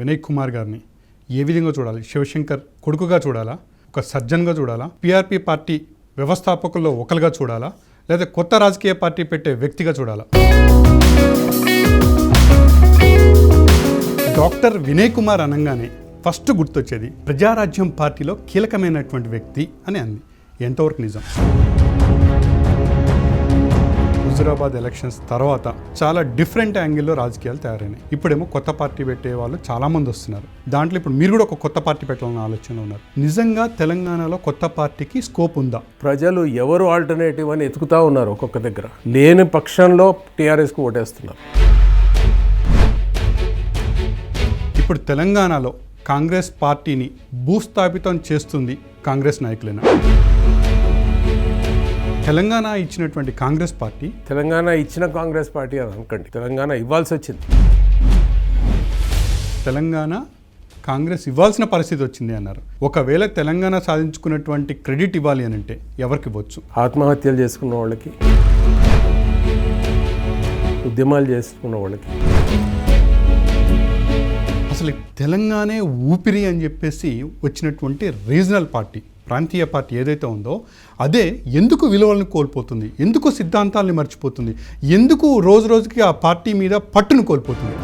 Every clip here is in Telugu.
వినయ్ కుమార్ గారిని ఏ విధంగా చూడాలి? శివశంకర్ కొడుకుగా చూడాలా, ఒక సజ్జన్గా చూడాలా, పిఆర్పి పార్టీ వ్యవస్థాపకుల్లో ఒకరుగా చూడాలా, లేదా కొత్త రాజకీయ పార్టీ పెట్టే వ్యక్తిగా చూడాలా? డాక్టర్ వినయ్ కుమార్ అనగానే ఫస్ట్ గుర్తొచ్చేది ప్రజారాజ్యం పార్టీలో కీలకమైనటువంటి వ్యక్తి అని అంది. ఎంతవరకు నిజం? హుజూరాబాద్ ఎలక్షన్స్ తర్వాత చాలా డిఫరెంట్ యాంగిల్లో రాజకీయాలు తయారైనాయి. ఇప్పుడేమో కొత్త పార్టీ పెట్టే వాళ్ళు చాలామంది వస్తున్నారు. దాంట్లో ఇప్పుడు మీరు కూడా ఒక కొత్త పార్టీ పెట్టాలన్న ఆలోచనలో ఉన్నారు. నిజంగా తెలంగాణలో కొత్త పార్టీకి స్కోప్ ఉందా? ప్రజలు ఎవరు ఆల్టర్నేటివ్ అని ఎతుకుతా ఉన్నారు. ఒక్కొక్క దగ్గర లేని పక్షంలో టీఆర్ఎస్కు ఓటేస్తున్నారు. ఇప్పుడు తెలంగాణలో కాంగ్రెస్ పార్టీని భూస్థాపితం చేస్తుంది కాంగ్రెస్ నాయకులేనా? తెలంగాణ ఇచ్చినటువంటి కాంగ్రెస్ పార్టీ, తెలంగాణ ఇచ్చిన కాంగ్రెస్ పార్టీ అని అనుకోండి, తెలంగాణ ఇవ్వాల్సి వచ్చింది. తెలంగాణ కాంగ్రెస్ ఇవ్వాల్సిన పరిస్థితి వచ్చింది అన్నారు. ఒకవేళ తెలంగాణ సాధించుకున్నటువంటి క్రెడిట్ ఇవ్వాలి అని అంటే ఎవరికి ఇవ్వచ్చు? ఆత్మహత్యలు చేసుకున్న వాళ్ళకి, ఉద్యమాలు చేసుకున్న వాళ్ళకి. అసలు తెలంగాణే ఊపిరి అని చెప్పేసి వచ్చినటువంటి రీజనల్ పార్టీ, ప్రాంతీయ పార్టీ ఏదైతే ఉందో అదే ఎందుకు విలువలను కోల్పోతుంది? ఎందుకు సిద్ధాంతాలని మర్చిపోతుంది? ఎందుకు రోజు రోజుకి ఆ పార్టీ మీద పట్టును కోల్పోతుంది?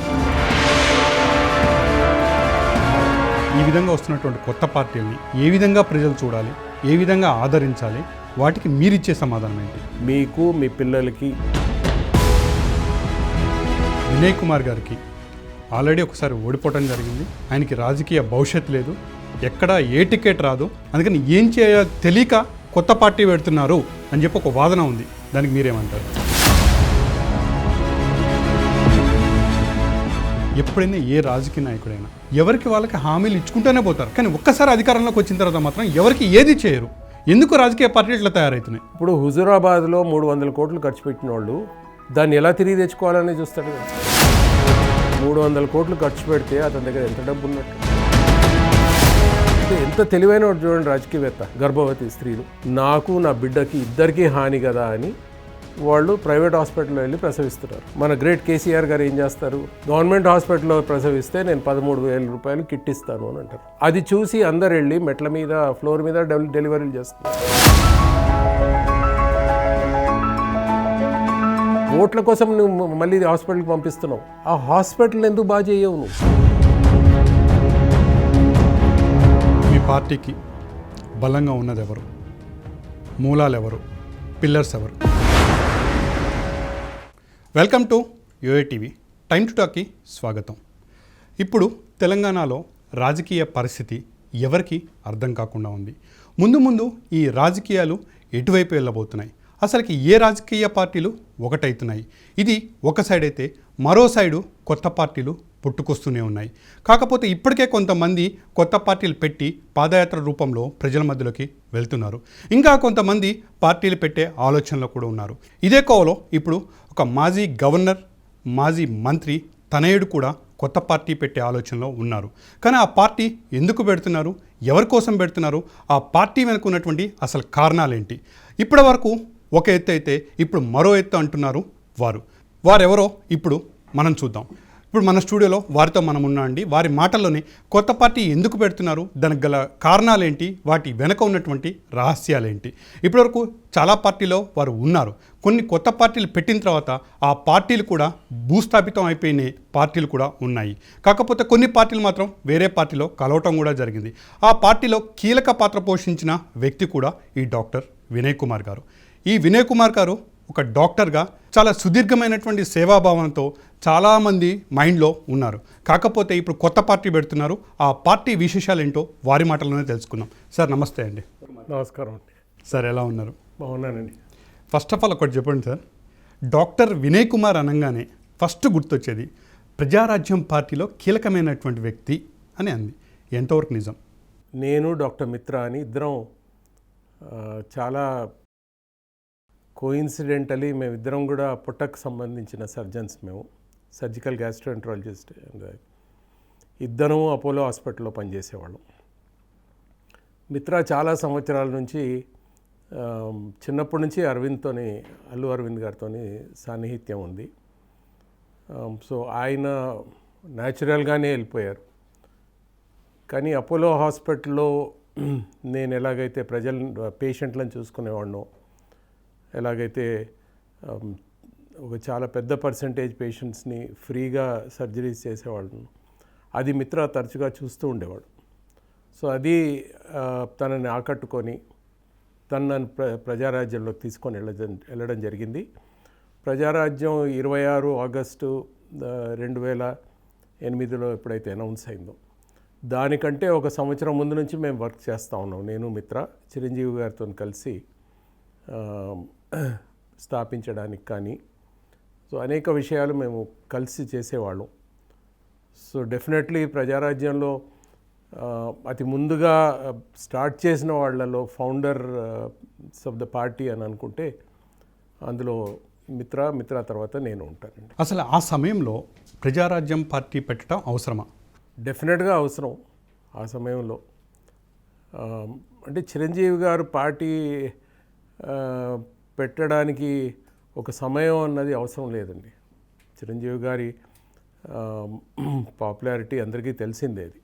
ఈ విధంగా వస్తున్నటువంటి కొత్త పార్టీలని ఏ విధంగా ప్రజలు చూడాలి, ఏ విధంగా ఆదరించాలి? వాటికి మీరిచ్చే సమాధానం ఏంటి? మీకు, మీ పిల్లలకి. వినయ్ కుమార్ గారికి ఆల్రెడీ ఒకసారి ఓడిపోవడం జరిగింది. ఆయనకి రాజకీయ భవిష్యత్తు లేదు, ఎక్కడ ఏ టికెట్ రాదు. అందుకని ఏం చేయాలో తెలియక కొత్త పార్టీ పెడుతున్నారు అని చెప్పి ఒక వాదన ఉంది. దానికి మీరేమంటారు? ఎప్పుడైనా ఏ రాజకీయ నాయకుడైనా ఎవరికి వాళ్ళకి హామీలు ఇచ్చుకుంటూనే పోతారు, కానీ ఒక్కసారి అధికారంలోకి వచ్చిన తర్వాత మాత్రం ఎవరికి ఏది చేయరు. ఎందుకు రాజకీయ పార్టీలు ఇట్లా తయారవుతున్నాయి? ఇప్పుడు హుజూరాబాద్లో 300 కోట్లు ఖర్చు పెట్టిన వాళ్ళు దాన్ని ఎలా తిరిగి తెచ్చుకోవాలని చూస్తాడు. 300 కోట్లు ఖర్చు పెడితే అతని దగ్గర ఎంత డబ్బు ఉన్నట్టు? ఎంత తెలివైన వాడు చూడండి రాజకీయవేత్త. గర్భవతి స్త్రీలు, నాకు నా బిడ్డకి ఇద్దరికీ హాని కదా అని వాళ్ళు ప్రైవేట్ హాస్పిటల్లో వెళ్ళి ప్రసవిస్తున్నారు. మన గ్రేట్ కేసీఆర్ గారు ఏం చేస్తారు? గవర్నమెంట్ హాస్పిటల్లో ప్రసవిస్తే నేను 13,000 రూపాయలు కిట్ ఇస్తాను అని అంటారు. అది చూసి అందరు వెళ్ళి మెట్ల మీద, ఫ్లోర్ మీద డెలివరీలు చేస్తున్నారు. ఓట్ల కోసం నువ్వు మళ్ళీ హాస్పిటల్కి పంపిస్తున్నావు. ఆ హాస్పిటల్ ఎందుకు బాగా చేయవు నువ్వు? మీ పార్టీకి బలంగా ఉన్నది ఎవరు? మూలాలు ఎవరు? పిల్లర్స్ ఎవరు? Welcome to UA TV. Time to టాక్కి స్వాగతం. ఇప్పుడు తెలంగాణలో రాజకీయ పరిస్థితి ఎవరికి అర్థం కాకుండా ఉంది. ముందు ముందు ఈ రాజకీయాలు ఎటువైపు వెళ్ళబోతున్నాయి? అసలుకి ఏ రాజకీయ పార్టీలు ఒకటవుతున్నాయి? ఇది ఒక సైడ్ అయితే, మరో సైడు కొత్త పార్టీలు పుట్టుకొస్తూనే ఉన్నాయి. కాకపోతే ఇప్పటికే కొంతమంది కొత్త పార్టీలు పెట్టి పాదయాత్ర రూపంలో ప్రజల మధ్యలోకి వెళ్తున్నారు. ఇంకా కొంతమంది పార్టీలు పెట్టే ఆలోచనలో కూడా ఉన్నారు. ఇదే కోవలో ఇప్పుడు ఒక మాజీ గవర్నర్, మాజీ మంత్రి తనయుడు కూడా కొత్త పార్టీ పెట్టే ఆలోచనలో ఉన్నారు. కానీ ఆ పార్టీ ఎందుకు పెడుతున్నారు, ఎవరి కోసం పెడుతున్నారు, ఆ పార్టీ వెనుక ఉన్నటువంటి అసలు కారణాలేంటి? ఇప్పటి వరకు ఒక ఎత్తు అయితే ఇప్పుడు మరో ఎత్తు అంటున్నారు వారెవరో ఇప్పుడు మనం చూద్దాం. ఇప్పుడు మన స్టూడియోలో వారితో మనం ఉన్నా అండి. వారి మాటల్లోనే కొత్త పార్టీ ఎందుకు పెడుతున్నారు, దానికి గల కారణాలేంటి, వాటి వెనక ఉన్నటువంటి రహస్యాలేంటి? ఇప్పటివరకు చాలా పార్టీలో వారు ఉన్నారు. కొన్ని కొత్త పార్టీలు పెట్టిన తర్వాత ఆ పార్టీలు కూడా భూస్థాపితం అయిపోయిన పార్టీలు కూడా ఉన్నాయి. కాకపోతే కొన్ని పార్టీలు మాత్రం వేరే పార్టీలో కలవటం కూడా జరిగింది. ఆ పార్టీలో కీలక పాత్ర పోషించిన వ్యక్తి కూడా ఈ డాక్టర్ వినయ్ కుమార్ గారు. ఈ వినయ్ కుమార్ గారు ఒక డాక్టర్గా చాలా సుదీర్ఘమైనటువంటి సేవాభావంతో చాలామంది మైండ్లో ఉన్నారు. కాకపోతే ఇప్పుడు కొత్త పార్టీ పెడుతున్నారు. ఆ పార్టీ విశేషాలు ఏంటో వారి మాటల్లోనే తెలుసుకుందాం. సార్ నమస్తే అండి. నమస్కారం అండి. సార్ ఎలా ఉన్నారు? బాగున్నానండి. ఫస్ట్ ఆఫ్ ఆల్ ఒకటి చెప్పండి సార్, డాక్టర్ వినయ్ కుమార్ అనగానే ఫస్ట్ గుర్తొచ్చేది ప్రజారాజ్యం పార్టీలో కీలకమైనటువంటి వ్యక్తి అని అంది. ఎంతవరకు నిజం? నేను డాక్టర్ మిత్ర అని ఇద్దరం చాలా కోయిన్సిడెంటలీ మేమిద్దరం కూడా పుట్టకు సంబంధించిన సర్జన్స్. మేము సర్జికల్ గ్యాస్ట్రోఎంట్రాలజిస్ట్. ఇద్దరం అపోలో హాస్పిటల్లో పనిచేసేవాళ్ళం. మిత్ర చాలా సంవత్సరాల నుంచి చిన్నప్పటి నుంచి అల్లు అరవింద్ గారితో సాన్నిహిత్యం ఉంది. సో ఆయన న్యాచురల్గానే వెళ్ళిపోయారు. కానీ అపోలో హాస్పిటల్లో నేను ఎలాగైతే పేషెంట్లను చూసుకునేవాడినో, ఎలాగైతే ఒక చాలా పెద్ద పర్సంటేజ్ పేషెంట్స్ని ఫ్రీగా సర్జరీస్ చేసేవాళ్ళను, అది మిత్ర తరచుగా చూస్తూ ఉండేవాడు. సో అది తనని ఆకట్టుకొని నన్ను ప్రజారాజ్యంలోకి తీసుకొని వెళ్ళడం జరిగింది. ప్రజారాజ్యం 26 ఆగస్టు 2008లో ఎప్పుడైతే అనౌన్స్ అయిందో, దానికంటే ఒక సంవత్సరం ముందు నుంచి మేము వర్క్ చేస్తూ ఉన్నాం. నేను మిత్ర చిరంజీవి గారితో కలిసి స్థాపించడానికి కానీ, సో అనేక విషయాలు మేము కలిసి చేసేవాళ్ళం. సో డెఫినెట్లీ ప్రజారాజ్యంలో అతి ముందుగా స్టార్ట్ చేసిన వాళ్ళలో ఫౌండర్ ఆఫ్ ద పార్టీ అని అనుకుంటే అందులో మిత్ర తర్వాత నేను ఉంటానండి. అసలు ఆ సమయంలో ప్రజారాజ్యం పార్టీ పెట్టడం అవసరమా? డెఫినెట్గా అవసరం. ఆ సమయంలో అంటే చిరంజీవి గారు పార్టీ పెట్టడానికి ఒక సమయం అన్నది అవసరం లేదండి. చిరంజీవి గారి పాపులారిటీ అందరికీ తెలిసిందే అది.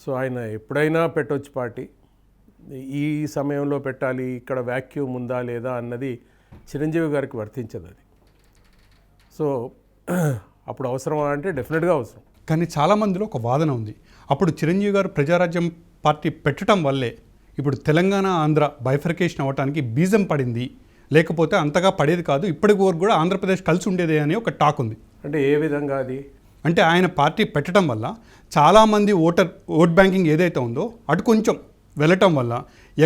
సో ఆయన ఎప్పుడైనా పెట్టవచ్చు పార్టీ. ఈ సమయంలో పెట్టాలి, ఇక్కడ వ్యాక్యూమ్ ఉందా లేదా అన్నది చిరంజీవి గారికి వర్తించదు అది. సో అప్పుడు అవసరమా అంటే డెఫినెట్గా అవసరం. కానీ చాలామందిలో ఒక వాదన ఉంది, అప్పుడు చిరంజీవి గారు ప్రజారాజ్యం పార్టీ పెట్టడం వల్లే ఇప్పుడు తెలంగాణ ఆంధ్ర బైఫర్కేషన్ అవ్వడానికి బీజం పడింది, లేకపోతే అంతగా పడేది కాదు, ఇప్పటికి వరకు కూడా ఆంధ్రప్రదేశ్ కలిసి ఉండేదే అని ఒక టాక్ ఉంది. అంటే ఏ విధంగా అది? అంటే ఆయన పార్టీ పెట్టడం వల్ల చాలామంది ఓట్ బ్యాంకింగ్ ఏదైతే ఉందో అటు కొంచెం వెళ్ళటం వల్ల,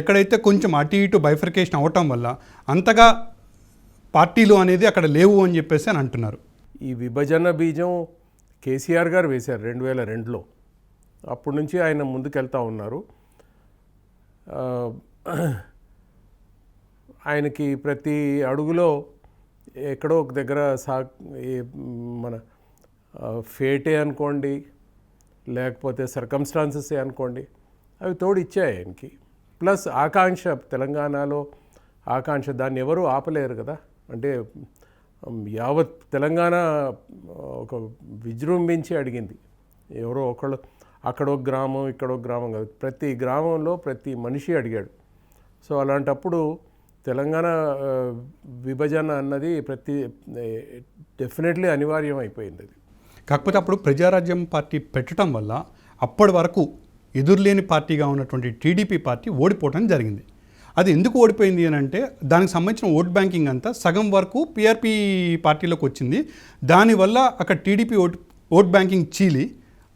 ఎక్కడైతే కొంచెం అటు ఇటు బైఫర్కేషన్ అవ్వటం వల్ల అంతగా పార్టీలు అనేది అక్కడ లేవు అని చెప్పేసి అని అంటున్నారు. ఈ విభజన బీజం కేసీఆర్ గారు వేశారు 2002లో. అప్పటి నుంచి ఆయన ముందుకెళ్తూ ఉన్నారు. ఆయనకి ప్రతి అడుగులో ఎక్కడో ఒక దగ్గర మన ఫేటే అనుకోండి, లేకపోతే సర్కమ్స్టాన్సెస్ అనుకోండి, అవి తోడు ఇచ్చాయి ఆయనకి. ప్లస్ ఆకాంక్ష, తెలంగాణలో ఆకాంక్ష, దాన్ని ఎవరూ ఆపలేరు కదా. అంటే యావత్ తెలంగాణ ఒక విజృంభించి అడిగింది. ఎవరో ఒకళ్ళు, అక్కడో గ్రామం ఇక్కడో గ్రామం కాదు, ప్రతి గ్రామంలో ప్రతి మనిషి అడిగాడు. సో అలాంటప్పుడు తెలంగాణ విభజన అన్నది డెఫినెట్లీ అనివార్యం అయిపోయింది అది. కాకపోతే అప్పుడు ప్రజారాజ్యం పార్టీ పెట్టడం వల్ల అప్పటి వరకు ఎదురులేని పార్టీగా ఉన్నటువంటి టీడీపీ పార్టీ ఓడిపోవడం జరిగింది. అది ఎందుకు ఓడిపోయింది అని అంటే దానికి సంబంధించిన ఓట్ బ్యాంకింగ్ అంతా సగం వరకు పీఆర్పీ పార్టీలోకి వచ్చింది. దానివల్ల అక్కడ టీడీపీ ఓట్ బ్యాంకింగ్ చీలి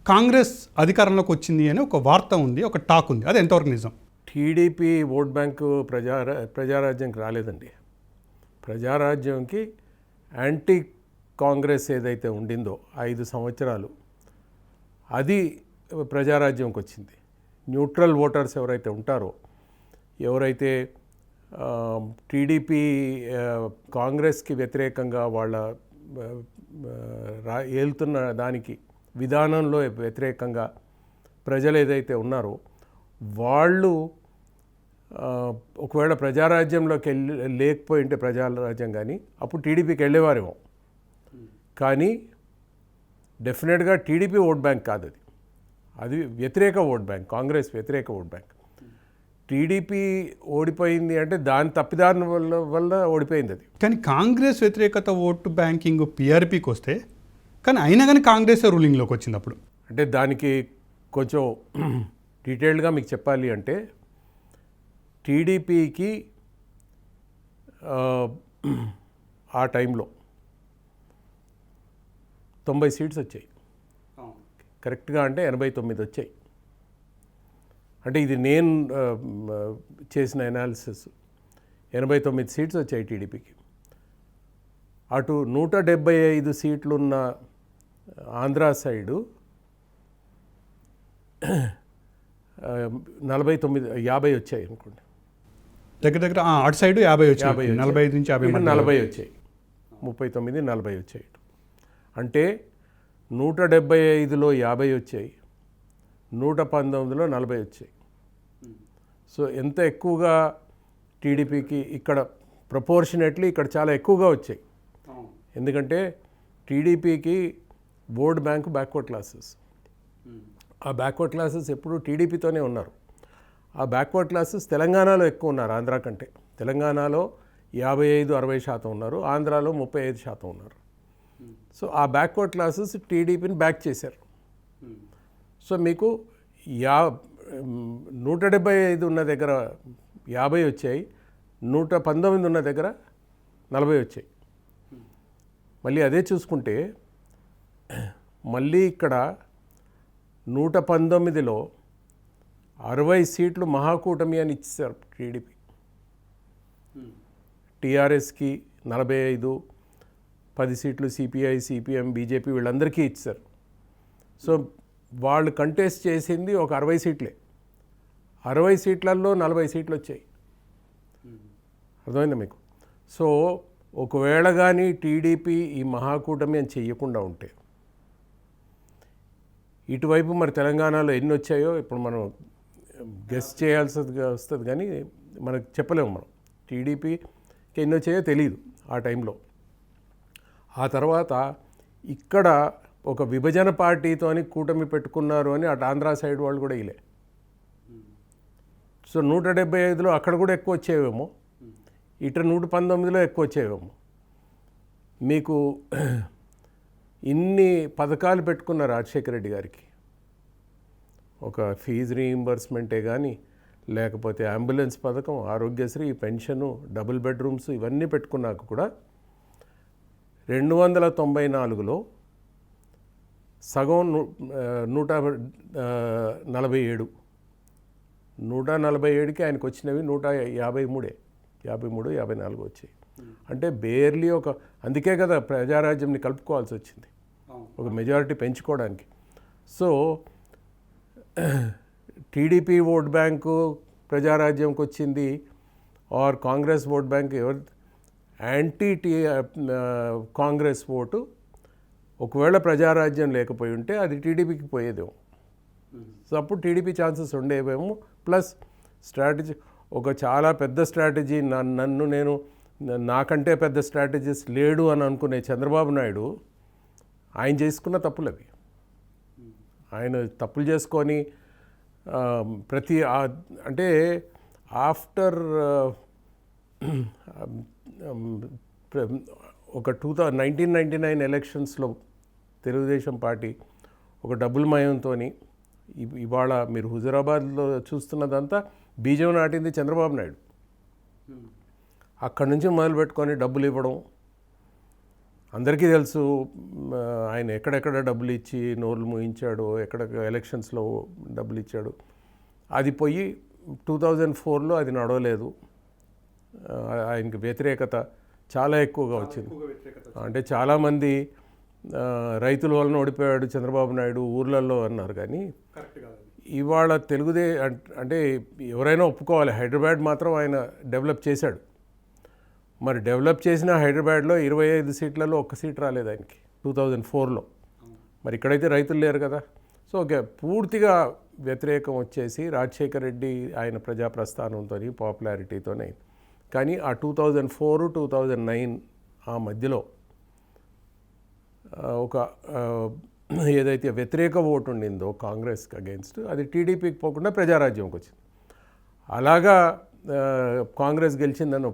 కాంగ్రెస్ అధికారంలోకి వచ్చింది అని ఒక వార్త ఉంది, ఒక టాక్ ఉంది. అది ఎంతవరకు నిజం? టీడీపీ ఓట్ బ్యాంకు ప్రజారాజ్యంకి రాలేదండి. ప్రజారాజ్యంకి యాంటీ కాంగ్రెస్ ఏదైతే ఉండిందో 5 సంవత్సరాలు, అది ప్రజారాజ్యంకి వచ్చింది. న్యూట్రల్ ఓటర్స్ ఎవరైతే ఉంటారో, ఎవరైతే టీడీపీ కాంగ్రెస్కి వ్యతిరేకంగా వాళ్ళ ఏలుతున్న దానికి విధానంలో వ్యతిరేకంగా ప్రజలు ఏదైతే ఉన్నారో, వాళ్ళు ఒకవేళ ప్రజారాజ్యంలోకి లేకపోయింటే ప్రజారాజ్యం కానీ అప్పుడు టీడీపీకి వెళ్ళేవారేమో. కానీ డెఫినెట్గా టీడీపీ ఓట్ బ్యాంక్ కాదు అది. అది వ్యతిరేక ఓట్ బ్యాంక్, కాంగ్రెస్ వ్యతిరేక ఓట్ బ్యాంక్. టీడీపీ ఓడిపోయింది అంటే దాని తప్పిదారుల వల్ల ఓడిపోయింది అది. కానీ కాంగ్రెస్ వ్యతిరేకత ఓటు బ్యాంకింగ్ పీఆర్పీకి వస్తే, కానీ అయినా కానీ కాంగ్రెస్ రూలింగ్లోకి వచ్చింది అప్పుడు. అంటే దానికి కొంచెం డీటెయిల్డ్గా మీకు చెప్పాలి అంటే, టీడీపీకి ఆ టైంలో 90 సీట్స్ వచ్చాయి. కరెక్ట్గా అంటే 89 వచ్చాయి. అంటే ఇది నేను చేసిన ఎనాలిసిస్. 89 సీట్స్ వచ్చాయి టీడీపీకి. అటు 175 సీట్లున్న ఆంధ్ర సైడు 50 వచ్చాయి అనుకోండి. దగ్గర అటు సైడ్ 50 వచ్చాయి, 45 నుంచి 50 40 వచ్చాయి, 39 40 వచ్చాయి. అంటే 175లో 50 వచ్చాయి, 119లో 40 వచ్చాయి. సో ఎంత ఎక్కువగా టీడీపీకి ఇక్కడ ప్రపోర్షనేట్లీ ఇక్కడ చాలా ఎక్కువగా వచ్చాయి. ఎందుకంటే టీడీపీకి ఓట్ బ్యాంకు బ్యాక్వర్డ్ క్లాసెస్, ఆ బ్యాక్వర్డ్ క్లాసెస్ ఎప్పుడు టీడీపీతోనే ఉన్నారు. ఆ బ్యాక్వర్డ్ క్లాసెస్ తెలంగాణలో ఎక్కువ ఉన్నారు ఆంధ్ర కంటే. తెలంగాణలో 55-60% ఉన్నారు, ఆంధ్రాలో 35% ఉన్నారు. సో ఆ బ్యాక్వర్డ్ క్లాసెస్ టీడీపీని బ్యాక్ చేశారు. సో మీకు 175 ఉన్న దగ్గర 50 వచ్చాయి, 119 ఉన్న దగ్గర 40 వచ్చాయి. మళ్ళీ అదే చూసుకుంటే మళ్ళీ ఇక్కడ 119లో 60 సీట్లు మహాకూటమి అని ఇచ్చారు టీడీపీ. టీఆర్ఎస్కి 45, 10 సీట్లు సిపిఐ, సిపిఎం, బీజేపీ వీళ్ళందరికీ ఇచ్చారు. సో వాళ్ళు కంటెస్ట్ చేసింది ఒక 60 సీట్లే. 60 సీట్లలో 40 సీట్లు వచ్చాయి. అర్థమైందా మీకు? సో ఒకవేళ కానీ టీడీపీ ఈ మహాకూటమి అని చెయ్యకుండా ఉంటే ఇటువైపు మరి తెలంగాణలో ఎన్ని వచ్చాయో ఇప్పుడు మనం గెస్ చేయాల్సి వస్తుంది, కానీ మనకు చెప్పలేము. మనం టీడీపీకి ఎన్ని వచ్చాయో తెలియదు ఆ టైంలో. ఆ తర్వాత ఇక్కడ ఒక విభజన పార్టీతోని కూటమి పెట్టుకున్నారు అని అటు ఆంధ్ర సైడ్ వాళ్ళు కూడా ఇలే. సో 175లో అక్కడ కూడా ఎక్కువ వచ్చేవేమో, ఇటు 119లో ఎక్కువ వచ్చేవేమో. మీకు ఇన్ని పథకాలు పెట్టుకున్న రాజశేఖర రెడ్డి గారికి, ఒక ఫీజు రీయింబర్స్మెంటే కానీ, లేకపోతే అంబులెన్స్ పథకం, ఆరోగ్యశ్రీ, పెన్షను, డబుల్ బెడ్రూమ్స్ ఇవన్నీ పెట్టుకున్నాక కూడా 294లో సగం 147, 147కి ఆయనకు వచ్చినవి 153-54 వచ్చాయి. అంటే బేర్లీ అందుకే కదా ప్రజారాజ్యంని కలుపుకోవాల్సి వచ్చింది, ఒక మెజారిటీ పెంచుకోవడానికి. సో టీడీపీ ఓట్ బ్యాంకు ప్రజారాజ్యంకి వచ్చింది, or Congress vote bank anti Congress vote ఒకవేళ ప్రజారాజ్యం లేకపోయి ఉంటే అది టీడీపీకి పోయేదేమో. సో అప్పుడు టీడీపీ ఛాన్సెస్ ఉండేవేమో. ప్లస్ స్ట్రాటజీ, ఒక చాలా పెద్ద స్ట్రాటజీ, నేను నాకంటే పెద్ద స్ట్రాటజిస్ట్ లేడు అని అనుకునే చంద్రబాబు నాయుడు ఆయన చేసుకున్న తప్పులు అవి. ఆయన తప్పులు చేసుకొని అంటే ఆఫ్టర్ ఒక 1999 ఎలక్షన్స్లో తెలుగుదేశం పార్టీ ఒక డబ్బుల మయంతో ఇవాళ మీరు హుజూరాబాద్లో చూస్తున్నదంతా బీజం నాటింది చంద్రబాబు నాయుడు. అక్కడి నుంచి మొదలుపెట్టుకొని డబ్బులు ఇవ్వడం అందరికీ తెలుసు. ఆయన ఎక్కడెక్కడ డబ్బులు ఇచ్చి నోర్లు మూయించాడో, ఎక్కడ ఎలక్షన్స్లో డబ్బులు ఇచ్చాడు. అది పోయి 2004లో అది నడవలేదు. ఆయనకి వ్యతిరేకత చాలా ఎక్కువగా వచ్చింది. అంటే చాలామంది రైతుల వలన ఓడిపోయాడు చంద్రబాబు నాయుడు ఊర్లలో అన్నారు. కానీ ఇవాళ అంటే ఎవరైనా ఒప్పుకోవాలి, హైదరాబాద్ మాత్రం ఆయన డెవలప్ చేశాడు. మరి డెవలప్ చేసిన హైదరాబాద్లో 25 సీట్లలో 1 సీట్ రాలేదు ఆయనకి 2004లో. మరి ఇక్కడైతే రైతులు లేరు కదా. సో పూర్తిగా వ్యతిరేకం వచ్చేసి రాజశేఖర రెడ్డి ఆయన ప్రజాప్రస్థానంతో, పాపులారిటీతోనే. కానీ ఆ 2004-2009 ఆ మధ్యలో ఒక ఏదైతే వ్యతిరేక ఓటు ఉండిందో కాంగ్రెస్కి అగెన్స్ట్, అది టీడీపీకి పోకుండా ప్రజారాజ్యంకి వచ్చింది. అలాగా కాంగ్రెస్ గెలిచిందని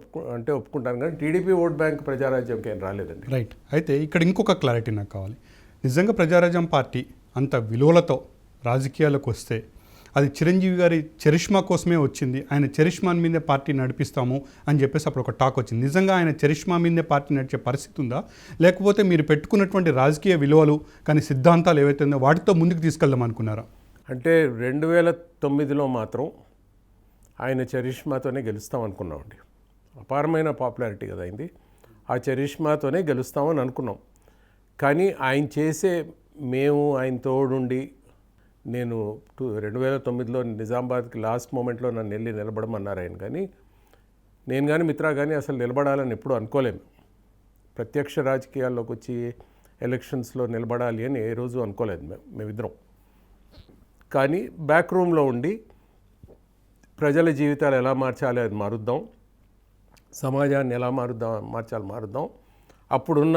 ఒప్పుకుంటాను, కానీ టీడీపీ ఓట్ బ్యాంక్ ప్రజారాజ్యంకి ఏం రాలేదండి. రైట్. అయితే ఇక్కడ ఇంకొక క్లారిటీ నాకు కావాలి. నిజంగా ప్రజారాజ్యం పార్టీ అంత విలువలతో రాజకీయాలకు వస్తే అది చిరంజీవి గారి చరిష్మా కోసమే వచ్చింది, ఆయన చరిష్మా మీదే పార్టీ నడిపిస్తాము అని చెప్పేసి అప్పుడు ఒక టాక్ వచ్చింది. నిజంగా ఆయన చరిష్మా మీదే పార్టీ నడిచే పరిస్థితి ఉందా, లేకపోతే మీరు పెట్టుకున్నటువంటి రాజకీయ విలువలు కానీ సిద్ధాంతాలు ఏవైతే ఉందో వాటితో ముందుకు తీసుకెళ్దాం అనుకున్నారా? అంటే 2009లో మాత్రం ఆయన చరిష్మాతోనే గెలుస్తాం అనుకున్నామండి. అపారమైన పాపులారిటీ కదా అయింది. ఆ చరిష్మాతోనే గెలుస్తామని అనుకున్నాం. కానీ ఆయన మేము ఆయన తోడుండి, నేను 2009లో నిజామాబాద్కి లాస్ట్ మూమెంట్లో నన్ను వెళ్ళి నిలబడమన్నారు ఆయన. కానీ నేను కానీ మిత్రా కానీ అసలు నిలబడాలని ఎప్పుడు అనుకోలేము. ప్రత్యక్ష రాజకీయాల్లోకి వచ్చి ఎలక్షన్స్లో నిలబడాలి అని ఏ రోజు అనుకోలేదు మేమిద్దరం. కానీ బ్యాక్ రూమ్లో ఉండి ప్రజల జీవితాలు ఎలా మార్చాలి అది మారుద్దాం, సమాజాన్ని ఎలా మారుద్దాం. అప్పుడున్న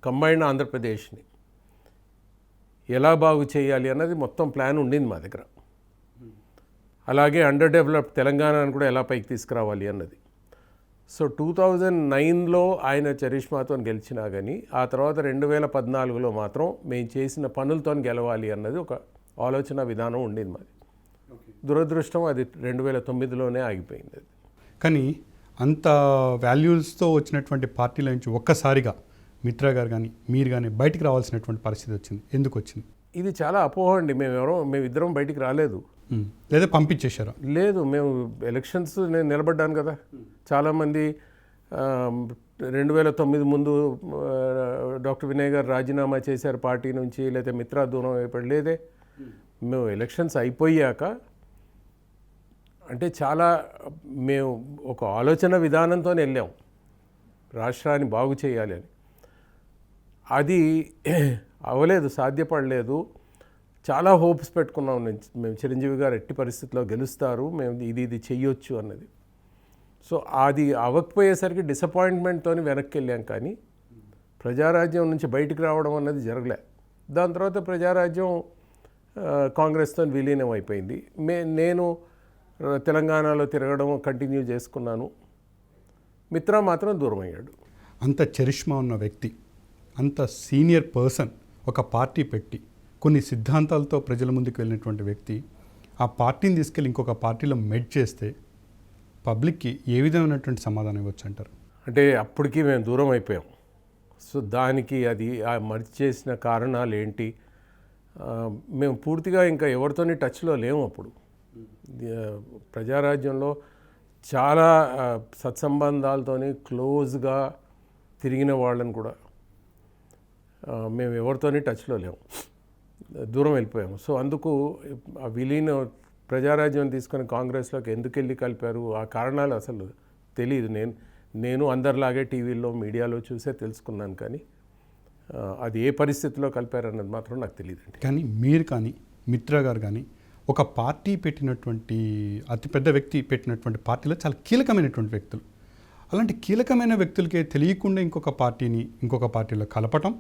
కంబైన్డ్ ఆంధ్రప్రదేశ్ని ఎలా బాగు చేయాలి అన్నది మొత్తం ప్లాన్ ఉండింది మా దగ్గర. అలాగే అండర్ డెవలప్డ్ తెలంగాణను కూడా ఎలా పైకి తీసుకురావాలి అన్నది. సో 2009లో ఆయన చరిష్మాతో గెలిచినా కానీ ఆ తర్వాత 2014లో మాత్రం మేము చేసిన పనులతో గెలవాలి అన్నది ఒక ఆలోచన విధానం ఉండింది మాది. దురదృష్టం అది 2009లోనే ఆగిపోయింది. అది కానీ అంత వాల్యూస్తో వచ్చినటువంటి పార్టీల నుంచి ఒక్కసారిగా మిత్రా గారు కానీ మీరు కానీ బయటికి రావాల్సినటువంటి పరిస్థితి వచ్చింది. ఎందుకు వచ్చింది? ఇది చాలా అపోహ అండి. మేమిద్దరం బయటికి రాలేదు. లేదా పంపించేశారా? లేదు, మేము ఎలక్షన్స్ నేను నిలబడ్డాను కదా. చాలామంది 2009 ముందు డాక్టర్ వినయ్ గారు రాజీనామా చేశారు పార్టీ నుంచి, లేదా మిత్రా దూరం అయిపోయి లేదే. మేము ఎలక్షన్స్ అయిపోయాక అంటే చాలా మేము ఒక ఆలోచన విధానంతో వెళ్ళాం రాష్ట్రాన్ని బాగు చేయాలి అని. అది అవ్వలేదు, సాధ్యపడలేదు. చాలా హోప్స్ పెట్టుకున్నాం. మేము చిరంజీవి గారు ఎట్టి పరిస్థితిలో గెలుస్తారు, మేము ఇది చెయ్యొచ్చు అన్నది. సో అది అవ్వకపోయేసరికి డిసప్పాయింట్మెంట్తో వెనక్కి వెళ్ళాం. కానీ ప్రజారాజ్యం నుంచి బయటికి రావడం అన్నది జరగలే. దాని తర్వాత ప్రజారాజ్యం కాంగ్రెస్తో విలీనం అయిపోయింది. నేను తెలంగాణలో తిరగడం కంటిన్యూ చేసుకున్నాను. మిత్రా మాత్రం దూరం అయ్యాడు. అంత చరిష్మా ఉన్న వ్యక్తి, అంత సీనియర్ పర్సన్, ఒక పార్టీ పెట్టి కొన్ని సిద్ధాంతాలతో ప్రజల ముందుకు వెళ్ళినటువంటి వ్యక్తి ఆ పార్టీని తీసుకెళ్ళి ఇంకొక పార్టీలో మెడ్ చేస్తే పబ్లిక్కి ఏ విధమైనటువంటి సమాధానం ఇవ్వచ్చు అంటారు? అంటే అప్పటికి మేము దూరం అయిపోయాం. సో దానికి అది ఆ మర్చి చేసిన కారణాలు ఏంటి, మేము పూర్తిగా ఇంకా ఎవరితోని టచ్లో లేము. అప్పుడు ప్రజారాజ్యంలో చాలా సత్సంబంధాలతోని క్లోజ్గా తిరిగిన వాళ్ళని కూడా మేము ఎవరితోని టచ్లో లేము, దూరం వెళ్ళిపోయాము. సో అందుకు ఆ విలీన ప్రజారాజ్యం తీసుకొని కాంగ్రెస్లోకి ఎందుకు వెళ్ళి కలిపారు ఆ కారణాలు అసలు తెలియదు. నేను అందరిలాగే టీవీలో మీడియాలో చూసే తెలుసుకున్నాను. కానీ అది ఏ పరిస్థితిలో కలిపారన్నది మాత్రం నాకు తెలియదండి. కానీ మీరు కానీ మిత్రా గారు కానీ ఒక పార్టీ పెట్టినటువంటి అతిపెద్ద వ్యక్తి పెట్టినటువంటి పార్టీలో చాలా కీలకమైనటువంటి వ్యక్తులు. అలాంటి కీలకమైన వ్యక్తులకే తెలియకుండా ఇంకొక పార్టీలో కలపటం,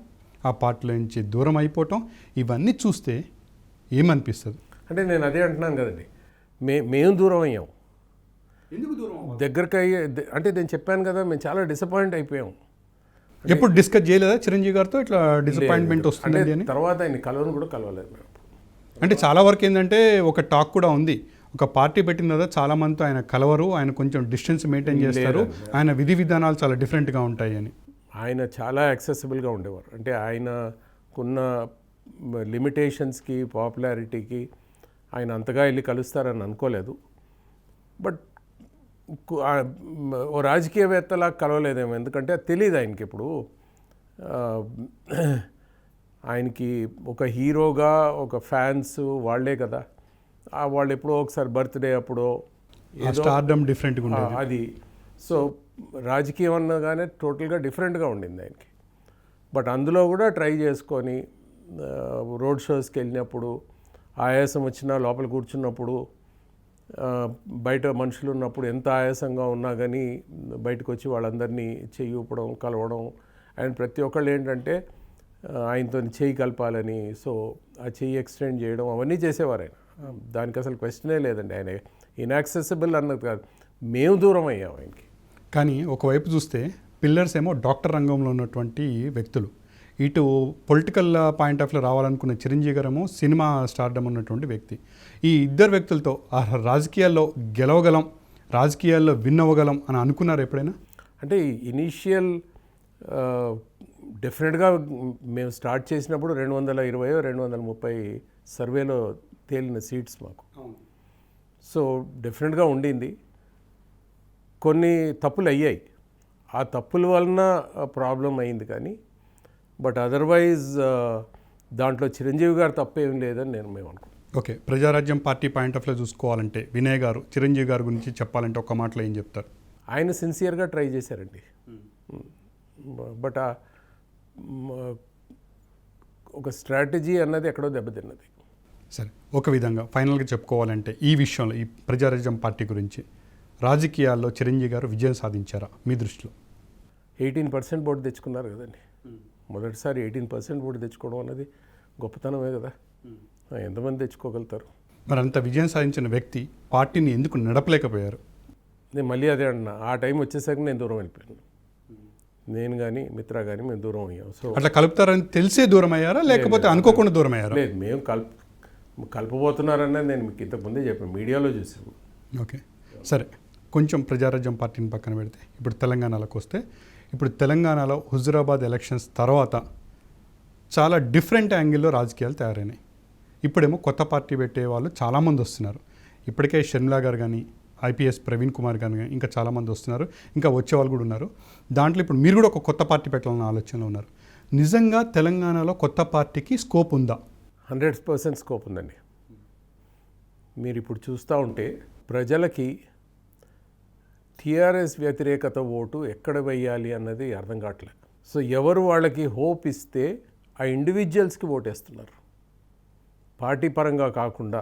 ఆ పార్టీలో నుంచి దూరం అయిపోవటం, ఇవన్నీ చూస్తే ఏమనిపిస్తుంది? అంటే నేను అదే అంటున్నాను కదండి, మేము దూరం అయ్యాం. ఎందుకు దూరం? దగ్గరికి అంటే నేను చెప్పాను కదా, మేము చాలా డిసప్పాయింట్ అయిపోయాం. ఎప్పుడు డిస్కస్ చేయలేదా చిరంజీవి గారితో ఇట్లా డిసప్పాయింట్మెంట్ వస్తుంది అని? తర్వాత ఆయన కలవను కూడా కలవలేదు మేము. అంటే చాలా వరకు ఏంటంటే ఒక టాక్ కూడా ఉంది, ఒక పార్టీ పెట్టిన తర్వాత చాలా మందితో ఆయన కలవరు, ఆయన కొంచెం డిస్టెన్స్ మెయింటైన్ చేస్తారు, ఆయన విధి విధానాలు చాలా డిఫరెంట్గా ఉంటాయి అని. ఆయన చాలా యాక్సెసిబుల్గా ఉండేవారు. అంటే ఆయనకున్న లిమిటేషన్స్కి, పాపులారిటీకి ఆయన అంతగా వెళ్ళి కలుస్తారని అనుకోలేదు. బట్ ఓ రాజకీయవేత్తలా కలవలేదేమో, ఎందుకంటే తెలియదు ఆయనకి. ఇప్పుడు ఆయనకి ఒక హీరోగా ఒక ఫ్యాన్స్ వాళ్ళే కదా, వాళ్ళు ఎప్పుడో ఒకసారి బర్త్డే అప్పుడో స్టార్డమ్ డిఫరెంట్గా ఉండేది అది. సో రాజకీయం అన్నగానే టోటల్గా డిఫరెంట్గా ఉండింది ఆయనకి. బట్ అందులో కూడా ట్రై చేసుకొని రోడ్ షోస్కి వెళ్ళినప్పుడు ఆయాసం వచ్చినా లోపల కూర్చున్నప్పుడు, బయట మనుషులు ఉన్నప్పుడు ఎంత ఆయాసంగా ఉన్నా కానీ బయటకు వచ్చి వాళ్ళందరినీ చెయ్యి ఊపడం, కలవడం. అండ్ ప్రతి ఒక్కళ్ళు ఏంటంటే ఆయనతో చెయ్యి కలపాలని, సో ఆ చెయ్యి ఎక్స్టెండ్ చేయడం అవన్నీ చేసేవారు ఆయన. దానికి అసలు క్వశ్చనే లేదండి. ఆయన ఇన్యాక్సెసిబుల్ అన్నది కాదు, మేము దూరం అయ్యాం ఆయనకి. కానీ ఒకవైపు చూస్తే పిల్లర్స్ ఏమో డాక్టర్ రంగంలో ఉన్నటువంటి వ్యక్తులు, ఇటు పొలిటికల్ పాయింట్ ఆఫ్ వ్యూ రావాలనుకున్న చిరంజీవి గారేమో సినిమా స్టార్డమ్ ఉన్నటువంటి వ్యక్తి. ఈ ఇద్దరు వ్యక్తులతో రాజకీయాల్లో గెలవగలం, రాజకీయాల్లో విన్ అవ్వగలం అని అనుకున్నారు ఎప్పుడైనా? అంటే ఇనీషియల్ డెఫినెట్గా మేము స్టార్ట్ చేసినప్పుడు 220-230 సర్వేలో తేలిన సీట్స్ మాకు. సో డెఫినెట్గా ఉండింది. కొన్ని తప్పులు అయ్యాయి, ఆ తప్పుల వలన ప్రాబ్లం అయింది. కానీ బట్ అదర్వైజ్ దాంట్లో చిరంజీవి గారు తప్పేం లేదని మేము అనుకుంటున్నాం. Okay, Praja Rajyam party point of view చూసుకోవాలంటే వినయ్ గారు చిరంజీవి గారి గురించి చెప్పాలంటే ఒక మాటలో ఏం చెప్తారు? ఆయన సిన్సియర్గా ట్రై చేశారండి. బట్ ఒక స్ట్రాటజీ అన్నది ఎక్కడో దెబ్బతిన్నది. సరే, ఒక విధంగా ఫైనల్గా చెప్పుకోవాలంటే ఈ విషయంలో, ఈ ప్రజారాజ్యం పార్టీ గురించి రాజకీయాల్లో చిరంజీవి గారు విజయం సాధించారా మీ దృష్టిలో? 18% ఓటు తెచ్చుకున్నారు కదండి. మొదటిసారి 18% ఓటు తెచ్చుకోవడం అన్నది గొప్పతనమే కదా, ఎంతమంది తెచ్చుకోగలుగుతారు? మరి అంత విజయం సాధించిన వ్యక్తి పార్టీని ఎందుకు నడపలేకపోయారు? నేను మళ్ళీ అదే అంటున్నా, ఆ టైం వచ్చేసరికి నేను దూరం అయిపోయాను. నేను కానీ మిత్ర కానీ మేము దూరం అయ్యాం. సో అట్లా కలుపుతారని తెలిసే దూరం అయ్యారా, లేకపోతే అనుకోకుండా దూరం అయ్యారా? లేదు, మేము కలపబోతున్నారన్నది నేను మీకు ఇంతకుముందే చెప్పాను, మీడియాలో చూసాము. ఓకే, సరే. కొంచెం ప్రజారాజ్యం పార్టీని పక్కన పెడితే ఇప్పుడు తెలంగాణలోకి వస్తే, ఇప్పుడు తెలంగాణలో హుజురాబాద్ ఎలక్షన్స్ తర్వాత చాలా డిఫరెంట్ యాంగిల్లో రాజకీయాలు తయారైనాయి. ఇప్పుడేమో కొత్త పార్టీ పెట్టే వాళ్ళు చాలామంది వస్తున్నారు. ఇప్పటికే షర్మిలా గారు కానీ, ఐపీఎస్ ప్రవీణ్ కుమార్ గారు కానీ, ఇంకా చాలామంది వస్తున్నారు, ఇంకా వచ్చేవాళ్ళు కూడా ఉన్నారు. దాంట్లో ఇప్పుడు మీరు కూడా ఒక కొత్త పార్టీ పెట్టాలన్న ఆలోచనలో ఉన్నారు. నిజంగా తెలంగాణలో కొత్త పార్టీకి స్కోప్ ఉందా? 100% స్కోప్ ఉందండి. మీరు ఇప్పుడు చూస్తూ ఉంటే ప్రజలకి టీఆర్ఎస్ వ్యతిరేకత ఓటు ఎక్కడ వేయాలి అన్నది అర్థం కావట్లేదు. సో ఎవరు వాళ్ళకి హోప్ ఇస్తే ఆ ఇండివిజువల్స్కి ఓటేస్తున్నారు, పార్టీ పరంగా కాకుండా.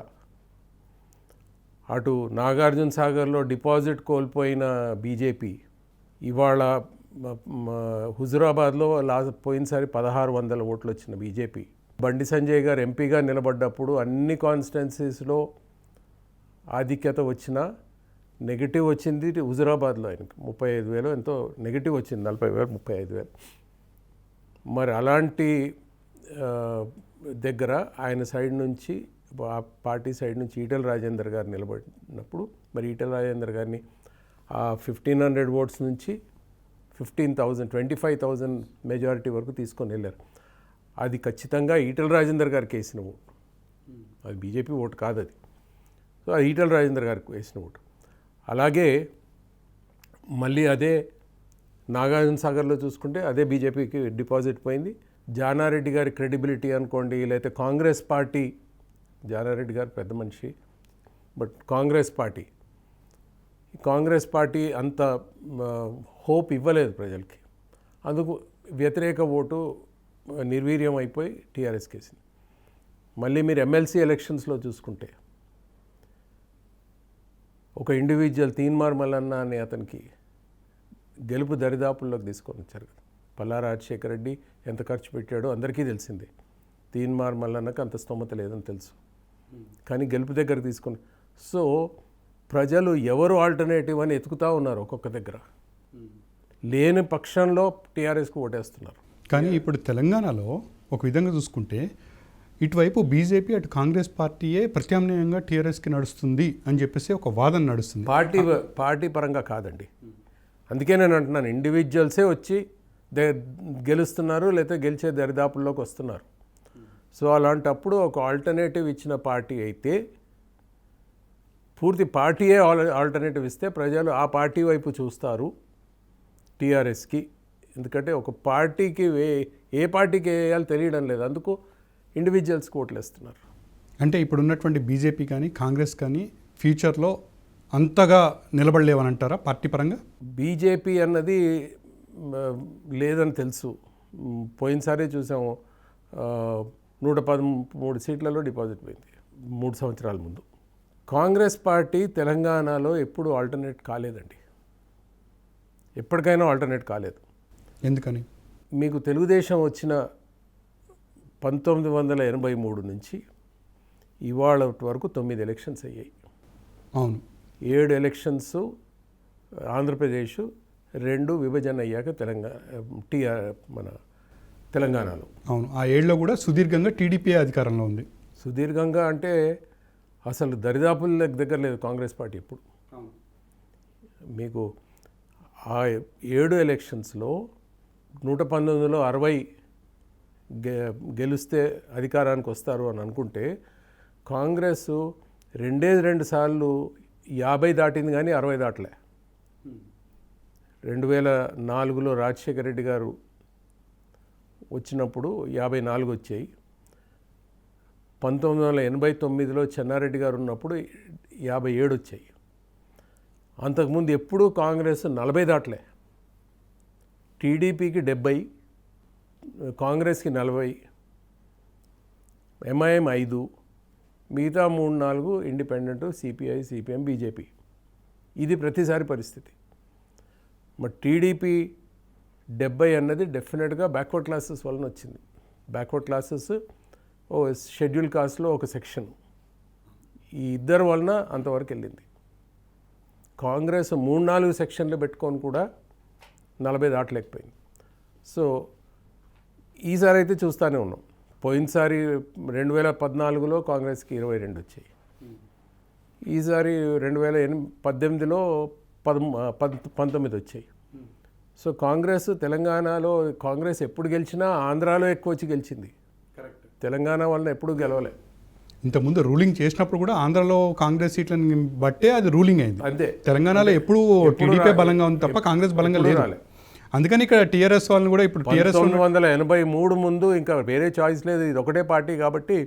అటు నాగార్జున సాగర్లో డిపాజిట్ కోల్పోయిన బీజేపీ ఇవాళ హుజురాబాద్లో పోయినసారి 1600 ఓట్లు వచ్చిన బీజేపీ, బండి సంజయ్ గారు ఎంపీగా నిలబడ్డప్పుడు అన్ని కాన్స్టిట్యున్సీస్లో ఆధిక్యత వచ్చినా నెగిటివ్ వచ్చింది హుజురాబాద్లో. ఆయనకి 35,000 ఎంతో నెగిటివ్ వచ్చింది, 40,000 35,000. మరి అలాంటి దగ్గర ఆయన సైడ్ నుంచి, ఆ పార్టీ సైడ్ నుంచి ఈటెల రాజేందర్ గారు నిలబడినప్పుడు, మరి ఈటెల రాజేందర్ గారిని ఆ 1500 ఓట్స్ నుంచి 15,000 25,000 మెజారిటీ వరకు తీసుకొని వెళ్ళారు. అది ఖచ్చితంగా ఈటెల రాజేందర్ గారికి వేసిన ఓటు, అది బీజేపీ ఓటు కాదు అది. సో అది ఈటెల రాజేందర్ గారికి వేసిన ఓటు. అలాగే మళ్ళీ అదే నాగార్జున సాగర్లో చూసుకుంటే అదే బీజేపీకి డిపాజిట్ పోయింది. జానారెడ్డి గారి క్రెడిబిలిటీ అనుకోండి, లేకపోతే కాంగ్రెస్ పార్టీ, జానారెడ్డి గారు పెద్ద మనిషి, బట్ కాంగ్రెస్ పార్టీ అంత హోప్ ఇవ్వలేదు ప్రజలకి. అందుకు వ్యతిరేక ఓటు నిర్వీర్యం అయిపోయి టీఆర్ఎస్ కేసింది. మళ్ళీ మీరు ఎమ్మెల్సీ ఎలక్షన్స్లో చూసుకుంటే ఒక ఇండివిజువల్ తీన్మార్ మల్లన్న అనే అతనికి గెలుపు దరిదాపుల్లోకి తీసుకొని వచ్చారు కదా. పల్లా రాజశేఖర రెడ్డి ఎంత ఖర్చు పెట్టాడో అందరికీ తెలిసిందే. తీన్మార్ మల్లన్నకు అంత స్తోమత లేదని తెలుసు, కానీ గెలుపు దగ్గర తీసుకొని. సో ప్రజలు ఎవరు ఆల్టర్నేటివ్ అని ఎతుకుతూ ఉన్నారు ఒక్కొక్క దగ్గర. లేని పక్షంలో టీఆర్ఎస్కు ఓటేస్తున్నారు. కానీ ఇప్పుడు తెలంగాణలో ఒక విధంగా చూసుకుంటే ఇటువైపు బీజేపీ, అటు కాంగ్రెస్ పార్టీయే ప్రత్యామ్నాయంగా టీఆర్ఎస్కి నడుస్తుంది అని చెప్పేసి ఒక వాదన నడుస్తుంది. పార్టీ పరంగా కాదండి. అందుకే నేను అంటున్నాను, ఇండివిజువల్సే వచ్చి గెలుస్తున్నారు, లేకపోతే గెలిచే దరిదాపుల్లోకి వస్తున్నారు. సో అలాంటప్పుడు ఒక ఆల్టర్నేటివ్ ఇచ్చిన పార్టీ అయితే, పూర్తి పార్టీయే ఆల్టర్నేటివ్ ఇస్తే ప్రజలు ఆ పార్టీ వైపు చూస్తారు టీఆర్ఎస్కి. ఎందుకంటే ఒక పార్టీకి ఏ పార్టీకి వేయాలో తెలియడం లేదు, అందుకు ఇండివిజువల్స్కి ఓట్లు వేస్తున్నారు. అంటే ఇప్పుడు ఉన్నటువంటి బీజేపీ కానీ కాంగ్రెస్ కానీ ఫ్యూచర్లో అంతగా నిలబడలేవని అంటారా పార్టీ పరంగా? బీజేపీ అన్నది లేదని తెలుసు. పోయినసారి చూసాము, 113 సీట్లలో డిపాజిట్ పోయింది 3 సంవత్సరాల ముందు. కాంగ్రెస్ పార్టీ తెలంగాణలో ఎప్పుడు ఆల్టర్నేట్ కాలేదండి, ఎప్పటికైనా ఆల్టర్నేట్ కాలేదు. ఎందుకని? మీకు తెలుగుదేశం వచ్చిన 1983 నుంచి ఇవాళ వరకు 9 ఎలక్షన్స్ అయ్యాయి. అవును, 7 ఎలక్షన్స్ ఆంధ్రప్రదేశ్, 2 విభజన అయ్యాక మన తెలంగాణలో. అవును, ఆ ఏళ్ళలో కూడా సుదీర్ఘంగా టీడీపీ అధికారంలో ఉంది. సుదీర్ఘంగా అంటే అసలు దరిదాపుల దగ్గర లేదు కాంగ్రెస్ పార్టీ ఎప్పుడు. మీకు ఆ 7 ఎలక్షన్స్లో 119లో 60 గెలిస్తే అధికారానికి వస్తారు అని అనుకుంటే, కాంగ్రెస్ 2 సార్లు 50 దాటింది కానీ 60 దాటలే. 2004లో రాజశేఖర రెడ్డి గారు వచ్చినప్పుడు 54 వచ్చాయి. 1989లో చెన్నారెడ్డి గారు ఉన్నప్పుడు 57 వచ్చాయి. అంతకుముందు ఎప్పుడూ కాంగ్రెస్ 40 దాటలే. టీడీపీకి 70, కాంగ్రెస్కి 40, ఎంఐఎం 5, మిగతా 3-4 ఇండిపెండెంట్, సిపిఐ, సిపిఎం, బీజేపీ. ఇది ప్రతిసారి పరిస్థితి. మరి టీడీపీ 70 అన్నది డెఫినెట్గా బ్యాక్వర్డ్ క్లాసెస్ వలన వచ్చింది. బ్యాక్వర్డ్ క్లాసెస్ ఓ షెడ్యూల్ కాస్ట్లో ఒక సెక్షన్, ఈ ఇద్దరు వలన అంతవరకు వెళ్ళింది. కాంగ్రెస్ 3-4 సెక్షన్లు పెట్టుకొని కూడా 40 దాటలేకపోయింది. సో ఈసారి అయితే చూస్తూనే ఉన్నాం. పోయినసారి 2014లో కాంగ్రెస్కి 22 వచ్చాయి. ఈసారి 2018లో 19 వచ్చాయి. సో కాంగ్రెస్ తెలంగాణలో కాంగ్రెస్ ఎప్పుడు గెలిచినా ఆంధ్రాలో ఎక్కువ వచ్చి గెలిచింది. తెలంగాణ వలన ఎప్పుడు గెలవలే. ఇంతకుముందు రూలింగ్ చేసినప్పుడు కూడా ఆంధ్రాలో కాంగ్రెస్ సీట్లను బట్టే అది రూలింగ్ అయింది. అంతే. తెలంగాణలో ఎప్పుడు టీడీపీ బలంగా ఉంది తప్ప కాంగ్రెస్ బలంగా లేదు. అందుకని ఇక్కడ టీఆర్ఎస్ వాళ్ళని కూడా ఇప్పుడు టీఆర్ఎస్ 1983 ముందు ఇంకా వేరే చాయిస్ లేదు, ఇది ఒకటే పార్టీ కాబట్టి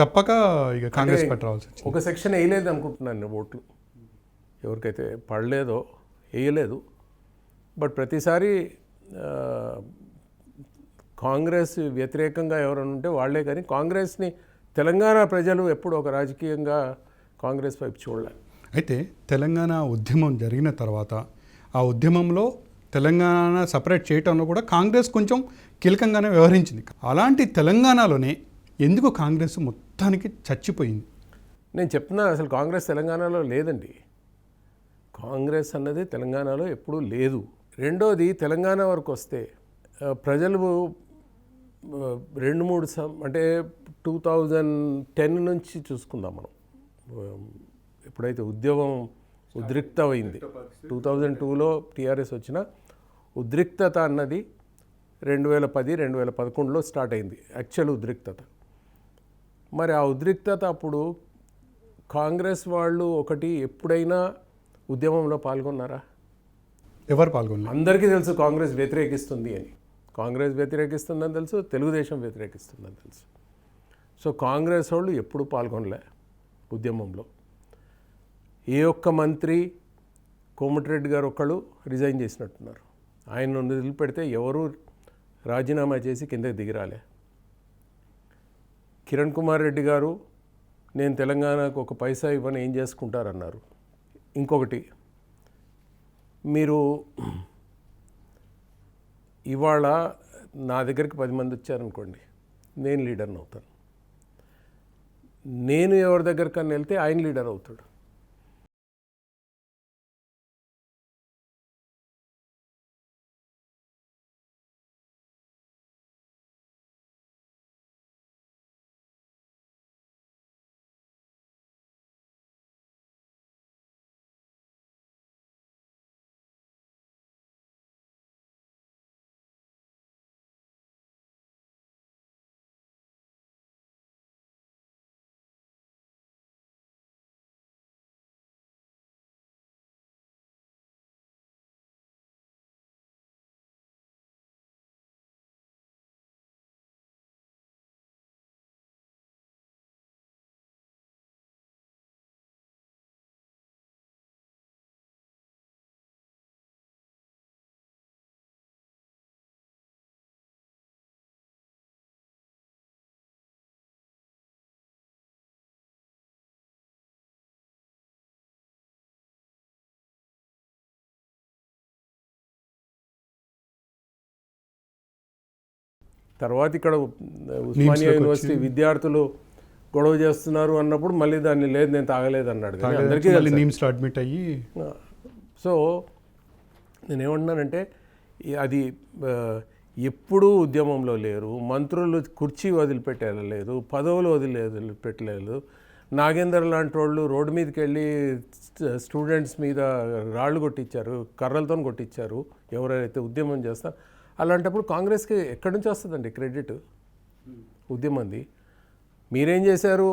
తప్పక ఇక కాంగ్రెస్ పట్టరావాల్సి వచ్చింది. ఒక సెక్షన్ వేయలేదు అనుకుంటున్నాను నేను, ఓట్లు ఎవరికైతే పడలేదో వేయలేదు. బట్ ప్రతిసారి కాంగ్రెస్ వ్యతిరేకంగా ఎవరైనా ఉంటే వాళ్లే, కానీ కాంగ్రెస్ని తెలంగాణ ప్రజలు ఎప్పుడు ఒక రాజకీయంగా కాంగ్రెస్ వైపు చూడలే. అయితే తెలంగాణ ఉద్యమం జరిగిన తర్వాత ఆ ఉద్యమంలో తెలంగాణ సపరేట్ చేయటంలో కూడా కాంగ్రెస్ కొంచెం కీలకంగానే వ్యవహరించింది. అలాంటి తెలంగాణలోనే ఎందుకు కాంగ్రెస్ మొత్తానికి చచ్చిపోయింది? నేను చెప్తున్నా, అసలు కాంగ్రెస్ తెలంగాణలో లేదండి. కాంగ్రెస్ అన్నది తెలంగాణలో ఎప్పుడూ లేదు. రెండోది, తెలంగాణ వరకు వస్తే ప్రజలు 2-3 అంటే 2010 నుంచి చూసుకుందాం మనం, ఎప్పుడైతే ఉద్యమం ఉద్రిక్తమైంది 2002లో టీఆర్ఎస్ వచ్చిన ఉద్రిక్తత అన్నది 2010-2011లో స్టార్ట్ అయింది యాక్చువల్ ఉద్రిక్తత. మరి ఆ ఉద్రిక్తత అప్పుడు కాంగ్రెస్ వాళ్ళు ఒకటి ఎప్పుడైనా ఉద్యమంలో పాల్గొన్నారా? ఎవరు పాల్గొన్నారు? అందరికీ తెలుసు కాంగ్రెస్ వ్యతిరేకిస్తుంది అని. కాంగ్రెస్ వ్యతిరేకిస్తుందని తెలుసు, తెలుగుదేశం వ్యతిరేకిస్తుందని తెలుసు. సో కాంగ్రెస్ వాళ్ళు ఎప్పుడు పాల్గొనలే ఉద్యమంలో. ఏ ఒక్క మంత్రి, కోమటిరెడ్డి గారు ఒక్కళ్ళు రిజైన్ చేసినట్టున్నారు. ఆయన వదిలిపెడితే ఎవరు రాజీనామా చేసి కిందకి దిగిరాలే. కిరణ్ కుమార్ రెడ్డి గారు నేను తెలంగాణకు ఒక పైసా ఇవ్వని ఏం చేసుకుంటారన్నారు. ఇంకొకటి, మీరు ఇవాళ నా దగ్గరికి 10 మంది వచ్చారనుకోండి, నేను లీడర్ని అవుతాను. నేను ఎవరి దగ్గరికన్నా వెళ్తే ఆయన లీడర్ అవుతాడు. తర్వాత ఇక్కడ ఉస్మానియా యూనివర్సిటీ విద్యార్థులు గొడవ చేస్తున్నారు అన్నప్పుడు మళ్ళీ దాన్ని లేదు నేను తాగలేదు అన్నాడు. కానీ అందరికీ నీమ్స్లో అడ్మిట్ అయ్యి. సో నేనేమంటున్నానంటే అది ఎప్పుడూ ఉద్యమంలో లేరు. మంత్రులు కుర్చీ వదిలిపెట్టలేదు, పదవులు వదిలిపెట్టలేదు. నాగేందర్ లాంటి వాళ్ళు రోడ్డు మీదకి వెళ్ళి స్టూడెంట్స్ మీద రాళ్ళు కొట్టించారు, కర్రలతో కొట్టించారు ఎవరైతే ఉద్యమం చేస్తారో. అలాంటప్పుడు కాంగ్రెస్కి ఎక్కడి నుంచి వస్తుందండి క్రెడిట్? ఉద్యమంది. మీరేం చేశారు?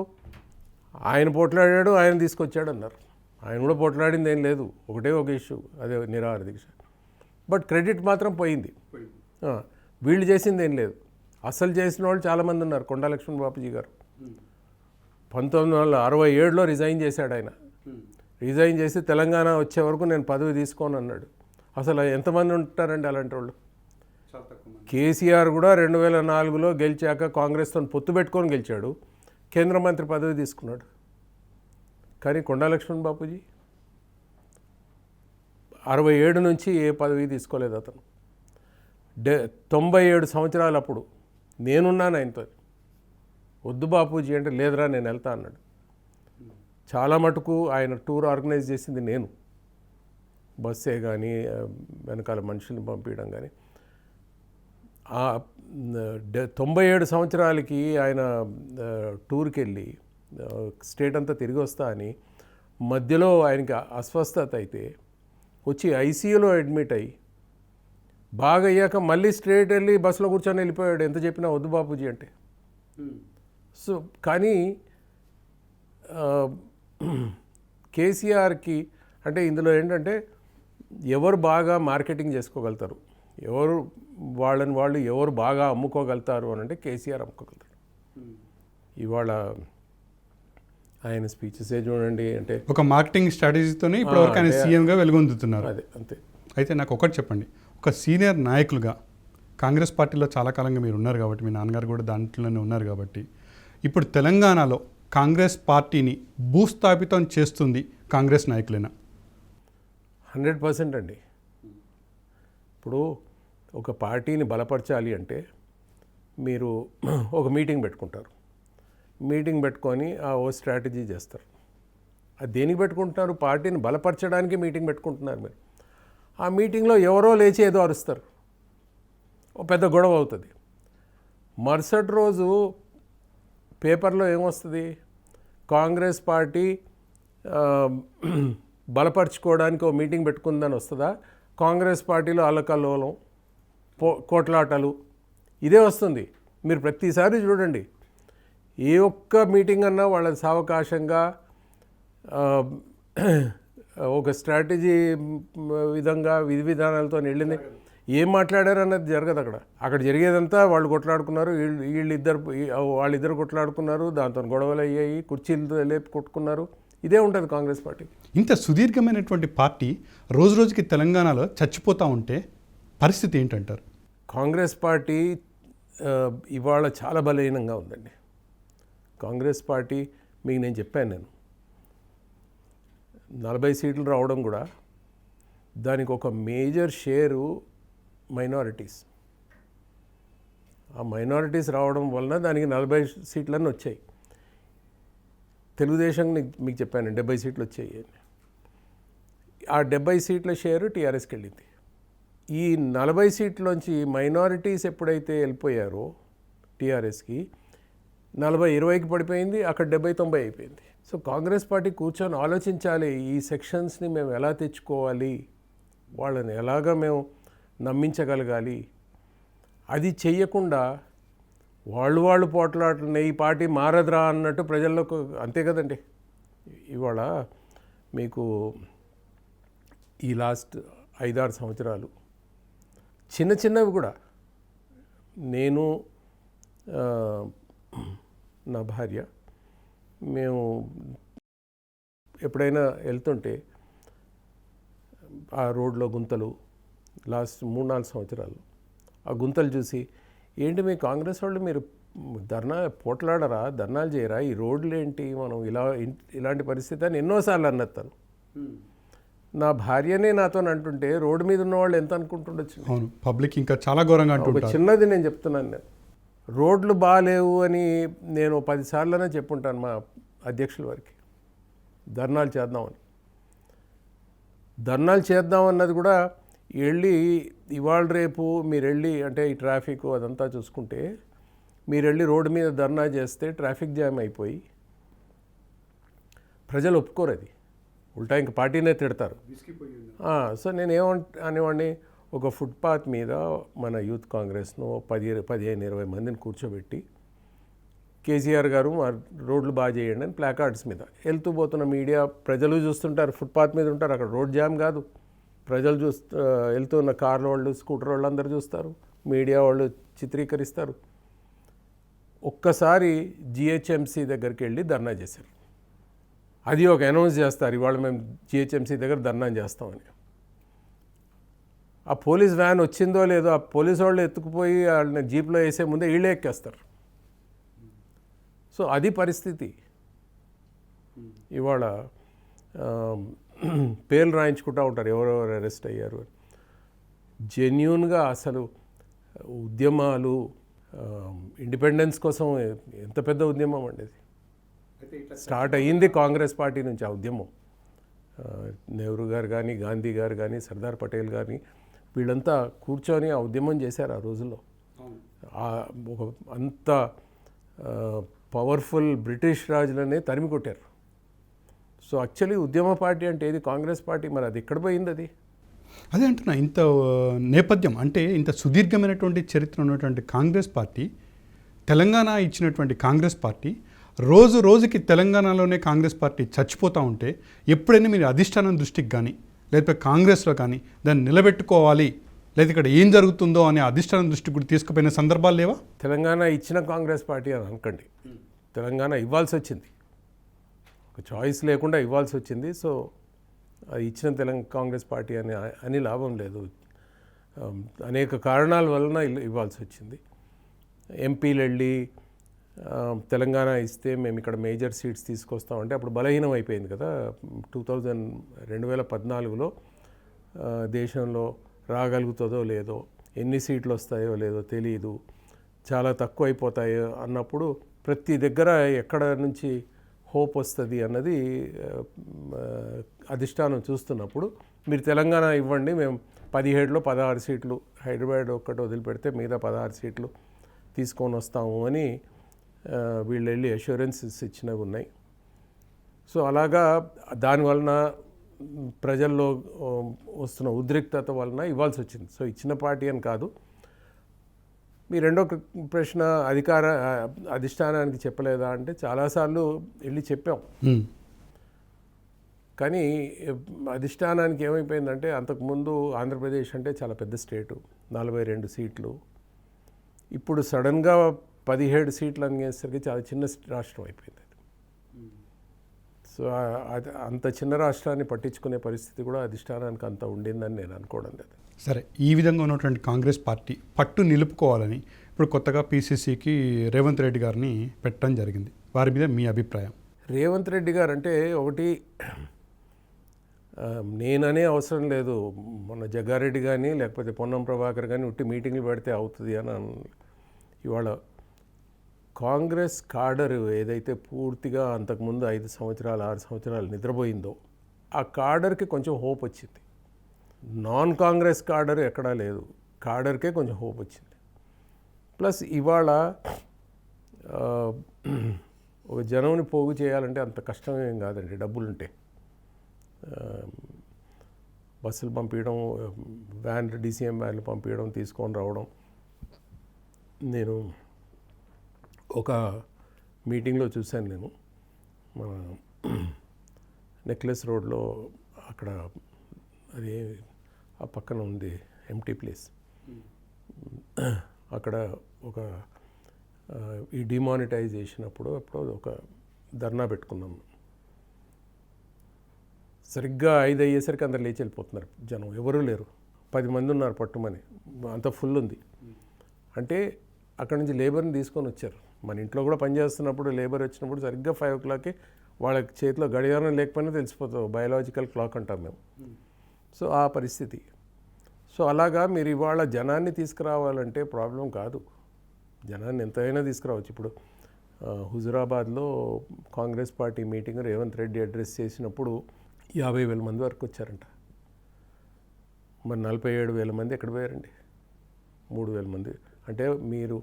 ఆయన పోట్లాడాడు, ఆయన తీసుకొచ్చాడు అన్నారు. ఆయన కూడా పోట్లాడింది ఏం లేదు, ఒకటే ఒక ఇష్యూ, అదే నిరాహార దీక్ష. బట్ క్రెడిట్ మాత్రం పోయింది. వీళ్ళు చేసింది ఏం లేదు. అసలు చేసిన వాళ్ళు చాలామంది ఉన్నారు. కొండా లక్ష్మణ్ బాపూజీ గారు 1967లో రిజైన్ చేశాడు. ఆయన రిజైన్ చేసి తెలంగాణ వచ్చే వరకు నేను పదవి తీసుకోను అన్నాడు. అసలు ఎంతమంది ఉంటారండి అలాంటి వాళ్ళు? కేసీఆర్ కూడా 2004లో గెలిచాక కాంగ్రెస్తో పొత్తు పెట్టుకొని గెలిచాడు, కేంద్ర మంత్రి పదవి తీసుకున్నాడు. కానీ కొండా లక్ష్మణ్ బాపూజీ 67 నుంచి ఏ పదవి తీసుకోలేదు అతను. 97 సంవత్సరాలు అప్పుడు నేనున్నాను ఆయనతో. వద్దు బాపూజీ అంటే లేదురా నేను వెళ్తా అన్నాడు. చాలా మటుకు ఆయన టూర్ ఆర్గనైజ్ చేసింది నేను, బస్సే కానీ వెనకాల మనుషుల్ని పంపించడం కానీ. 97 సంవత్సరాలకి ఆయన టూర్కి వెళ్ళి స్టేట్ అంతా తిరిగి వస్తా అని మధ్యలో ఆయనకి అస్వస్థత అయితే వచ్చి ఐసీయూలో అడ్మిట్ అయ్యి బాగా అయ్యాక మళ్ళీ స్ట్రేట్ వెళ్ళి బస్సులో కూర్చొని వెళ్ళిపోయాడు, ఎంత చెప్పినా వద్దు బాపూజీ అంటే. సో కానీ కేసీఆర్కి అంటే ఇందులో ఏంటంటే ఎవరు బాగా మార్కెటింగ్ చేసుకోగలుగుతారు, ఎవరు ఎవరు బాగా అమ్ముకోగలుగుతారు అని అంటే కేసీఆర్ అమ్ముకోగలుగుతారు. ఇవాళ ఆయన స్పీచెసే చూడండి, అంటే ఒక మార్కెటింగ్ స్ట్రాటజీతోనే ఇప్పటివరకు ఆయన సీఎంగా వెలుగొందుతున్నారు. అదే అంతే. అయితే నాకు ఒకటి చెప్పండి, ఒక సీనియర్ నాయకులుగా కాంగ్రెస్ పార్టీలో చాలా కాలంగా మీరు ఉన్నారు కాబట్టి, మీ నాన్నగారు కూడా దాంట్లోనే ఉన్నారు కాబట్టి, ఇప్పుడు తెలంగాణలో కాంగ్రెస్ పార్టీని భూస్థాపితం చేస్తుంది కాంగ్రెస్ నాయకులేనా? 100% అండి. ఇప్పుడు ఒక పార్టీని బలపరచాలి అంటే మీరు ఒక మీటింగ్ పెట్టుకుంటారు, మీటింగ్ పెట్టుకొని ఓ స్ట్రాటజీ చేస్తారు. అది దేనికి పెట్టుకుంటున్నారు? పార్టీని బలపరచడానికి మీటింగ్ పెట్టుకుంటున్నారు మీరు. ఆ మీటింగ్లో ఎవరో లేచి ఏదో అరుస్తారు, ఓ పెద్ద గొడవ అవుతుంది. మరుసటి రోజు పేపర్లో ఏమొస్తుంది? కాంగ్రెస్ పార్టీ బలపరుచుకోవడానికి ఓ మీటింగ్ పెట్టుకుందని వస్తుందా? కాంగ్రెస్ పార్టీలో అల్లకల్లోలం, కోట్లాటలు, ఇదే వస్తుంది. మీరు ప్రతిసారి చూడండి, ఏ ఒక్క మీటింగ్ అన్నా వాళ్ళ సావకాశంగా ఒక స్ట్రాటజీ విధంగా విధి విధానాలతో వెళ్ళింది. ఏం మాట్లాడారు అన్నది జరగదు అక్కడ జరిగేదంతా వాళ్ళు కొట్లాడుకున్నారు, వాళ్ళిద్దరు కొట్లాడుకున్నారు, దాంతో గొడవలు అయ్యాయి, కుర్చీలతో లేపి కొట్టుకున్నారు. ఇదే ఉంటుంది కాంగ్రెస్ పార్టీ. ఇంత సుదీర్ఘమైనటువంటి పార్టీ రోజు రోజుకి తెలంగాణలో చచ్చిపోతూ ఉంటే పరిస్థితి ఏంటంటారు? కాంగ్రెస్ పార్టీ ఇవాళ చాలా బలహీనంగా ఉందండి. కాంగ్రెస్ పార్టీ మీకు నేను చెప్పాను, 40 సీట్లు రావడం కూడా దానికి ఒక మేజర్ షేరు మైనారిటీస్. ఆ మైనారిటీస్ రావడం వలన దానికి 40 సీట్లన్నీ వచ్చాయి. తెలుగుదేశం మీకు చెప్పాను 70 సీట్లు వచ్చాయి అని. ఆ 70 సీట్ల షేరు టీఆర్ఎస్కి వెళ్ళింది. ఈ 40 సీట్లోంచి మైనారిటీస్ ఎప్పుడైతే వెళ్ళిపోయారో టీఆర్ఎస్కి 40-20కి పడిపోయింది, అక్కడ 70-90 అయిపోయింది. సో కాంగ్రెస్ పార్టీ కూర్చొని ఆలోచించాలి, ఈ సెక్షన్స్ని మేము ఎలా తెచ్చుకోవాలి, వాళ్ళని ఎలాగ మేము నమ్మించగలగాలి. అది చెయ్యకుండా వాళ్ళు పోట్లాడుతున్నాయి, ఈ పార్టీ మారదురా అన్నట్టు ప్రజల్లోకి, అంతే కదండి. ఇవాళ మీకు ఈ లాస్ట్ 5-6 సంవత్సరాలు చిన్నవి కూడా, నేను నా భార్య మేము ఎప్పుడైనా వెళ్తుంటే ఆ రోడ్లో గుంతలు, లాస్ట్ 3-4 సంవత్సరాలు ఆ గుంతలు చూసి, ఏంటి మీ కాంగ్రెస్ వాళ్ళు మీరు పోట్లాడరా, ధర్నాలు చేయరా, ఈ రోడ్లు ఏంటి, మనం ఇలాంటి పరిస్థితి అని ఎన్నోసార్లు అన్నత్తాను. నా భార్యనే నాతో అంటుంటే రోడ్డు మీద ఉన్న వాళ్ళు ఎంత అనుకుంటుండొచ్చు. అవును, పబ్లిక్ ఇంకా చాలా ఘోరంగా ఒక చిన్నది నేను చెప్తున్నాను, నేను రోడ్లు బాగాలేవు అని నేను 10 సార్లనే చెప్పుంటాను మా అధ్యక్షుల వారికి, ధర్నాలు చేద్దామన్నది కూడా వెళ్ళి ఇవాళ రేపు మీరు వెళ్ళి, అంటే ఈ ట్రాఫిక్ అదంతా చూసుకుంటే మీరు వెళ్ళి రోడ్డు మీద ధర్నా చేస్తే ట్రాఫిక్ జామ్ అయిపోయి ప్రజలు ఒప్పుకోరు, అది ఉల్టా ఇంక పార్టీనే తిడతారు. సో నేను అనేవాడిని, ఒక ఫుట్పాత్ మీద మన యూత్ కాంగ్రెస్ను 15-20 మందిని కూర్చోబెట్టి, కేసీఆర్ గారు మా రోడ్లు బాగా చేయండి అని ప్లాకార్డ్స్ మీద వెళ్తూ పోతున్న మీడియా ప్రజలు చూస్తుంటారు, ఫుట్పాత్ మీద ఉంటారు, అక్కడ రోడ్ జామ్ కాదు, ప్రజలు వెళ్తున్న కార్ల వాళ్ళు, స్కూటర్ వాళ్ళు అందరూ చూస్తారు, మీడియా వాళ్ళు చిత్రీకరిస్తారు. ఒక్కసారి జిహెచ్ఎంసీ దగ్గరికి వెళ్ళి ధర్నా చేశారు. అది ఒక అనౌన్స్ చేస్తారు, ఇవాళ మేము జిహెచ్ఎంసీ దగ్గర ధర్నా చేస్తామని. ఆ పోలీస్ వ్యాన్ వచ్చిందో లేదో, ఆ పోలీసు వాళ్ళు ఎత్తుకుపోయి వాళ్ళని జీప్లో వేసే ముందే వీళ్ళే ఎక్కేస్తారు. సో అది పరిస్థితి. ఇవాళ పేర్లు రాయించుకుంటూ ఉంటారు ఎవరెవరు అరెస్ట్ అయ్యారు అని. జెన్యూన్గా అసలు ఉద్యమాలు, ఇండిపెండెన్స్ కోసం ఎంత పెద్ద ఉద్యమం అండి ఇది. స్టార్ట్ అయ్యింది కాంగ్రెస్ పార్టీ నుంచి ఆ ఉద్యమం. నెహ్రూ గారు కానీ, గాంధీ గారు కానీ, సర్దార్ పటేల్ కానీ వీళ్ళంతా కూర్చొని ఆ ఉద్యమం చేశారు ఆ రోజుల్లో. ఒక అంత పవర్ఫుల్ బ్రిటిష్ రాజులనే తరిమి కొట్టారు. సో యాక్చువల్లీ ఉద్యమ పార్టీ అంటే ఏది కాంగ్రెస్ పార్టీ. మరి అది ఎక్కడ పోయింది అది? అదే అంటున్నా, ఇంత నేపథ్యం అంటే ఇంత సుదీర్ఘమైనటువంటి చరిత్ర ఉన్నటువంటి కాంగ్రెస్ పార్టీ, తెలంగాణ ఇచ్చినటువంటి కాంగ్రెస్ పార్టీ రోజు రోజుకి తెలంగాణలోనే కాంగ్రెస్ పార్టీ చచ్చిపోతూ ఉంటే ఎప్పుడైనా మీరు అధిష్టానం దృష్టికి కానీ లేకపోతే కాంగ్రెస్లో కానీ దాన్ని నిలబెట్టుకోవాలి, లేదా ఇక్కడ ఏం జరుగుతుందో అనే అధిష్టానం దృష్టికి కూడా తీసుకుపోయిన సందర్భాలు లేవా? తెలంగాణ ఇచ్చిన కాంగ్రెస్ పార్టీ అని అనకండి. తెలంగాణ ఇవ్వాల్సి వచ్చింది, ఒక చాయిస్ లేకుండా ఇవ్వాల్సి వచ్చింది. సో అది ఇచ్చిన కాంగ్రెస్ పార్టీ అని లాభం లేదు. అనేక కారణాల వలన ఇవ్వాల్సి వచ్చింది. ఎంపీలు వెళ్ళి తెలంగాణ ఇస్తే మేము ఇక్కడ మేజర్ సీట్స్ తీసుకొస్తామంటే అప్పుడు బలహీనం అయిపోయింది కదా. 2014లో దేశంలో రాగలుగుతుందో లేదో, ఎన్ని సీట్లు వస్తాయో లేదో తెలియదు, చాలా తక్కువ అయిపోతాయో అన్నప్పుడు ప్రతి దగ్గర ఎక్కడ నుంచి హోప్ వస్తుంది అన్నది అధిష్టానం చూస్తున్నప్పుడు మీరు తెలంగాణ ఇవ్వండి, మేము 17లో 16 సీట్లు, హైదరాబాద్ ఒక్కటి వదిలిపెడితే మిగతా 16 సీట్లు తీసుకొని వస్తాము అని వీళ్ళు వెళ్ళి అష్యూరెన్సెస్ ఇచ్చినవి ఉన్నాయి. సో అలాగా దానివలన ప్రజల్లో వస్తున్న ఉద్రిక్తత వలన ఇవ్వాల్సి వచ్చింది. సో ఇచ్చిన పార్టీ అని కాదు. మీ రెండో ప్రశ్న అధిష్టానానికి చెప్పలేదా అంటే చాలాసార్లు వెళ్ళి చెప్పాం. కానీ అధిష్టానానికి ఏమైపోయిందంటే అంతకుముందు ఆంధ్రప్రదేశ్ అంటే చాలా పెద్ద స్టేటు, 42 సీట్లు. ఇప్పుడు సడన్గా 17 సీట్లు అనేసరికి చాలా చిన్న రాష్ట్రం అయిపోయింది. సో అంత చిన్న రాష్ట్రాన్ని పట్టించుకునే పరిస్థితి కూడా అధిష్టానానికి అంత ఉండిందని నేను అనుకోవడం లేదు. సరే, ఈ విధంగా ఉన్నటువంటి కాంగ్రెస్ పార్టీ పట్టు నిలుపుకోవాలని ఇప్పుడు కొత్తగా పీసీసీకి రేవంత్ రెడ్డి గారిని పెట్టడం జరిగింది. వారి మీద మీ అభిప్రాయం? రేవంత్ రెడ్డి గారు అంటే ఒకటి నేననే అవసరం లేదు, మొన్న జగ్గారెడ్డి కానీ లేకపోతే పొన్నం ప్రభాకర్ కానీ ఉట్టి మీటింగ్లు పెడితే అవుతుంది అని ఇవాళ కాంగ్రెస్ కాడర్ ఏదైతే పూర్తిగా అంతకుముందు 5 సంవత్సరాలు 6 సంవత్సరాలు నిద్రపోయిందో ఆ కాడర్కి కొంచెం హోప్ వచ్చింది. నాన్ కాంగ్రెస్ కాడర్ ఎక్కడా లేదు, కాడర్కే కొంచెం హోప్ వచ్చింది. ప్లస్ ఇవాళ ఒక జనంని పోగు చేయాలంటే అంత కష్టమేం కాదండి, డబ్బులుంటే. బస్సులు పంపించడం, డీసీఎం వ్యాన్లు పంపించడం, తీసుకొని రావడం. నేను ఒక మీటింగ్లో చూశాను, నేను మన నెక్లెస్ రోడ్లో అక్కడ అది ఆ పక్కన ఉంది ఎంటీ ప్లేస్, అక్కడ ఒక ఈ డిమానిటైజేషన్ అప్పుడు ఒక ధర్నా పెట్టుకున్నాం. సరిగ్గా 5 అయ్యేసరికి అందరు లేచి వెళ్ళిపోతున్నారు జనం, ఎవరూ లేరు. 10 మంది ఉన్నారు పట్టుమని, అంత ఫుల్ ఉంది. అంటే అక్కడ నుంచి లేబర్ని తీసుకొని వచ్చారు. మన ఇంట్లో కూడా పనిచేస్తున్నప్పుడు లేబర్ వచ్చినప్పుడు సరిగ్గా 5 o'clockకి వాళ్ళ చేతిలో గడియారం లేకపోయినా తెలిసిపోతుంది, బయలాజికల్ క్లాక్ అంటాం మేము. సో ఆ పరిస్థితి. సో అలాగా మీరు ఇవాళ జనాన్ని తీసుకురావాలంటే ప్రాబ్లం కాదు, జనాన్ని ఎంతైనా తీసుకురావచ్చు. ఇప్పుడు హుజురాబాద్లో Congress party meeting Revanth Reddy address చేసినప్పుడు 50,000 మంది వరకు వచ్చారంట. మరి 47,000 మంది ఎక్కడ పోయారండి? 3,000 మంది. అంటే మీరు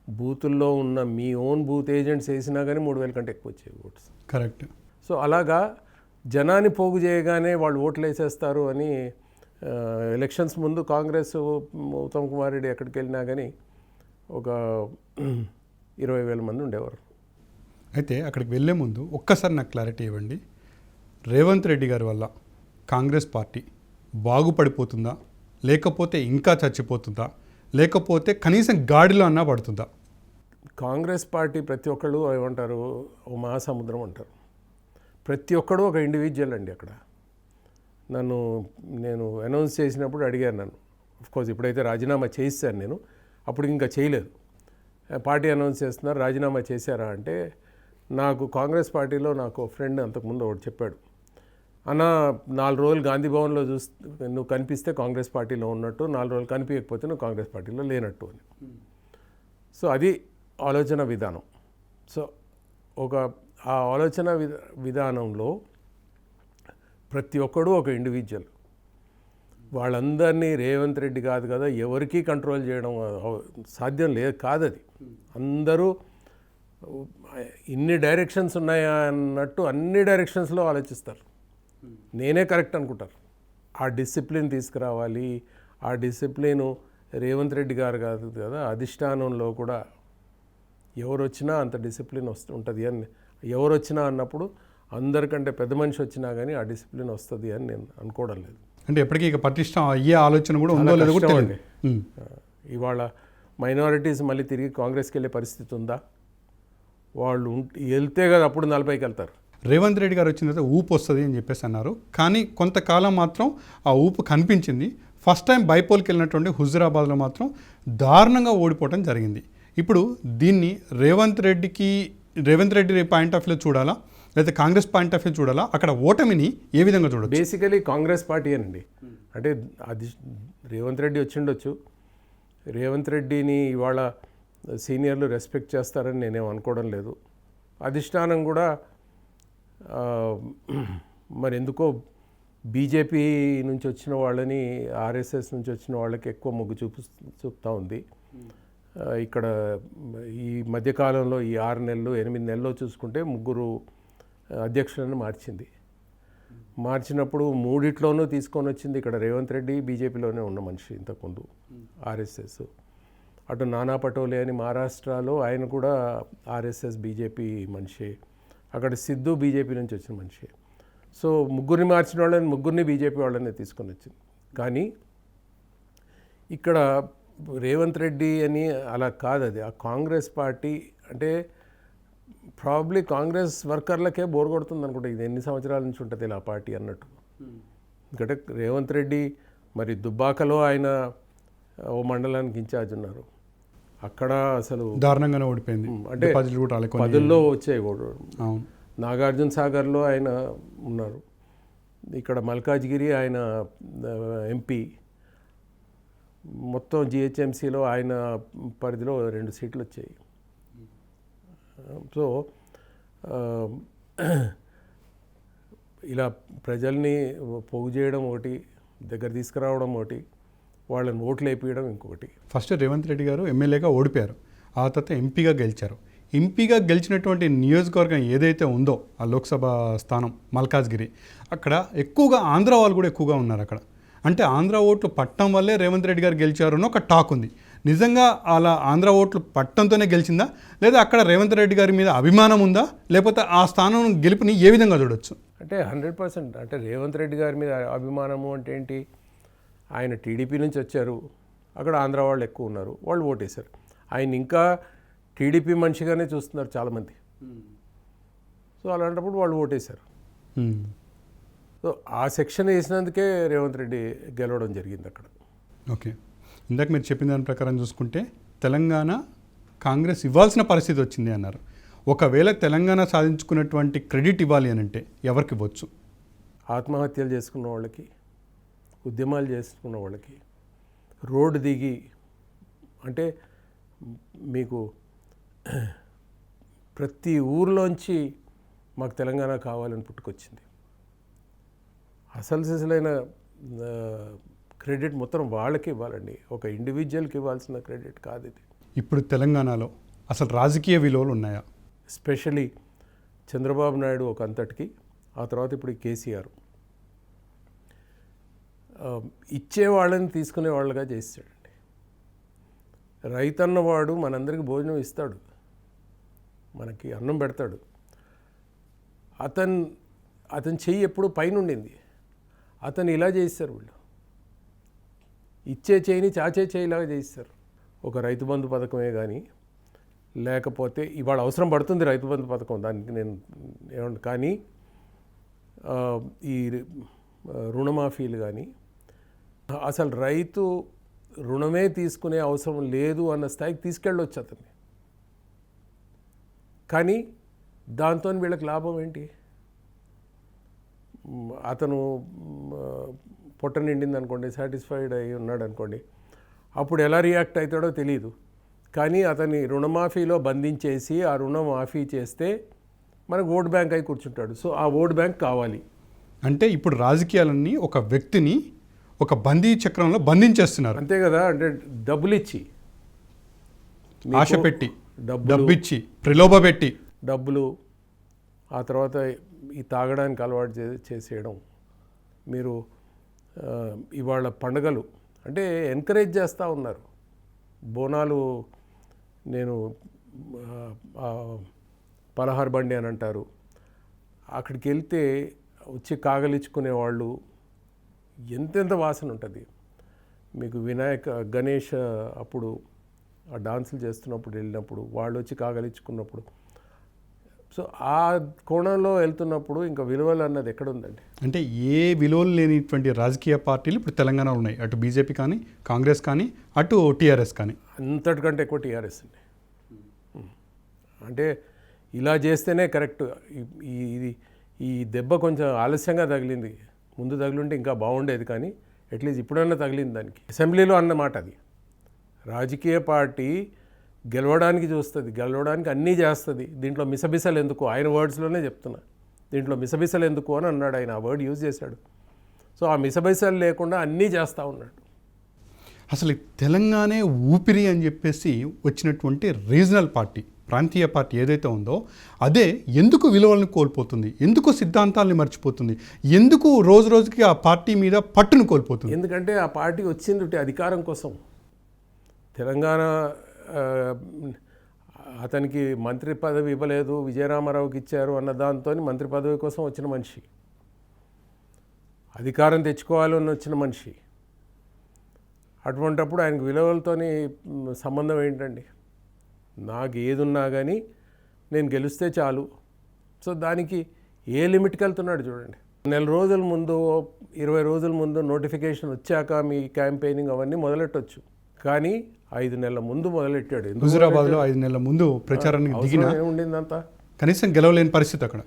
బూతుల్లో ఉన్న మీ ఓన్ బూత్ ఏజెంట్స్ వేసినా కానీ 3,000 కంటే ఎక్కువ వచ్చాయి ఓట్స్. కరెక్ట్. సో అలాగా జనాన్ని పోగు చేయగానే వాళ్ళు ఓట్లు వేసేస్తారు అని ఎలక్షన్స్ ముందు కాంగ్రెస్ ఉత్తమ్ కుమార్ రెడ్డి ఎక్కడికి వెళ్ళినా కానీ ఒక 20,000 మంది ఉండేవారు. అయితే అక్కడికి వెళ్ళే ముందు ఒక్కసారి నాకు క్లారిటీ ఇవ్వండి. రేవంత్ రెడ్డి గారి వల్ల కాంగ్రెస్ పార్టీ బాగుపడిపోతుందా, లేకపోతే ఇంకా చచ్చిపోతుందా, లేకపోతే కనీసం గాడిలో అన్నా పడుతుందా? కాంగ్రెస్ పార్టీ ప్రతి ఒక్కళ్ళు ఏమంటారు, ఓ మహాసముద్రం అంటారు. ప్రతి ఒక్కడు ఒక ఇండివిజువల్ అండి. అక్కడ నేను అనౌన్స్ చేసినప్పుడు అడిగాను నన్ను. ఆఫ్కోర్స్ ఇప్పుడైతే రాజీనామా చేశాను నేను, అప్పుడు ఇంకా చేయలేదు. పార్టీ అనౌన్స్ చేస్తున్నారు, రాజీనామా చేశారా అంటే, నాకు కాంగ్రెస్ పార్టీలో నాకు ఫ్రెండ్ అంతకుముందు ఒకటి చెప్పాడు, అన్న 4 రోజులు గాంధీ భవన్లో నువ్వు కనిపిస్తే కాంగ్రెస్ పార్టీలో ఉన్నట్టు, 4 రోజులు కనిపించకపోతే నువ్వు కాంగ్రెస్ పార్టీలో లేనట్టు అని. సో అది ఆలోచన విధానం. సో ఆ ఆలోచన విధానంలో ప్రతి ఒక్కడు ఒక ఇండివిజువల్. వాళ్ళందరినీ రేవంత్ రెడ్డి కాదు కదా ఎవరికీ కంట్రోల్ చేయడం సాధ్యం కాదు అది. అందరూ ఇన్ని డైరెక్షన్స్ ఉన్నాయా అన్నట్టు అన్ని డైరెక్షన్స్లో ఆలోచిస్తారు. నేనే కరెక్ట్ అనుకుంటారు. ఆ డిసిప్లిన్ తీసుకురావాలి. ఆ డిసిప్లిను రేవంత్ రెడ్డి గారు కాదు కదా, అధిష్టానంలో కూడా ఎవరు వచ్చినా అంత డిసిప్లిన్ ఉంటుంది అని, ఎవరు వచ్చినా అన్నప్పుడు అందరికంటే పెద్ద మనిషి వచ్చినా కానీ ఆ డిసిప్లిన్ వస్తుంది అని నేను అనుకోవడం లేదు. అంటే ఎప్పటికీ ఇక పటిష్టం అయ్యే ఆలోచన కూడా ఉందో లేదో కూడా తెలియదు. ఇవాళ మైనారిటీస్ మళ్ళీ తిరిగి కాంగ్రెస్కి వెళ్ళే పరిస్థితి ఉందా? వాళ్ళు వెళ్తే కదా అప్పుడు 40కి వెళ్తారు. రేవంత్ రెడ్డి గారు వచ్చిన తర్వాత ఊపు వస్తుంది అని చెప్పేసి అన్నారు. కానీ కొంతకాలం మాత్రం ఆ ఊపు కనిపించింది. ఫస్ట్ టైం బైపోల్కి వెళ్ళినటువంటి హుజురాబాద్లో మాత్రం దారుణంగా ఓడిపోవడం జరిగింది. ఇప్పుడు దీన్ని రేవంత్ రెడ్డి పాయింట్ ఆఫ్ వ్యూలో చూడాలా, లేదా కాంగ్రెస్ పాయింట్ ఆఫ్ వ్యూ చూడాలా? అక్కడ ఓటమిని ఏ విధంగా చూడొచ్చు? బేసికలీ కాంగ్రెస్ పార్టీ అనండి. అంటే అది రేవంత్ రెడ్డి వచ్చిండొచ్చు. రేవంత్ రెడ్డిని ఇవాళ సీనియర్లు రెస్పెక్ట్ చేస్తారని నేనేం అనుకోవడం లేదు. అధిష్టానం కూడా మరి ఎందుకో బీజేపీ నుంచి వచ్చిన వాళ్ళని, ఆర్ఎస్ఎస్ నుంచి వచ్చిన వాళ్ళకి ఎక్కువ మొగ్గు చూపుతూ ఉంది. ఇక్కడ ఈ మధ్యకాలంలో ఈ 6 నెలలు 8 నెలల్లో చూసుకుంటే 3 అధ్యక్షులను మార్చినప్పుడు 3 తీసుకొని వచ్చింది ఇక్కడ రేవంత్ రెడ్డి బీజేపీలోనే ఉన్న మనిషి. ఇంతకుముందు ఆర్ఎస్ఎస్, అటు నానా పటోలే అని మహారాష్ట్రలో ఆయన కూడా ఆర్ఎస్ఎస్ బీజేపీ మనిషి, అక్కడ సిద్ధు బీజేపీ నుంచి వచ్చిన మనిషి. సో 3 మార్చిన వాళ్ళని 3 బీజేపీ వాళ్ళని తీసుకొని వచ్చింది. కానీ ఇక్కడ రేవంత్ రెడ్డి అని అలా కాదు. అది ఆ కాంగ్రెస్ పార్టీ అంటే ప్రాబ్లీ కాంగ్రెస్ వర్కర్లకే బోర్ కొడుతుంది అనుకుంటా. ఇది ఎన్ని సంవత్సరాల నుంచి ఉంటుంది ఇలా పార్టీ అన్నట్టు. ఎందుకంటే రేవంత్ రెడ్డి మరి దుబ్బాకలో ఆయన ఓ మండలానికి ఇన్ఛార్జ్ ఉన్నారు. అక్కడ అసలు దారుణంగానే ఓడిపోయింది. అంటే 10లో వచ్చాయి. నాగార్జున సాగర్లో ఆయన ఉన్నారు. ఇక్కడ మల్కాజ్గిరి ఆయన ఎంపీ. మొత్తం జిహెచ్ఎంసీలో ఆయన పరిధిలో 2 సీట్లు వచ్చాయి. సో ఇలా ప్రజల్ని పోగు చేయడం ఒకటి, దగ్గర తీసుకురావడం ఒకటి, వాళ్ళని ఓట్లు వేయించడం ఇంకొకటి. ఫస్ట్ రేవంత్ రెడ్డి గారు ఎమ్మెల్యేగా ఓడిపోయారు, ఆ తర్వాత ఎంపీగా గెలిచారు. ఎంపీగా గెలిచినటువంటి నియోజకవర్గం ఏదైతే ఉందో ఆ లోక్సభ స్థానం మల్కాజ్గిరి, అక్కడ ఎక్కువగా ఆంధ్ర వాళ్ళు కూడా ఎక్కువగా ఉన్నారు అక్కడ. అంటే ఆంధ్ర ఓట్లు పట్టడం వల్లే రేవంత్ రెడ్డి గారు గెలిచారు అని ఒక టాక్ ఉంది. నిజంగా అలా ఆంధ్ర ఓట్లు పట్టడంతోనే గెలిచిందా, లేదా అక్కడ రేవంత్ రెడ్డి గారి మీద అభిమానం ఉందా, లేకపోతే ఆ స్థానం గెలుపుని ఏ విధంగా చూడొచ్చు? అంటే 100% అంటే రేవంత్ రెడ్డి గారి మీద అభిమానము అంటే ఏంటి? ఆయన టీడీపీ నుంచి వచ్చారు, అక్కడ ఆంధ్ర వాళ్ళు ఎక్కువ ఉన్నారు, వాళ్ళు ఓటేశారు. ఆయన ఇంకా టీడీపీ మనిషిగానే చూస్తున్నారు చాలామంది. సో అలాంటప్పుడు వాళ్ళు ఓటేశారు. సో ఆ సెక్షన్ వేసినందుకే రేవంత్ రెడ్డి గెలవడం జరిగింది అక్కడ. ఓకే, ఇందాక మీరు చెప్పిన దాని ప్రకారం చూసుకుంటే తెలంగాణ కాంగ్రెస్ ఇవ్వాల్సిన పరిస్థితి వచ్చింది అన్నారు. ఒకవేళ తెలంగాణ సాధించుకున్నటువంటి క్రెడిట్ ఇవ్వాలి అని అంటే ఎవరికి ఇవ్వచ్చు? ఆత్మహత్యలు చేసుకున్న వాళ్ళకి, ఉద్యమాలు చేసుకున్న వాళ్ళకి, రోడ్డు దిగి, అంటే మీకు ప్రతి ఊర్లోంచి మాకు తెలంగాణ కావాలని పుట్టుకొచ్చింది. అసలు సిసలైన క్రెడిట్ మొత్తం వాళ్ళకి ఇవ్వాలండి, ఒక ఇండివిజువల్కి ఇవ్వాల్సిన క్రెడిట్ కాదు ఇది. ఇప్పుడు తెలంగాణలో అసలు రాజకీయ విలువలు ఉన్నాయా? ఎస్పెషలీ చంద్రబాబు నాయుడు ఒక అంతటికి, ఆ తర్వాత ఇప్పుడు కేసీఆర్ ఇచ్చేవాళ్ళని తీసుకునే వాళ్ళగా చేస్తాడండి. రైతన్నవాడు మనందరికీ భోజనం ఇస్తాడు, మనకి అన్నం పెడతాడు. అతని చెయ్యి ఎప్పుడు పైన ఉండింది, అతను ఇలా చేయిస్తారు. వీళ్ళు ఇచ్చే చేయిని చాచే చేయిలాగా చేయిస్తారు. ఒక రైతు బంధు పథకమే కానీ, లేకపోతే ఇవాళ అవసరం పడుతుంది రైతు బంధు పథకం, దానికి నేను ఏమంటే, కానీ ఈ రుణమాఫీలు కానీ, అసలు రైతు రుణమే తీసుకునే అవసరం లేదు అన్న స్థాయికి తీసుకెళ్ళవచ్చు అతన్ని. కానీ దాంతో వీళ్ళకి లాభం ఏంటి? అతను పొట్ట నిండింది అనుకోండి, సాటిస్ఫైడ్ అయ్యి ఉన్నాడు అనుకోండి, అప్పుడు ఎలా రియాక్ట్ అవుతాడో తెలియదు. కానీ అతని రుణమాఫీలో బంధించేసి ఆ రుణం మాఫీ చేస్తే మనకు ఓట్ బ్యాంక్ అయి కూర్చుంటాడు. సో ఆ ఓట్ బ్యాంక్ కావాలి. అంటే ఇప్పుడు రాజకీయాలన్నీ ఒక వ్యక్తిని ఒక బందీ చక్రంలో బంధించేస్తున్నారు. అంతే కదా. అంటే డబ్బులు ఇచ్చి, ఆశ పెట్టి, డబ్బులు డబ్బిచ్చి, ప్రలోభ పెట్టి, డబ్బులు ఆ తర్వాత ఈ తాగడానికి అలవాటు చేసేయడం. మీరు ఇవాళ పండుగలు అంటే ఎంకరేజ్ చేస్తూ ఉన్నారు. బోనాలు నేను పలహార్ బండి అని అంటారు. అక్కడికి వెళ్తే వచ్చి కాగలిచ్చుకునే వాళ్ళు ఎంతెంత వాసన ఉంటుంది. మీకు గణేష్ అప్పుడు ఆ డాన్సులు చేస్తున్నప్పుడు వెళ్ళినప్పుడు వాళ్ళు వచ్చి కాగలిచ్చుకున్నప్పుడు, సో ఆ కోణంలో వెళ్తున్నప్పుడు ఇంకా విలువలు అన్నది ఎక్కడుందండి? అంటే ఏ విలువలు లేనిటువంటి రాజకీయ పార్టీలు ఇప్పుడు తెలంగాణలో ఉన్నాయి. అటు బీజేపీ కానీ, కాంగ్రెస్ కానీ, అటు టీఆర్ఎస్ కానీ. అంతటికంటే ఎక్కువ టీఆర్ఎస్ అండి. అంటే ఇలా చేస్తేనే కరెక్ట్. ఇది ఈ దెబ్బ కొంచెం ఆలస్యంగా తగిలింది. ముందు తగిలింటే ఇంకా బాగుండేది, కానీ అట్లీస్ట్ ఇప్పుడన్నా తగిలింది దానికి. అసెంబ్లీలో అన్నమాట అది. రాజకీయ పార్టీ గెలవడానికి చూస్తుంది, గెలవడానికి అన్నీ చేస్తుంది. దీంట్లో మిసబిసలు ఎందుకు? ఆయన వర్డ్స్లోనే చెప్తున్నా, దీంట్లో మిసబిసలు ఎందుకు అని అన్నాడు ఆయన. ఆ వర్డ్ యూజ్ చేశాడు. సో ఆ మిసబిసలు లేకుండా అన్నీ చేస్తూ ఉన్నాడు. అసలు తెలంగాణే ఊపిరి అని చెప్పేసి వచ్చినటువంటి రీజనల్ పార్టీ, ప్రాంతీయ పార్టీ ఏదైతే ఉందో అదే ఎందుకు విలువలను కోల్పోతుంది? ఎందుకు సిద్ధాంతాలని మర్చిపోతుంది? ఎందుకు రోజు రోజుకి ఆ పార్టీ మీద పట్టును కోల్పోతుంది? ఎందుకంటే ఆ పార్టీ వచ్చింది అధికారం కోసం. తెలంగాణ అతనికి మంత్రి పదవి ఇవ్వలేదు, విజయరామారావుకి ఇచ్చారు అన్న దాంతో మంత్రి పదవి కోసం వచ్చిన మనిషి, అధికారం తెచ్చుకోవాలని వచ్చిన మనిషి. అటువంటప్పుడు ఆయనకు విలువలతోని సంబంధం ఏంటండి? నాకు ఏదున్నా కానీ నేను గెలిస్తే చాలు. సో దానికి ఏ లిమిట్కి వెళ్తున్నాడు చూడండి. నెల రోజుల ముందు, 20 రోజుల ముందు నోటిఫికేషన్ వచ్చాక మీ క్యాంపెయినింగ్ అవన్నీ మొదలెట్టొచ్చు, కానీ 5 నెలల ముందు మొదలెట్టాడు. హుజురాబాద్లో 5 నెలల ముందు ప్రచారానికి దిగిన ఏముండిందంతా? కనీసం గెలవలేని పరిస్థితి అక్కడ.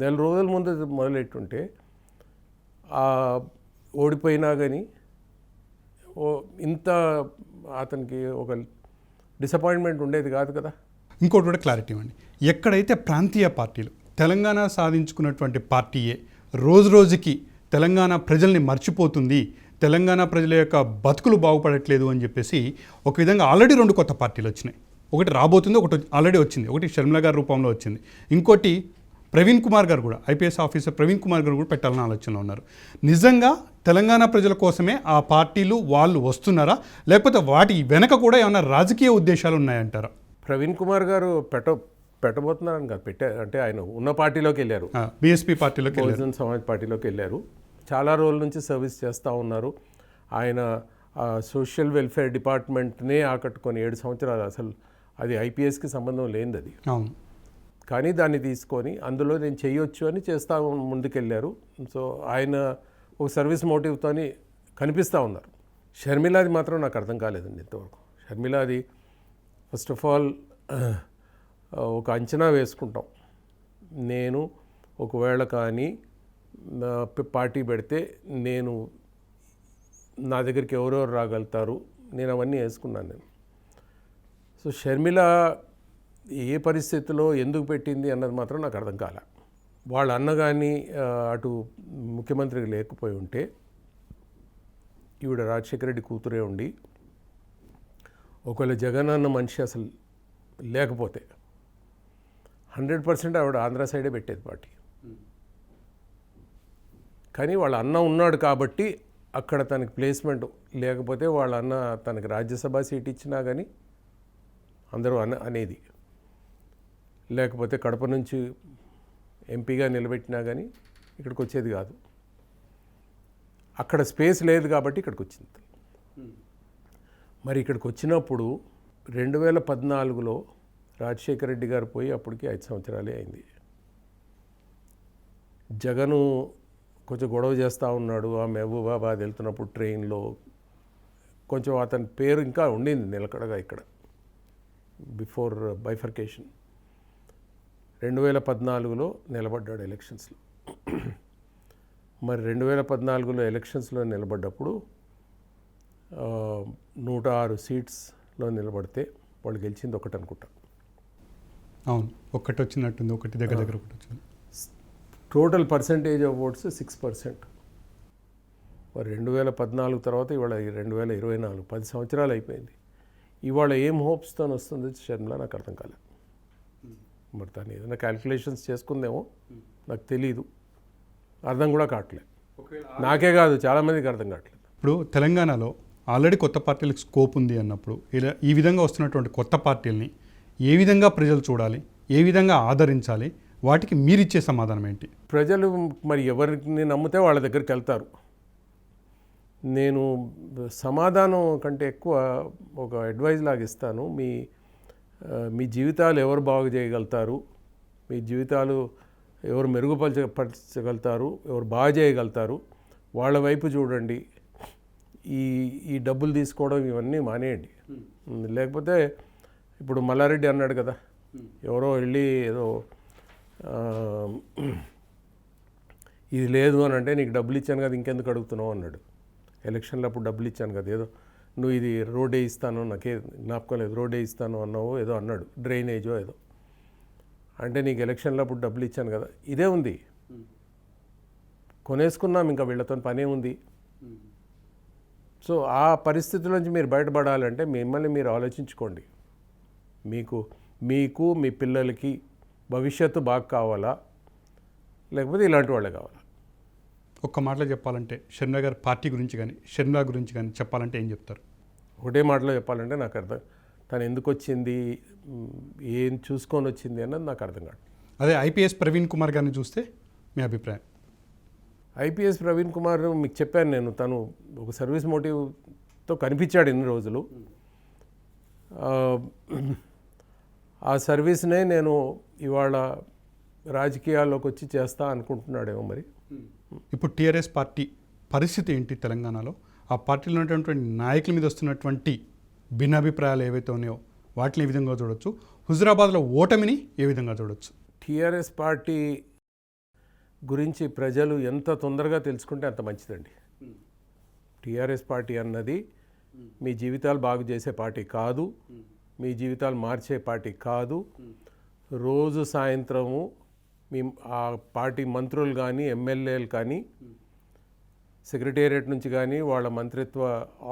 నెల రోజుల ముందు మొదలెట్టుంటే ఓడిపోయినా కానీ ఇంత అతనికి ఒక డిసప్పాయింట్మెంట్ ఉండేది కాదు కదా. ఇంకోటి కూడా క్లారిటీ ఇవ్వండి. ఎక్కడైతే ప్రాంతీయ పార్టీలు తెలంగాణ సాధించుకున్నటువంటి పార్టీయే రోజు రోజుకి తెలంగాణ ప్రజల్ని మర్చిపోతుంది, తెలంగాణ ప్రజల యొక్క బతుకులు బాగుపడట్లేదు అని చెప్పేసి ఒక విధంగా ఆల్రెడీ 2 కొత్త పార్టీలు వచ్చినాయి. ఒకటి రాబోతుంది, ఒకటి ఆల్రెడీ వచ్చింది. ఒకటి షర్మిల గారి రూపంలో వచ్చింది. ఇంకోటి ప్రవీణ్ కుమార్ గారు కూడా, ఐపీఎస్ ఆఫీసర్ ప్రవీణ్ కుమార్ గారు కూడా పెట్టాలని ఆలోచనలో ఉన్నారు. నిజంగా తెలంగాణ ప్రజల కోసమే ఆ పార్టీలు వాళ్ళు వస్తున్నారా, లేకపోతే వాటి వెనక కూడా ఏమైనా రాజకీయ ఉద్దేశాలు ఉన్నాయంటారా? ప్రవీణ్ కుమార్ గారు పెట్టబోతున్నారని కాదు, అంటే ఆయన ఉన్న పార్టీలోకి వెళ్ళారు, బీఎస్పీ పార్టీలోకి, బహుజన్ సమాజ్ పార్టీలోకి వెళ్ళారు. చాలా రోజుల నుంచి సర్వీస్ చేస్తూ ఉన్నారు. ఆయన సోషల్ వెల్ఫేర్ డిపార్ట్మెంట్నే ఆకట్టుకొని 7 సంవత్సరాలు, అసలు అది ఐపీఎస్కి సంబంధం లేనిది అది. అవును. కానీ దాన్ని తీసుకొని అందులో నేను చేయొచ్చు అని చేస్తూ ముందుకెళ్ళారు. సో ఆయన ఒక సర్వీస్ మోటివ్తోని కనిపిస్తూ ఉన్నారు. షర్మిలాది మాత్రం నాకు అర్థం కాలేదండి ఇంతవరకు. షర్మిలాది ఫస్ట్ ఆఫ్ ఆల్ ఒక అంచనా వేసుకుంటాం. నేను ఒకవేళ కానీ పార్టీ పెడితే నా దగ్గరికి ఎవరెవరు రాగలుగుతారు, నేను అవన్నీ వేసుకున్నాను నేను. సో షర్మిల ఏ పరిస్థితిలో ఎందుకు పెట్టింది అన్నది మాత్రం నాకు అర్థం కాల. వాళ్ళ అన్న కానీ అటు ముఖ్యమంత్రికి లేకపోయి ఉంటే, ఈవిడ రాజశేఖర రెడ్డి కూతురే ఉండి, ఒకవేళ జగన్ అన్న మనిషి అసలు లేకపోతే 100% ఆవిడ ఆంధ్ర సైడే పెట్టేది పార్టీ. కానీ వాళ్ళ అన్న ఉన్నాడు కాబట్టి అక్కడ తనకి ప్లేస్మెంట్, లేకపోతే వాళ్ళ అన్న తనకి రాజ్యసభ సీట్ ఇచ్చినా కానీ అందరూ అనేది, లేకపోతే కడప నుంచి ఎంపీగా నిలబెట్టినా కానీ ఇక్కడికి వచ్చేది కాదు. అక్కడ స్పేస్ లేదు కాబట్టి ఇక్కడికి వచ్చింది. మరి ఇక్కడికి వచ్చినప్పుడు 2014లో రాజశేఖర రెడ్డి గారు పోయి అప్పటికి 5 సంవత్సరాలే అయింది. జగను కొంచెం గొడవ చేస్తూ ఉన్నాడు. ఆ మహబూబాబాద్ వెళ్తున్నప్పుడు ట్రైన్లో కొంచెం అతని పేరు ఇంకా ఉండింది నిలకడగా ఇక్కడ బిఫోర్ బైఫర్కేషన్. 2014లో నిలబడ్డాడు ఎలక్షన్స్లో. మరి 2014లో ఎలక్షన్స్లో నిలబడ్డప్పుడు 106 సీట్స్లో నిలబడితే వాళ్ళు గెలిచింది ఒకటి అనుకుంటా. అవును, ఒకటి వచ్చినట్టుంది, ఒకటి దగ్గర ఒకటి వచ్చింది. Total percentage of votes 6%. మరి 2014 తర్వాత ఇవాళ 2024 10 సంవత్సరాలు అయిపోయింది. ఇవాళ ఏం హోప్స్తో వస్తుంది షర్మిల నాకు అర్థం కాలేదు. మరి తను ఏదైనా క్యాల్కులేషన్స్ చేసుకుందేమో నాకు తెలీదు, అర్థం కూడా కావట్లేదు. నాకే కాదు చాలామందికి అర్థం కావట్లేదు. ఇప్పుడు తెలంగాణలో ఆల్రెడీ కొత్త పార్టీలకు స్కోప్ ఉంది అన్నప్పుడు ఇలా ఈ విధంగా వస్తున్నటువంటి కొత్త పార్టీలని ఏ విధంగా ప్రజలు చూడాలి, ఏ విధంగా ఆదరించాలి, వాటికి మీరిచ్చే సమాధానం ఏంటి? ప్రజలు మరి ఎవరిని నమ్మితే వాళ్ళ దగ్గరికి వెళ్తారు. నేను సమాధానం కంటే ఎక్కువ ఒక అడ్వైజ్ లాగా ఇస్తాను. మీ జీవితాలు ఎవరు బాగు చేయగలుగుతారు, మీ జీవితాలు ఎవరు మెరుగుపరచగలుగుతారు, ఎవరు బాగా చేయగలుగుతారు, వాళ్ళ వైపు చూడండి. ఈ డబ్బులు తీసుకోవడం ఇవన్నీ మానేయండి. లేకపోతే ఇప్పుడు మల్లారెడ్డి అన్నాడు కదా, ఎవరో వెళ్ళి ఏదో ఇది లేదు అని అంటే నీకు డబ్బులు ఇచ్చాను కదా ఇంకెందుకు అడుగుతున్నావు అన్నాడు. ఎలక్షన్లో అప్పుడు డబ్బులు ఇచ్చాను కదా, ఏదో నువ్వు ఇది రోడ్డే ఇస్తాను, నాకే జ్ఞాపకం లేదు, రోడ్డే ఇస్తాను అన్నావు ఏదో అన్నాడు, డ్రైనేజో ఏదో. అంటే నీకు ఎలక్షన్లో అప్పుడు డబ్బులు ఇచ్చాను కదా, ఇదే ఉంది, కొనేసుకున్నాం, ఇంకా వీళ్ళతో పనే ఉంది. సో ఆ పరిస్థితుల నుంచి మీరు బయటపడాలంటే మిమ్మల్ని మీరు ఆలోచించుకోండి. మీకు మీ పిల్లలకి భవిష్యత్తు బాగా కావాలా, లేకపోతే ఇలాంటి వాళ్ళే కావాలా? ఒక్క మాటలో చెప్పాలంటే షర్మిల గారి పార్టీ గురించి కానీ షర్మిల గురించి కానీ చెప్పాలంటే ఏం చెప్తారు? ఒకటే మాటలో చెప్పాలంటే నాకు అర్థం, తను ఎందుకు వచ్చింది, ఏం చూసుకొని వచ్చింది అన్నది నాకు అర్థం కాదు. అదే ఐపీఎస్ ప్రవీణ్ కుమార్ గారిని చూస్తే మీ అభిప్రాయం? ఐపీఎస్ ప్రవీణ్ కుమార్ మీకు చెప్పాను నేను, తను ఒక సర్వీస్ మోటివ్తో కనిపించాడు ఇన్ని రోజులు. ఆ సర్వీస్నే నేను ఇవాళ రాజకీయాల్లోకి వచ్చి చేస్తా అనుకుంటున్నాడేమో మరి. ఇప్పుడు టీఆర్ఎస్ పార్టీ పరిస్థితి ఏంటి తెలంగాణలో? ఆ పార్టీలో ఉన్నటువంటి నాయకుల మీద వస్తున్నటువంటి భిన్నాభిప్రాయాలు ఏవైతే ఉన్నాయో వాటిని ఏ విధంగా చూడొచ్చు? హుజురాబాద్లో ఓటమిని ఏ విధంగా చూడొచ్చు? టీఆర్ఎస్ పార్టీ గురించి ప్రజలు ఎంత తొందరగా తెలుసుకుంటే అంత మంచిదండి. టీఆర్ఎస్ పార్టీ అన్నది మీ జీవితాలు బాగు చేసే పార్టీ కాదు, మీ జీవితాలు మార్చే పార్టీ కాదు. రోజు సాయంత్రము ఆ పార్టీ మంత్రులు కానీ ఎమ్మెల్యేలు కానీ సెక్రటేరియట్ నుంచి కానీ వాళ్ళ మంత్రిత్వ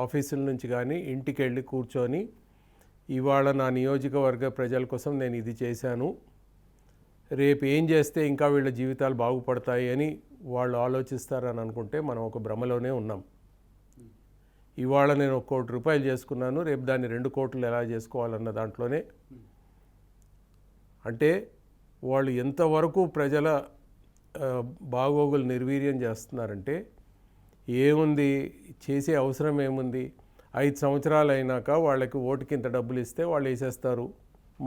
ఆఫీసుల నుంచి కానీ ఇంటికి వెళ్ళి కూర్చొని ఇవాళ నా నియోజకవర్గ ప్రజల కోసం నేను ఇది చేశాను, రేపు ఏం చేస్తే ఇంకా వీళ్ళ జీవితాలు బాగుపడతాయి అని వాళ్ళు ఆలోచిస్తారని అనుకుంటే మనం ఒక భ్రమలోనే ఉన్నాం. ఇవాళ నేను 1 కోటి రూపాయలు చేసుకున్నాను, రేపు దాన్ని 2 కోట్లు ఎలా చేసుకోవాలన్న దాంట్లోనే. అంటే వాళ్ళు ఎంతవరకు ప్రజల బాగోగులు నిర్వీర్యం చేస్తున్నారంటే, ఏముంది చేసే అవసరం ఏముంది, 5 సంవత్సరాలు అయినాక వాళ్ళకి ఓటుకి ఇంత డబ్బులు ఇస్తే వాళ్ళు వేసేస్తారు,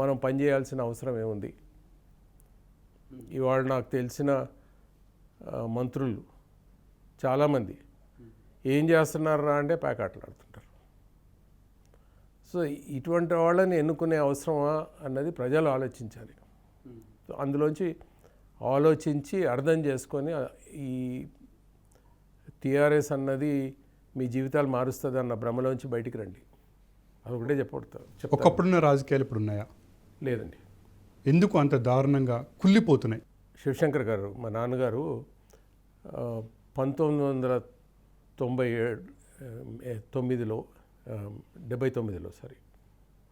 మనం పనిచేయాల్సిన అవసరం ఏముంది. ఇవాళ నాకు తెలిసిన మంత్రులు చాలామంది ఏం చేస్తున్నారా అంటే ప్యాకాట్లాడుతుంటారు. సో ఇటువంటి వాళ్ళని ఎన్నుకునే అవసరమా అన్నది ప్రజలు ఆలోచించాలి. అందులోంచి ఆలోచించి అర్థం చేసుకొని ఈ టీఆర్ఎస్ అన్నది మీ జీవితాలు మారుస్తుంది అన్న భ్రమలోంచి బయటికి రండి. అదొకటే చెప్పబడతారు. ఒకప్పుడున్న రాజకీయాలు ఇప్పుడు ఉన్నాయా? లేదండి. ఎందుకు అంత దారుణంగా కుళ్ళిపోతున్నాయి? శివశంకర్ గారు, మా నాన్నగారు 1979లో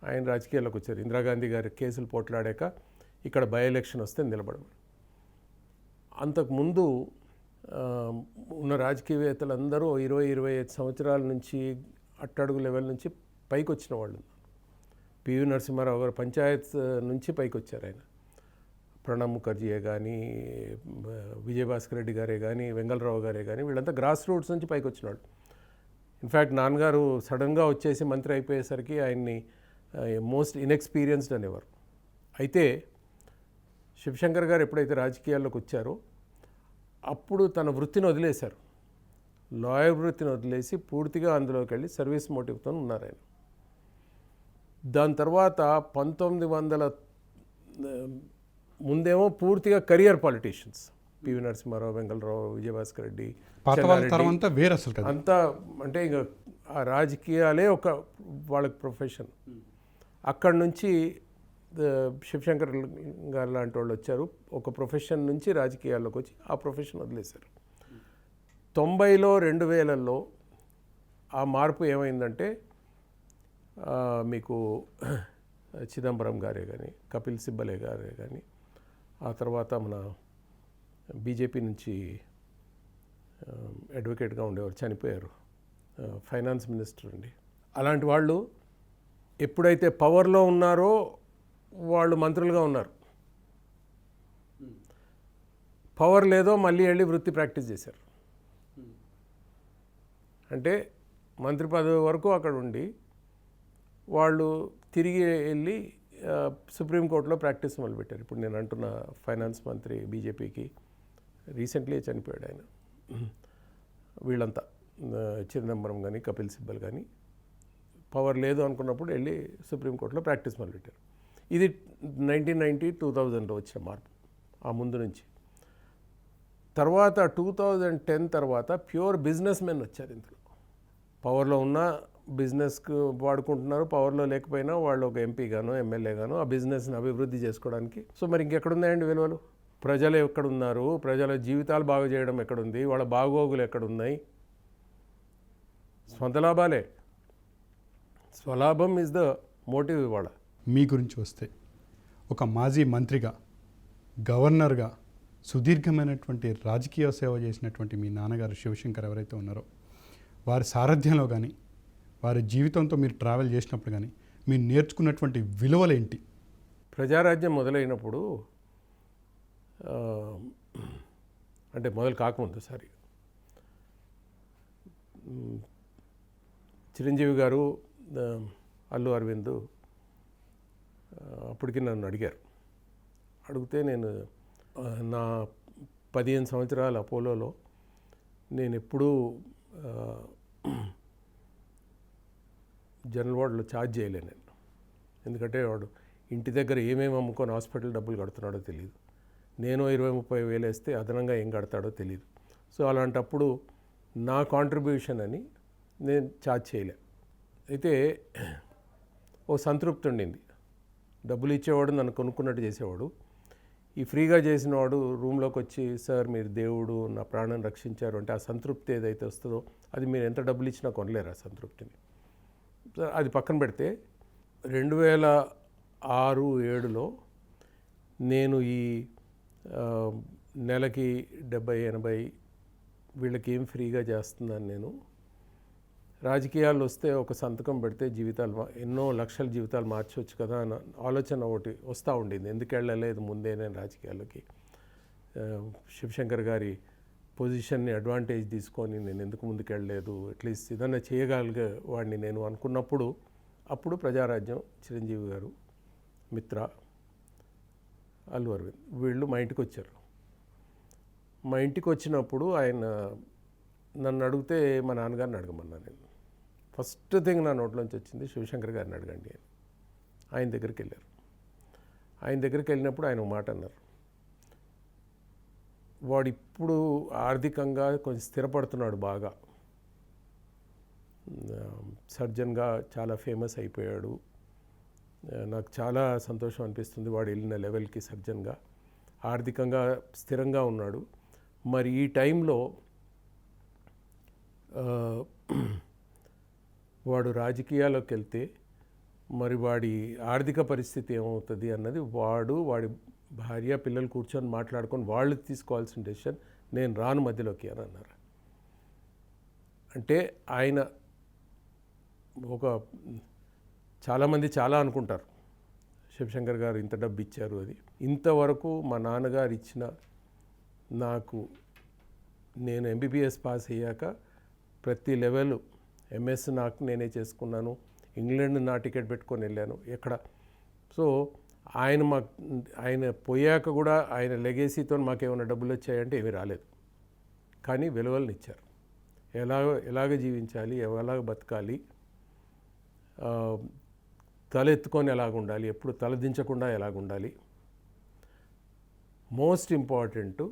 ఆయన రాజకీయాల్లోకి వచ్చారు. ఇందిరాగాంధీ గారి కేసులు పోట్లాడాక ఇక్కడ బై ఎలక్షన్ వస్తే నిలబడమని. అంతకుముందు ఉన్న రాజకీయవేత్తలందరూ 20-25 సంవత్సరాల నుంచి అట్టడుగు లెవెల్ నుంచి పైకి వచ్చిన వాళ్ళు. పివి నరసింహారావు గారు పంచాయత్ నుంచి పైకి వచ్చారు. ఆయన ప్రణబ్ ముఖర్జీయే కానీ, విజయభాస్కర్ రెడ్డి గారే కానీ, వెంగళరావు గారే కానీ, వీళ్ళంతా గ్రాస్ రూట్స్ నుంచి పైకి వచ్చినాడు. ఇన్ఫ్యాక్ట్ నాన్నగారు సడన్గా వచ్చేసి మంత్రి అయిపోయేసరికి ఆయన్ని మోస్ట్ ఇన్ఎక్స్పీరియన్స్డ్ అనేవారు. అయితే శివశంకర్ గారు ఎప్పుడైతే రాజకీయాల్లోకి వచ్చారో అప్పుడు తన వృత్తిని వదిలేశారు. లాయర్ వృత్తిని వదిలేసి పూర్తిగా అందులోకి వెళ్ళి సర్వీస్ మోటివ్తో ఉన్నారు ఆయన. దాని తర్వాత 1900 ముందేమో పూర్తిగా career politicians, P V Narasimha Rao, Vengala Rao, Vijaya Bhaskar Reddy, అంతా అంటే ఇంకా ఆ రాజకీయాలే ఒక వాళ్ళకి ప్రొఫెషన్. అక్కడి నుంచి శివశంకర్ గారు లాంటి వాళ్ళు వచ్చారు. ఒక ప్రొఫెషన్ నుంచి రాజకీయాల్లోకి వచ్చి ఆ ప్రొఫెషన్ వదిలేశారు. 90లో 2000లో ఆ మార్పు ఏమైందంటే మీకు చిదంబరం గారే కానీ, కపిల్ సిబ్బలే గారే కానీ, ఆ తర్వాత మన బీజేపీ నుంచి అడ్వకేట్గా ఉండేవారు, చనిపోయారు, ఫైనాన్స్ మినిస్టర్ అండి. అలాంటి వాళ్ళు ఎప్పుడైతే పవర్లో ఉన్నారో వాళ్ళు మంత్రులుగా ఉన్నారు. పవర్ లేదో మళ్ళీ వెళ్ళి వృత్తి ప్రాక్టీస్ చేశారు. అంటే మంత్రి పదవి వరకు అక్కడ ఉండి వాళ్ళు తిరిగి వెళ్ళి సుప్రీంకోర్టులో ప్రాక్టీస్ మొదలుపెట్టారు. ఇప్పుడు నేను అంటున్న ఫైనాన్స్ మంత్రి బీజేపీకి రీసెంట్లీ చనిపోయాడు ఆయన. వీళ్ళంతా చిదంబరం కానీ, కపిల్ సిబ్బల్ కానీ పవర్ లేదు అనుకున్నప్పుడు వెళ్ళి సుప్రీంకోర్టులో ప్రాక్టీస్ మొదలుపెట్టారు. ఇది 1990, 2000లో వచ్చిన మార్పు. ఆ ముందు నుంచి తర్వాత 2010 తర్వాత ప్యూర్ బిజినెస్ మెన్ వచ్చారు. ఇందులో పవర్లో ఉన్న బిజినెస్కు వాడుకుంటున్నారు, పవర్లో లేకపోయినా వాళ్ళు ఒక ఎంపీ గానో ఎమ్మెల్యే గానో ఆ బిజినెస్ని అభివృద్ధి చేసుకోవడానికి. సో మరి ఇంకెక్కడున్నాయండి విలువలు? ప్రజలు ఎక్కడున్నారు? ప్రజల జీవితాలు బాగు చేయడం ఎక్కడుంది? వాళ్ళ బాగోగులు ఎక్కడున్నాయి? స్వంత లాభాలే. స్వలాభం ఇస్ ద మోటివ్ ఇవాళ. మీ గురించి వస్తే ఒక మాజీ మంత్రిగా, గవర్నర్గా సుదీర్ఘమైనటువంటి రాజకీయ సేవ చేసినటువంటి మీ నాన్నగారు శివశంకర్ ఎవరైతే ఉన్నారో వారి సారథ్యంలో కానీ, వారి జీవితంతో మీరు ట్రావెల్ చేసినప్పుడు కానీ మీరు నేర్చుకున్నటువంటి విలువలేంటి? ప్రజారాజ్యం మొదలైనప్పుడు అంటే మొదలు కాకముందు చిరంజీవి గారు, అల్లు అరవింద్ అప్పటికి నన్ను అడిగారు. అడిగితే నేను నా 15 సంవత్సరాల అపోలోలో నేను ఎప్పుడూ జనరల్ వార్డులో ఛార్జ్ చేయలేను నేను. ఎందుకంటే వాడు ఇంటి దగ్గర ఏమేమి అమ్ముకొని హాస్పిటల్ డబ్బులు కడుతున్నాడో తెలియదు. నేను 20-30 వేలు వేస్తే అదనంగా ఏం కడతాడో తెలియదు. సో అలాంటప్పుడు నా కాంట్రిబ్యూషన్ అని నేను ఛార్జ్ చేయలే. అయితే ఓ సంతృప్తి ఉండింది. డబ్బులు ఇచ్చేవాడు నన్ను కొనుక్కున్నట్టు చేసేవాడు. ఈ ఫ్రీగా చేసినవాడు రూమ్లోకి వచ్చి, సార్ మీరు దేవుడు, నా ప్రాణం రక్షించారు అంటే ఆ సంతృప్తి ఏదైతే వస్తుందో అది మీరు ఎంత డబ్బులు ఇచ్చినా కొనలేరు ఆ సంతృప్తిని. అది పక్కన పెడితే 2006-07లో నేను ఈ నెలకి 70-80 వీళ్ళకి ఏం ఫ్రీగా చేస్తున్నాను నేను. రాజకీయాలు వస్తే ఒక సంతకం పెడితే జీవితాలు ఎన్నో లక్షల జీవితాలు మార్చవచ్చు కదా అన్న ఆలోచన ఒకటి వస్తూ ఉండింది. ఎందుకు వెళ్ళలేదు ముందే నేను రాజకీయాల్లోకి? శివశంకర్ గారి పొజిషన్ని అడ్వాంటేజ్ తీసుకొని నేను ఎందుకు ముందుకెళ్ళలేదు? అట్లీస్ట్ ఏదన్నా చేయగలిగే వాడిని నేను అనుకున్నప్పుడు అప్పుడు ప్రజారాజ్యం, చిరంజీవి గారు, మిత్ర, అల్లు అరవింద్ వీళ్ళు మా ఇంటికి వచ్చారు. మా ఇంటికి వచ్చినప్పుడు ఆయన నన్ను అడిగితే మా నాన్నగారిని అడగమన్నాను నేను. ఫస్ట్ థింగ్ నా నోట్లోంచి వచ్చింది శివశంకర్ గారిని అడగండి అని. ఆయన దగ్గరికి వెళ్ళారు. ఆయన దగ్గరికి వెళ్ళినప్పుడు ఆయన ఒక మాట అన్నారు. వాడు ఇప్పుడు ఆర్థికంగా కొంచెం స్థిరపడుతున్నాడు బాగా, సర్జన్గా చాలా ఫేమస్ అయిపోయాడు, నాకు చాలా సంతోషం అనిపిస్తుంది వాడు వెళ్ళిన లెవెల్కి సర్జన్గా, ఆర్థికంగా స్థిరంగా ఉన్నాడు. మరి ఈ టైంలో వాడు రాజకీయాల్లోకి వెళ్తే మరి వాడి ఆర్థిక పరిస్థితి ఏమవుతుంది అన్నది వాడి భార్య పిల్లలు కూర్చొని మాట్లాడుకొని వాళ్ళు తీసుకోవాల్సిన డెసిషన్, నేను రాను మధ్యలోకి అని అన్నారు. అంటే ఆయన ఒక చాలామంది చాలా అనుకుంటారు శివశంకర్ గారు ఇంత డబ్బు ఇచ్చారు అది. ఇంతవరకు మా నాన్నగారు ఇచ్చిన నాకు, నేను ఎంబీబీఎస్ పాస్ అయ్యాక ప్రతి లెవెల్ ఎంఎస్ నాకు నేనే చేసుకున్నాను, ఇంగ్లాండ్ నా టికెట్ పెట్టుకొని వెళ్ళాను ఎక్కడ. సో ఆయన పోయాక కూడా ఆయన లెగేసీతో మాకేమైనా డబ్బులు వచ్చాయంటే ఏమీ రాలేదు, కానీ విలువలను ఇచ్చారు. ఎలాగ జీవించాలి, ఎలాగ బతకాలి, తల ఎత్తుకొని ఎలాగ ఉండాలి, ఎప్పుడు తలదించకుండా ఎలాగ ఉండాలి, మోస్ట్ ఇంపార్టెంట్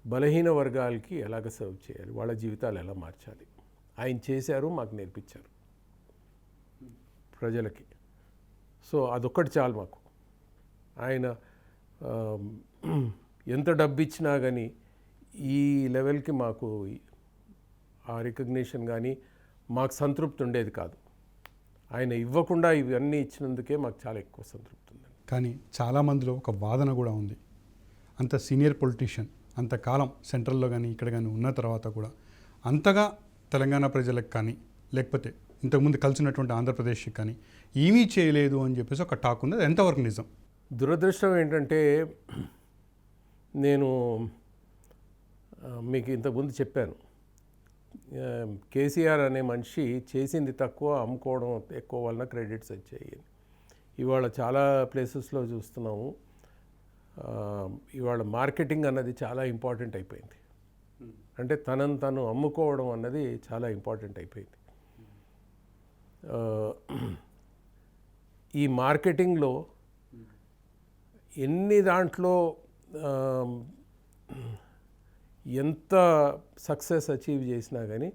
బలహీన వర్గాలకి ఎలాగ సర్వ్ చేయాలి, వాళ్ళ జీవితాలు ఎలా మార్చాలి ఆయన చేశారు, మాకు నేర్పించారు. ప్రజలకి. సో అదొక్కటి చాలు మాకు. ఆయన ఎంత డబ్బు ఇచ్చినా కానీ ఈ లెవెల్కి మాకు ఆ రికగ్నిషన్ కానీ మాకు సంతృప్తి ఉండేది కాదు. ఆయన ఇవ్వకుండా ఇవన్నీ ఇచ్చినందుకే మాకు చాలా ఎక్కువ సంతృప్తి ఉందండి. కానీ చాలామందిలో ఒక వాదన కూడా ఉంది, అంత సీనియర్ పొలిటీషియన్ అంతకాలం సెంట్రల్లో కానీ ఇక్కడ కానీ ఉన్న తర్వాత కూడా అంతగా తెలంగాణ ప్రజలకు కానీ లేకపోతే ఇంతకుముందు కలిసినటువంటి ఆంధ్రప్రదేశ్కి కానీ ఏమీ చేయలేదు అని చెప్పేసి ఒక టాక్ ఉంది. అది ఎంతవరకు నిజం? దురదృష్టం ఏంటంటే, నేను మీకు ఇంతకుముందు చెప్పాను, కేసీఆర్ అనే మనిషి చేసింది తక్కువ, అమ్ముకోవడం ఎక్కువ వలన క్రెడిట్స్ వచ్చాయి. ఇవాళ చాలా ప్లేసెస్లో చూస్తున్నాము, ఇవాళ మార్కెటింగ్ అన్నది చాలా ఇంపార్టెంట్ అయిపోయింది. అంటే తనను తను అమ్ముకోవడం అన్నది చాలా ఇంపార్టెంట్ అయిపోయింది. ఈ మార్కెటింగ్లో ఎన్ని దాంట్లో ఎంత సక్సెస్ అచీవ్ చేసినా కానీ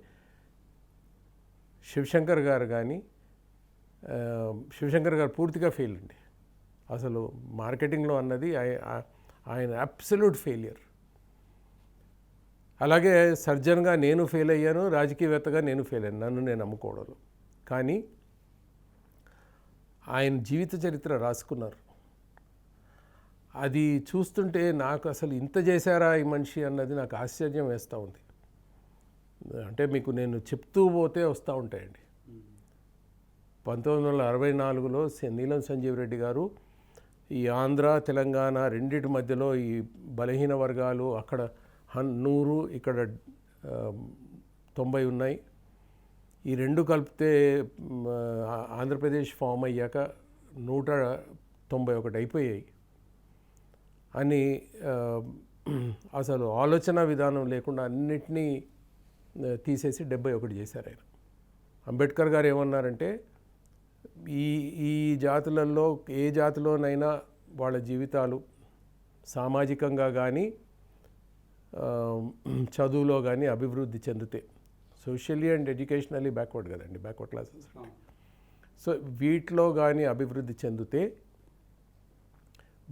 శివశంకర్ గారు పూర్తిగా ఫెయిల్ అండి. అసలు మార్కెటింగ్లో అన్నది ఆయన అబ్సల్యూట్ ఫెయిలియర్. అలాగే సర్జన్గా నేను ఫెయిల్ అయ్యాను, రాజకీయవేత్తగా నేను ఫెయిల్ అయ్యాను, నన్ను నేను అమ్ముకోవడంలో. కానీ ఆయన జీవిత చరిత్ర రాసుకున్నారు. అది చూస్తుంటే నాకు అసలు ఇంత చేశారా ఈ మనిషి అన్నది నాకు ఆశ్చర్యం వేస్తూ ఉంది. అంటే మీకు నేను చెప్తూ పోతే వస్తూ ఉంటాయండి. 1964లో నీలం సంజీవ్ రెడ్డి గారు ఈ ఆంధ్ర తెలంగాణ రెండింటి మధ్యలో ఈ బలహీన వర్గాలు అక్కడ 100 ఇక్కడ 90 ఉన్నాయి, ఈ రెండు కలిపితే ఆంధ్రప్రదేశ్ ఫామ్ అయ్యాక 191 అయిపోయాయి అని అసలు ఆలోచన విధానం లేకుండా అన్నిటినీ తీసేసి 71 చేశారు ఆయన. అంబేద్కర్ గారు ఏమన్నారంటే, ఈ జాతులలో ఏ జాతిలోనైనా వాళ్ళ జీవితాలు సామాజికంగా కానీ చదువులో కానీ అభివృద్ధి చెందితే, సోషల్లీ అండ్ ఎడ్యుకేషనల్లీ బ్యాక్వర్డ్ కదండి, బ్యాక్వర్డ్ క్లాసెస్. సో వీటిలో కానీ అభివృద్ధి చెందితే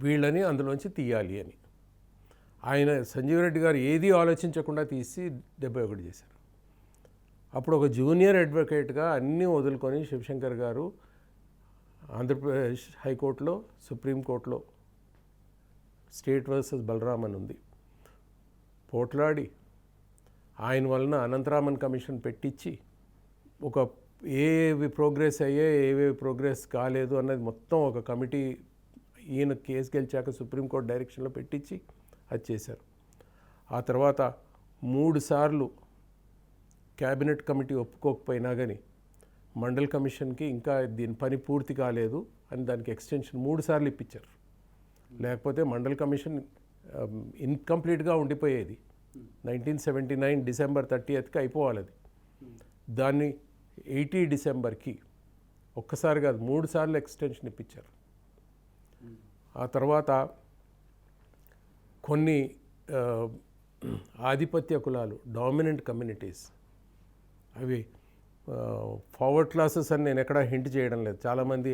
వీళ్ళని అందులోంచి తీయాలి అని ఆయన సంజీవ్ రెడ్డి గారు ఏది ఆలోచించకుండా తీసి 71 చేశారు. అప్పుడు ఒక జూనియర్ అడ్వకేట్గా అన్నీ వదులుకొని శివశంకర్ గారు ఆంధ్రప్రదేశ్ హైకోర్టులో, సుప్రీంకోర్టులో స్టేట్ వర్సెస్ బలరామ్ అని ఉంది, పోట్లాడి ఆయన వలన అనంతరామన్ కమిషన్ పెట్టించి ఒక ఏవి ప్రోగ్రెస్ అయ్యే ఏవేవి ప్రోగ్రెస్ కాలేదు అన్నది మొత్తం ఒక కమిటీ ఈయన కేసు గెలిచాక సుప్రీంకోర్టు డైరెక్షన్లో పెట్టించి అది చేశారు. ఆ తర్వాత 3 సార్లు క్యాబినెట్ కమిటీ ఒప్పుకోకపోయినా కానీ మండల్ కమిషన్కి ఇంకా దీని పని పూర్తి కాలేదు అని దానికి ఎక్స్టెన్షన్ 3 సార్లు ఇప్పించారు. లేకపోతే మండల్ కమిషన్ ఇన్కంప్లీట్గా ఉండిపోయేది. 1979 డిసెంబర్ 30కి అయిపోవాలి అది. దాన్ని 80 డిసెంబర్కి ఒక్కసారి కాదు 3 సార్లు ఎక్స్టెన్షన్ ఇప్పించారు. ఆ తర్వాత కొన్ని ఆధిపత్య కులాలు, డామినెంట్ కమ్యూనిటీస్, అవి ఫార్వర్డ్ క్లాసెస్ అని నేను ఎక్కడా హింట్ చేయడం లేదు, చాలామంది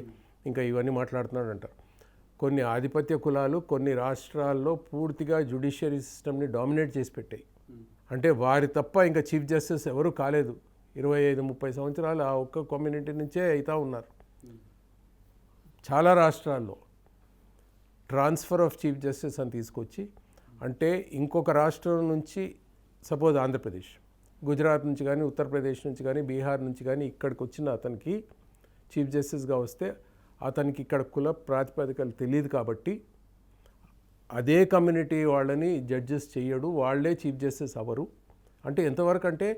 ఇంకా ఇవన్నీ మాట్లాడుతున్నాడు అంటారు. కొన్ని ఆధిపత్య కులాలు కొన్ని రాష్ట్రాల్లో పూర్తిగా జ్యుడిషియరీ సిస్టమ్ని డామినేట్ చేసి పెట్టాయి. అంటే వారి తప్ప ఇంకా చీఫ్ జస్టిస్ ఎవరు కాలేదు. 25-30 సంవత్సరాలు ఆ ఒక్క కమ్యూనిటీ నుంచే అవుతూ ఉన్నారు. చాలా రాష్ట్రాల్లో ట్రాన్స్ఫర్ ఆఫ్ చీఫ్ జస్టిస్ అని తీసుకొచ్చి, అంటే ఇంకొక రాష్ట్రం నుంచి, సపోజ్ ఆంధ్రప్రదేశ్, గుజరాత్ నుంచి కానీ ఉత్తరప్రదేశ్ నుంచి కానీ బీహార్ నుంచి కానీ ఇక్కడికి వచ్చిన అతనికి చీఫ్ జస్టిస్గా వస్తే అతనికి ఇక్కడ కుల ప్రాతిపదికలు తెలియదు కాబట్టి అదే కమ్యూనిటీ వాళ్ళని జడ్జెస్ చేయడు, వాళ్ళే చీఫ్ జస్టిస్ అవ్వరు. అంటే ఎంతవరకు అంటే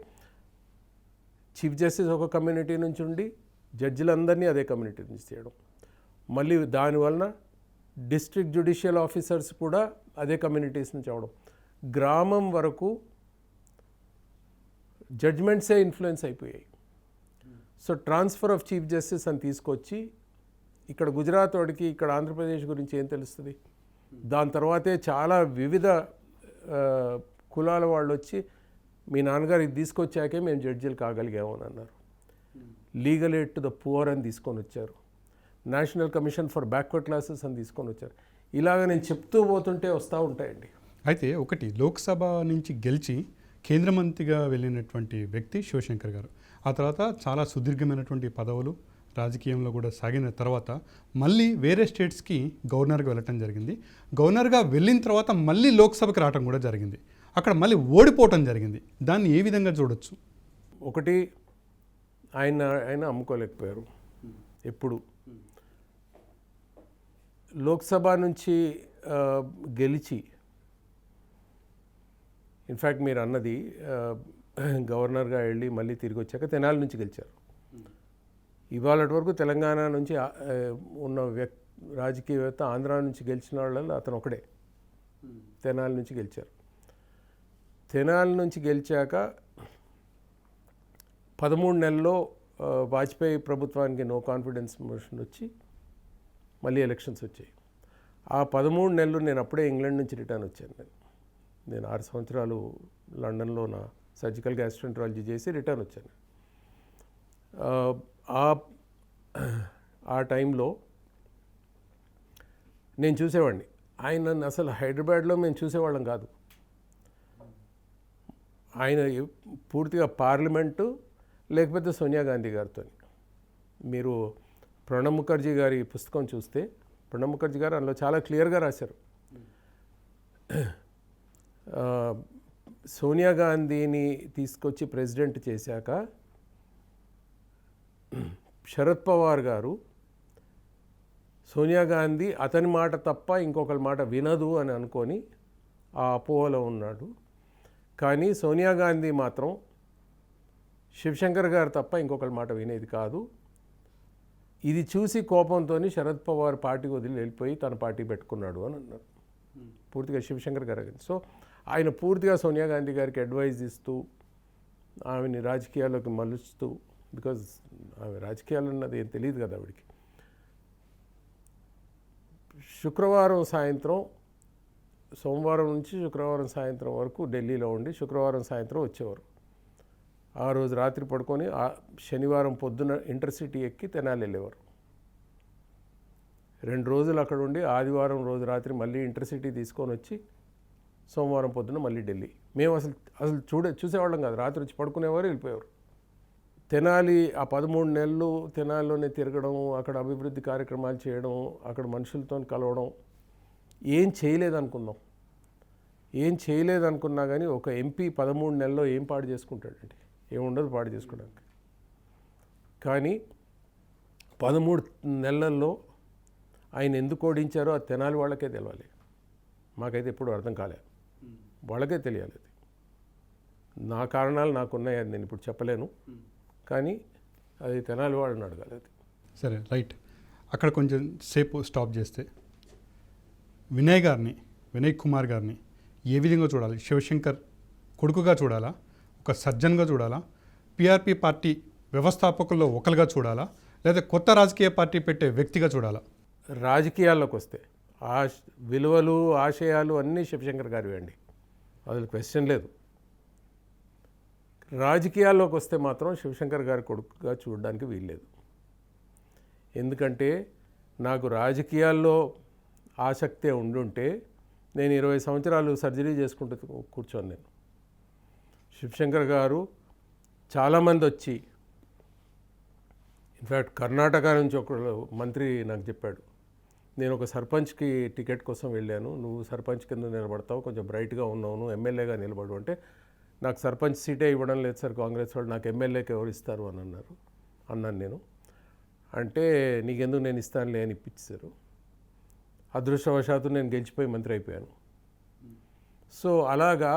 చీఫ్ జస్టిస్ ఒక కమ్యూనిటీ నుంచి ఉండి జడ్జిలందరినీ అదే కమ్యూనిటీ నుంచి చేయడం, మళ్ళీ దానివలన డిస్ట్రిక్ట్ జ్యుడిషియల్ ఆఫీసర్స్ కూడా అదే కమ్యూనిటీస్ నుంచి అవడం, గ్రామం వరకు జడ్జ్మెంట్సే ఇన్ఫ్లుయెన్స్ అయిపోయాయి. So transfer of chief justice అని తీసుకొచ్చి ఇక్కడ గుజరాత్ వాడికి ఇక్కడ ఆంధ్రప్రదేశ్ గురించి ఏం తెలుస్తుంది? దాని తర్వాతే చాలా వివిధ కులాల వాళ్ళు వచ్చి మీ నాన్నగారు ఇది తీసుకొచ్చాకే మేము జడ్జీలు కాగలిగాము అని అన్నారు. Legal aid to the poor అని తీసుకొని వచ్చారు, national commission for backward classes అని తీసుకొని వచ్చారు. ఇలాగ నేను చెప్తూ పోతుంటే వస్తూ ఉంటాయండి. అయితే ఒకటి, లోక్సభ నుంచి గెలిచి కేంద్ర మంత్రిగా వెళ్ళినటువంటి వ్యక్తి శివశంకర్ గారు. ఆ తర్వాత చాలా సుదీర్ఘమైనటువంటి పదవులు రాజకీయంలో కూడా సాగిన తర్వాత మళ్ళీ వేరే స్టేట్స్కి గవర్నర్గా వెళ్ళటం జరిగింది. గవర్నర్గా వెళ్ళిన తర్వాత మళ్ళీ లోక్సభకి రావటం కూడా జరిగింది. అక్కడ మళ్ళీ ఓడిపోవటం జరిగింది. దాన్ని ఏ విధంగా చూడొచ్చు? ఒకటి, ఆయన అమ్ముకోలేకపోయారు. ఎప్పుడు లోక్సభ నుంచి గెలిచి, ఇన్ఫ్యాక్ట్ మీరు అన్నది గవర్నర్గా వెళ్ళి మళ్ళీ తిరిగి వచ్చాక తెనాలి నుంచి గెలిచారు. ఇవాళ వరకు తెలంగాణ నుంచి ఉన్న రాజకీయవేత్త ఆంధ్ర నుంచి గెలిచిన వాళ్ళలో అతను ఒకడే తెనాలి నుంచి గెలిచారు. తెనాలి నుంచి గెలిచాక 13 నెలల్లో వాజ్పేయి ప్రభుత్వానికి నో కాన్ఫిడెన్స్ మోషన్ వచ్చి మళ్ళీ ఎలక్షన్స్ వచ్చాయి. ఆ 13 నెలలు నేను అప్పుడే ఇంగ్లాండ్ నుంచి రిటర్న్ వచ్చాను. నేను 6 సంవత్సరాలు లండన్లో నా సర్జికల్ గ్యాస్ట్రోఎంటరాలజీ చేసి రిటర్న్ వచ్చాను. ఆ టైంలో నేను చూసేవాడిని. ఆయన అసలు హైదరాబాద్లో మేము చూసేవాళ్ళం కాదు. ఆయన పూర్తిగా పార్లమెంటు లేకపోతే సోనియా గాంధీ గారితో. మీరు ప్రణబ్ ముఖర్జీ గారి పుస్తకం చూస్తే ప్రణబ్ ముఖర్జీ గారు అందులో చాలా క్లియర్గా రాశారు. సోనియా గాంధీని తీసుకొచ్చి ప్రెసిడెంట్ చేశాక శరద్ పవార్ గారు సోనియా గాంధీ అతని మాట తప్ప ఇంకొకరి మాట వినదు అని అనుకొని ఆ అపోహలో ఉన్నాడు. కానీ సోనియా గాంధీ మాత్రం శివశంకర్ గారు తప్ప ఇంకొకరి మాట వినేది కాదు. ఇది చూసి కోపంతో శరద్ పవార్ పార్టీ వదిలి వెళ్ళిపోయి తన పార్టీ పెట్టుకున్నాడు అని అన్నారు. పూర్తిగా శివశంకర్ గారు. సో ఆయన పూర్తిగా సోనియా గాంధీ గారికి అడ్వైజ్ ఇస్తూ ఆమెని రాజకీయాల్లోకి మలుస్తూ, బికాజ్ ఆమె రాజకీయాలు అన్నది ఏం తెలియదు కదా ఆవిడికి. శుక్రవారం సాయంత్రం, సోమవారం నుంచి శుక్రవారం సాయంత్రం వరకు ఢిల్లీలో ఉండి శుక్రవారం సాయంత్రం వచ్చేవారు. ఆ రోజు రాత్రి పడుకొని శనివారం పొద్దున ఇంటర్సిటీ ఎక్కి తెనాలి వెళ్ళేవారు. 2 రోజులు అక్కడ ఉండి ఆదివారం రోజు రాత్రి మళ్ళీ ఇంటర్సిటీ తీసుకొని వచ్చి సోమవారం పొద్దున మళ్ళీ ఢిల్లీ. మేము అసలు చూసేవాళ్ళం కాదు. రాత్రి వచ్చి పడుకునేవారు, వెళ్ళిపోయేవారు. తెనాలి ఆ 13 నెలలు తెనాలిలోనే తిరగడం, అక్కడ అభివృద్ధి కార్యక్రమాలు చేయడం, అక్కడ మనుషులతో కలవడం, ఏం చేయలేదనుకున్నా కానీ ఒక ఎంపీ 13 నెలల్లో ఏం పాడు చేసుకుంటాడండి? ఏముండదు పాడు చేసుకోవడానికి. కానీ 13 నెలల్లో ఆయన ఎందుకు ఓడించారో అది తెనాలి వాళ్ళకే తెలవాలి. మాకైతే ఎప్పుడు అర్థం కాలేదు. వాళ్ళకే తెలియాలి. అది నా కారణాలు నాకున్నాయి, అది నేను ఇప్పుడు చెప్పలేను. కానీ అది తెనాలి వాళ్ళని అడగాలి. అది సరే, రైట్. అక్కడ కొంచెం సేపు స్టాప్ చేస్తే వినయ్ కుమార్ గారిని ఏ విధంగా చూడాలి? శివశంకర్ కొడుకుగా చూడాలా? ఒక సర్జన్గా చూడాలా? పిఆర్పి పార్టీ వ్యవస్థాపకుల్లో ఒకరుగా చూడాలా? లేదా కొత్త రాజకీయ పార్టీ పెట్టే వ్యక్తిగా చూడాలా? రాజకీయాల్లోకి వస్తే విలువలు, ఆశయాలు అన్నీ శివశంకర్ గారివి అండి, అసలు క్వశ్చన్ లేదు. రాజకీయాల్లోకి వస్తే మాత్రం శివశంకర్ గారి కొడుకుగా చూడడానికి వీల్లేదు. ఎందుకంటే నాకు రాజకీయాల్లో ఆసక్తే ఉండుంటే నేను 20 సంవత్సరాలు సర్జరీ చేసుకుంటూ కూర్చోను. నేను శివశంకర్ గారు చాలామంది వచ్చి, ఇన్ఫ్యాక్ట్ కర్ణాటక నుంచి ఒక మంత్రి నాకు చెప్పాడు, నేను ఒక సర్పంచ్కి టికెట్ కోసం వెళ్ళాను, నువ్వు సర్పంచ్ కింద నిలబడతావు, కొంచెం బ్రైట్గా ఉన్నావు, నువ్వు ఎమ్మెల్యేగా నిలబడు అంటే, నాకు సర్పంచ్ సీటే ఇవ్వడం లేదు సార్ కాంగ్రెస్ వాళ్ళు, నాకు ఎమ్మెల్యేకి ఎవరు ఇస్తారు అని అన్నాను నేను. అంటే నీకెందుకు నేను ఇస్తానులే అని ఇప్పించారు. అదృష్టవశాత్తు నేను గెలిచిపోయి మంత్రి అయిపోయాను. సో అలాగా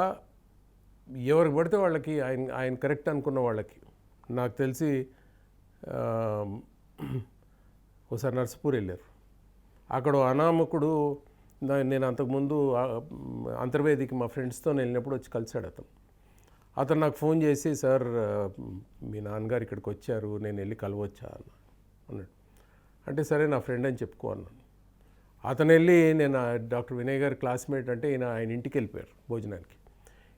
ఎవరికి పడితే వాళ్ళకి ఆయన కరెక్ట్ అనుకున్న వాళ్ళకి, నాకు తెలిసి ఒకసారి నర్సపూర్ వెళ్ళారు. అక్కడ అనామకుడు, నేను అంతకుముందు అంతర్వేదికి మా ఫ్రెండ్స్తో వెళ్ళినప్పుడు వచ్చి కలిశాడు అతను నాకు ఫోన్ చేసి, సార్ మీ నాన్నగారు ఇక్కడికి వచ్చారు, నేను వెళ్ళి కలవచ్చా అన్నాడు. అంటే సరే నా ఫ్రెండ్ అని చెప్పుకో అన్నాను. అతను వెళ్ళి, నేను డాక్టర్ వినయ్ గారి క్లాస్మేట్ అంటే ఆయన ఇంటికి వెళ్ళిపోయారు భోజనానికి.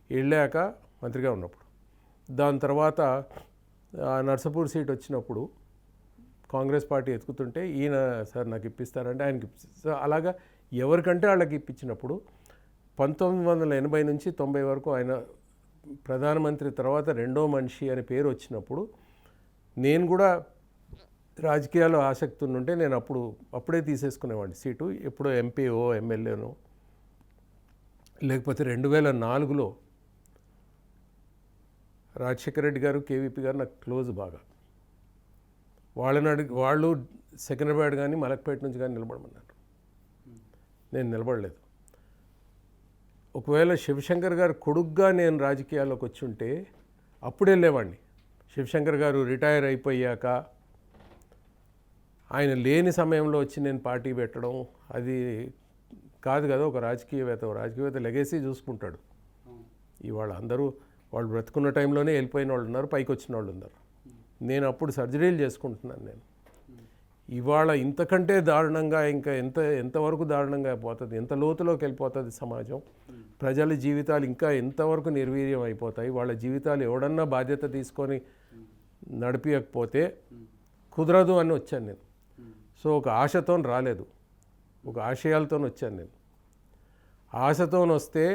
వెళ్ళాక మంత్రిగా ఉన్నప్పుడు, దాని తర్వాత ఆ నర్సాపూర్ సీట్ వచ్చినప్పుడు కాంగ్రెస్ పార్టీ ఎత్తుకుతుంటే ఈయన సార్ నాకు ఇప్పిస్తారంటే ఆయనకి సో అలాగా ఎవరికంటే వాళ్ళకి ఇప్పించినప్పుడు 1980 నుంచి 90 వరకు ఆయన ప్రధానమంత్రి తర్వాత రెండో మనిషి అనే పేరు వచ్చినప్పుడు నేను కూడా రాజకీయాల్లో ఆసక్తి ఉంటే నేను అప్పుడే తీసేసుకునేవాడిని సీటు. ఎప్పుడో ఎంపీఓ ఎమ్మెల్యేనో లేకపోతే 2004లో రాజశేఖర రెడ్డి గారు కేవీపీ గారు నాకు క్లోజ్ బాగా. వాళ్ళు సెకండ్రాబాద్ కానీ మలక్పేట నుంచి కానీ నిలబడమన్నారు. నేను నిలబడలేదు. ఒకవేళ శివశంకర్ గారు కొడుగ్గా నేను రాజకీయాల్లోకి వచ్చి ఉంటే అప్పుడు వెళ్ళేవాడిని. శివశంకర్ గారు రిటైర్ అయిపోయాక ఆయన లేని సమయంలో వచ్చి నేను పార్టీ పెట్టడం అది కాదు కదా. ఒక రాజకీయవేత్త లెగసీ చూసుకుంటాడు. ఇవాళ అందరూ వాళ్ళు బ్రతుకున్న టైంలోనే వెళ్ళిపోయిన వాళ్ళు ఉన్నారు, పైకి వచ్చిన వాళ్ళు ఉన్నారు. నేను అప్పుడు సర్జరీలు చేసుకుంటున్నాను. నేను ఇవాళ ఇంతకంటే దారుణంగా ఇంకా ఎంతవరకు దారుణంగా పోతుంది, ఎంత లోతులోకి వెళ్ళిపోతుంది సమాజం, ప్రజల జీవితాలు ఇంకా ఎంతవరకు నిర్వీర్యం అయిపోతాయి. వాళ్ళ జీవితాలు ఎవడన్నా బాధ్యత తీసుకొని నడిపించకపోతే కుదరదు అని వచ్చాను నేను. సో ఒక ఆశతో రాలేదు, ఒక ఆశయాలతో వచ్చాను నేను. ఆశతో వస్తే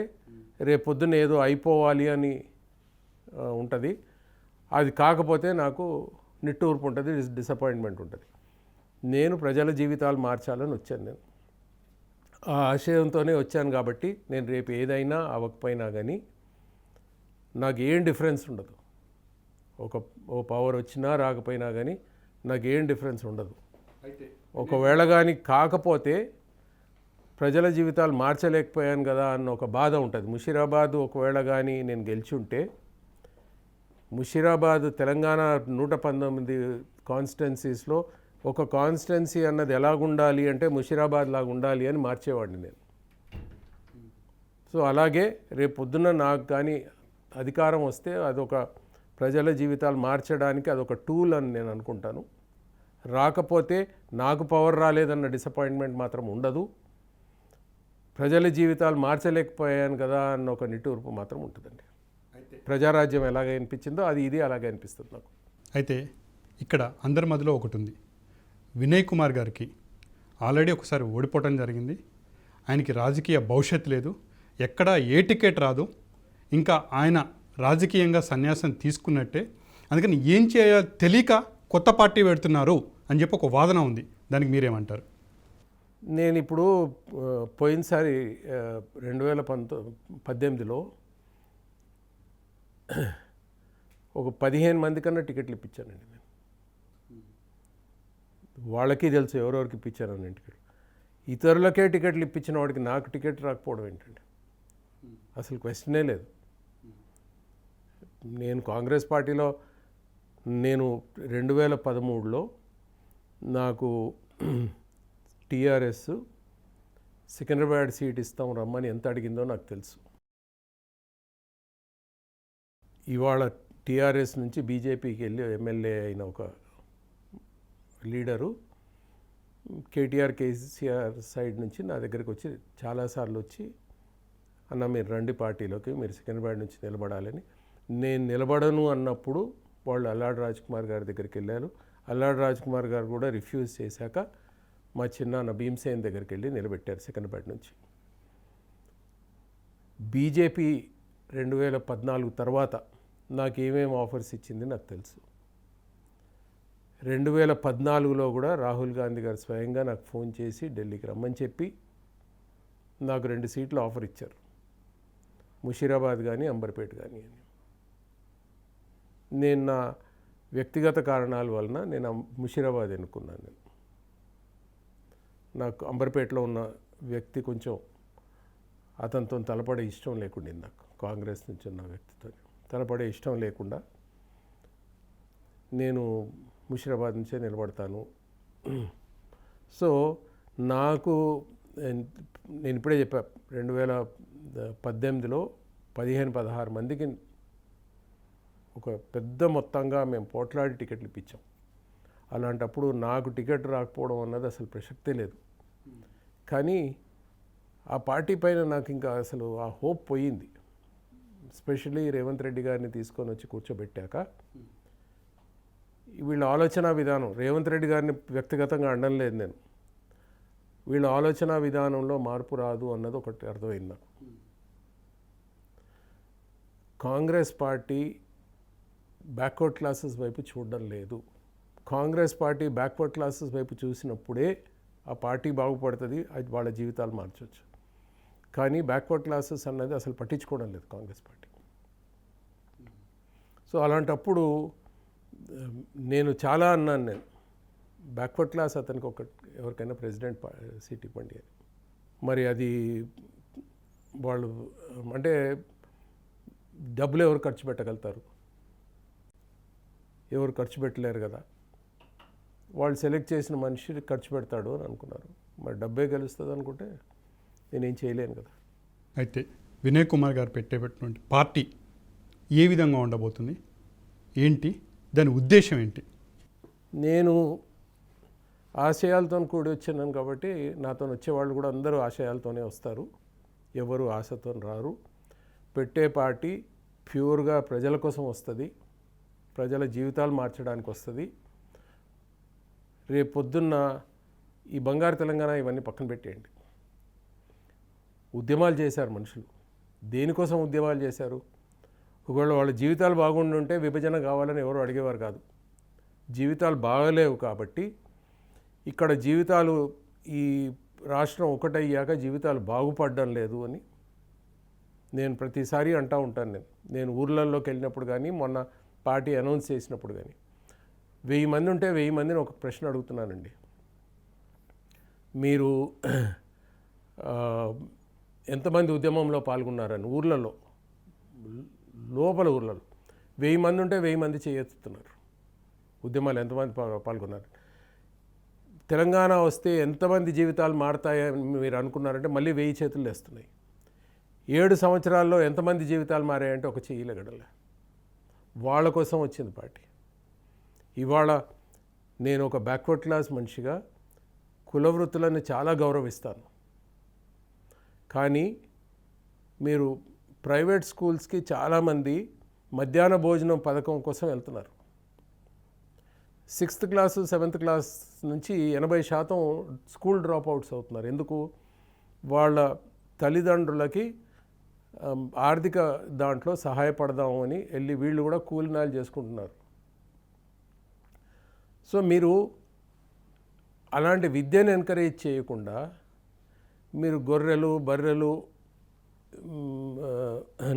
రేపొద్దున ఏదో అయిపోవాలి అని ఉంటుంది. అది కాకపోతే నాకు నిట్టూర్పు ఉంటుంది, డిసప్పాయింట్మెంట్ ఉంటుంది. నేను ప్రజల జీవితాలు మార్చాలని వచ్చాను. నేను ఆ ఆశయంతోనే వచ్చాను కాబట్టి నేను రేపు ఏదైనా అవ్వకపోయినా కానీ నాకు ఏం డిఫరెన్స్ ఉండదు. ఓ పవర్ వచ్చినా రాకపోయినా కానీ నాకు ఏం డిఫరెన్స్ ఉండదు. ఒకవేళ కానీ కాకపోతే ప్రజల జీవితాలు మార్చలేకపోయాను కదా అన్న ఒక బాధ ఉంటుంది. ముషీరాబాద్ ఒకవేళ కానీ నేను గెలిచి ఉంటే ముషీరాబాద్ తెలంగాణ 119 కాన్స్టిట్యున్సీస్లో ఒక కాన్స్టిట్యున్సీ అన్నది ఎలాగుండాలి అంటే ముషీరాబాద్ లాగా ఉండాలి అని మార్చేవాడిని నేను. సో అలాగే రేపు పొద్దున్న నాకు కానీ అధికారం వస్తే అదొక ప్రజల జీవితాలు మార్చడానికి అదొక టూల్ అని నేను అనుకుంటాను. రాకపోతే నాకు పవర్ రాలేదన్న డిసప్పాయింట్మెంట్ మాత్రం ఉండదు. ప్రజల జీవితాలు మార్చలేకపోయాను కదా అన్న ఒక నిట్టూర్పు మాత్రం ఉంటుందండి. ప్రజారాజ్యం ఎలాగ అనిపించిందో ఇది అలాగే అనిపిస్తుంది నాకు. అయితే ఇక్కడ అందరి మధ్యలో ఒకటి ఉంది. వినయ్ కుమార్ గారికి ఆల్రెడీ ఒకసారి ఓడిపోవటం జరిగింది. ఆయనకి రాజకీయ భవిష్యత్తు లేదు, ఎక్కడ ఏ టికెట్ రాదు, ఇంకా ఆయన రాజకీయంగా సన్యాసం తీసుకున్నట్టే. అందుకని ఏం చేయాలో తెలియక కొత్త పార్టీ పెడుతున్నారు అని చెప్పి ఒక వాదన ఉంది. దానికి మీరేమంటారు? నేను ఇప్పుడు పోయినసారి 2018లో ఒక 15 మంది కన్నా టికెట్లు ఇప్పించానండి నేను. వాళ్ళకి తెలుసు ఎవరెవరికి ఇప్పించాను నేను టికెట్. ఇతరులకే టికెట్లు ఇప్పించిన వాడికి నాకు టికెట్ రాకపోవడం ఏంటండి? అసలు క్వశ్చనే లేదు. నేను కాంగ్రెస్ పార్టీలో 2013లో నాకు టీఆర్ఎస్ సికింద్రాబాద్ సీట్ ఇస్తాం రమ్మని ఎంత అడిగిందో నాకు తెలుసు. ఇవాళ టీఆర్ఎస్ నుంచి బీజేపీకి వెళ్ళి ఎమ్మెల్యే అయిన ఒక లీడరు కేటీఆర్ కేసీఆర్ సైడ్ నుంచి నా దగ్గరికి వచ్చి చాలాసార్లు వచ్చి, అన్న మీరు రండి పార్టీలోకి, మీరు సికింద్రాబాద్ నుంచి నిలబడాలని. నేను నిలబడను అన్నప్పుడు వాళ్ళు అల్లాడి రాజ్కుమార్ గారి దగ్గరికి వెళ్ళారు. అల్లాడి రాజ్కుమార్ గారు కూడా రిఫ్యూజ్ చేశాక మా చిన్నాన్న భీమ్సేన్ దగ్గరికి వెళ్ళి నిలబెట్టారు సికింద్రాబాద్ నుంచి. బీజేపీ 2014 తర్వాత నాకు ఏమేమి ఆఫర్స్ ఇచ్చింది నాకు తెలుసు. 2014లో కూడా రాహుల్ గాంధీ గారు స్వయంగా నాకు ఫోన్ చేసి ఢిల్లీకి రమ్మని చెప్పి నాకు 2 సీట్లు ఆఫర్ ఇచ్చారు, ముషీరాబాద్ కానీ అంబర్పేట కానీ అని. నేను నా వ్యక్తిగత కారణాల వలన నేను ముషీరాబాద్ ఎన్నుకున్నాను. నేను నాకు అంబర్పేటలో ఉన్న వ్యక్తి కొంచెం అతనితో తలపడే ఇష్టం లేకుండా, నాకు కాంగ్రెస్ నుంచి ఉన్న వ్యక్తితో తలపడే ఇష్టం లేకుండా నేను ముషీరాబాద్ నుంచే నిలబడతాను. సో నాకు నేను ఇప్పుడే చెప్పా, 2018లో 15-16 మందికి ఒక పెద్ద మొత్తంగా మేము పోట్లాడి టికెట్లు ఇప్పించాం. అలాంటప్పుడు నాకు టికెట్ రాకపోవడం అన్నది అసలు ప్రసక్తే లేదు. కానీ ఆ పార్టీ పైన నాకు ఇంకా అసలు ఆ హోప్ పోయింది. ఎస్పెషల్లీ రేవంత్ రెడ్డి గారిని తీసుకొని వచ్చి కూర్చోబెట్టాక వీళ్ళ ఆలోచన విధానం, రేవంత్ రెడ్డి గారిని వ్యక్తిగతంగా అనడం లేదు నేను, వీళ్ళ ఆలోచన విధానంలో మార్పు రాదు అన్నది ఒకటి అర్థమైంది నాకు. కాంగ్రెస్ పార్టీ బ్యాక్వర్డ్ క్లాసెస్ వైపు చూడడం లేదు. కాంగ్రెస్ పార్టీ బ్యాక్వర్డ్ క్లాసెస్ వైపు చూసినప్పుడే ఆ పార్టీ బాగుపడుతుంది, అది వాళ్ళ జీవితాలు మార్చవచ్చు. కానీ బ్యాక్వర్డ్ క్లాసెస్ అన్నది అసలు పట్టించుకోవడం లేదు కాంగ్రెస్ పార్టీ. సో అలాంటప్పుడు నేను చాలా అన్నాను, నేను బ్యాక్వర్డ్ క్లాస్ అతనికి ఎవరికైనా ప్రెసిడెంట్ సీట్ ఇవ్వండి అని. మరి అది వాళ్ళు అంటే డబ్బులు ఎవరు ఖర్చు పెట్టగలుగుతారు? ఎవరు ఖర్చు పెట్టలేరు కదా. వాళ్ళు సెలెక్ట్ చేసిన మనిషి ఖర్చు పెడతాడు అని అనుకున్నారు. మరి డబ్బే గెలుస్తుంది అనుకుంటే నేనేం చేయలేను కదా. అయితే వినయ్ కుమార్ గారు పెట్టేటువంటి పార్టీ ఏ విధంగా ఉండబోతుంది, ఏంటి దాని ఉద్దేశం ఏంటి? నేను ఆశయాలతో కూడి వచ్చాను కాబట్టి నాతో వచ్చేవాళ్ళు కూడా అందరూ ఆశయాలతోనే వస్తారు, ఎవరు ఆశతో రారు. పెట్టే పార్టీ ప్యూర్గా ప్రజల కోసం వస్తుంది, ప్రజల జీవితాలు మార్చడానికి వస్తుంది. రేపు పొద్దున్న ఈ బంగారు తెలంగాణ ఇవన్నీ పక్కన పెట్టేయండి. ఉద్యమాలు చేశారు మనుషులు, దేనికోసం ఉద్యమాలు చేశారు? ఒకవేళ వాళ్ళ జీవితాలు బాగుండుంటే విభజన కావాలని ఎవరు అడిగేవారు కాదు. జీవితాలు బాగలేవు కాబట్టి ఇక్కడ జీవితాలు, ఈ రాష్ట్రం ఒకటయ్యాక జీవితాలు బాగుపడడం లేదు అని నేను ప్రతిసారి అంటూ ఉంటాను. నేను ఊర్లలోకి వెళ్ళినప్పుడు కానీ, మొన్న పార్టీ అనౌన్స్ చేసినప్పుడు కానీ, 1000 మంది ఉంటే 1000 మందిని ఒక ప్రశ్న అడుగుతున్నానండి. మీరు ఎంతమంది ఉద్యమంలో పాల్గొన్నారని ఊర్లలో, లోపల ఊర్లలో 1000 మంది ఉంటే 1000 మంది చేయెత్తుతున్నారు. ఉద్యమాలు ఎంతమంది పాల్గొన్నారు? తెలంగాణ వస్తే ఎంతమంది జీవితాలు మారతాయని మీరు అనుకున్నారంటే మళ్ళీ 1000 చేతులు వేస్తున్నాయి. 7 సంవత్సరాల్లో ఎంతమంది జీవితాలు మారాయంటే ఒక చెయ్యిలగడలే. వాళ్ళ కోసం వచ్చింది పార్టీ. ఇవాళ నేను ఒక బ్యాక్వర్డ్ క్లాస్ మనిషిగా కుల వృత్తులను చాలా గౌరవిస్తాను. కానీ మీరు ప్రైవేట్ స్కూల్స్కి చాలామంది మధ్యాహ్న భోజనం పథకం కోసం వెళ్తున్నారు. 6th క్లాస్ 7th క్లాస్ నుంచి 80% స్కూల్ డ్రాప్ అవుట్స్ అవుతున్నారు. ఎందుకు? వాళ్ళ తల్లిదండ్రులకి ఆర్థిక దాంట్లో సహాయపడదాము అని వెళ్ళి వీళ్ళు కూడా కూలినాలు చేసుకుంటున్నారు. సో మీరు అలాంటి విద్యను ఎంకరేజ్ చేయకుండా మీరు గొర్రెలు బర్రెలు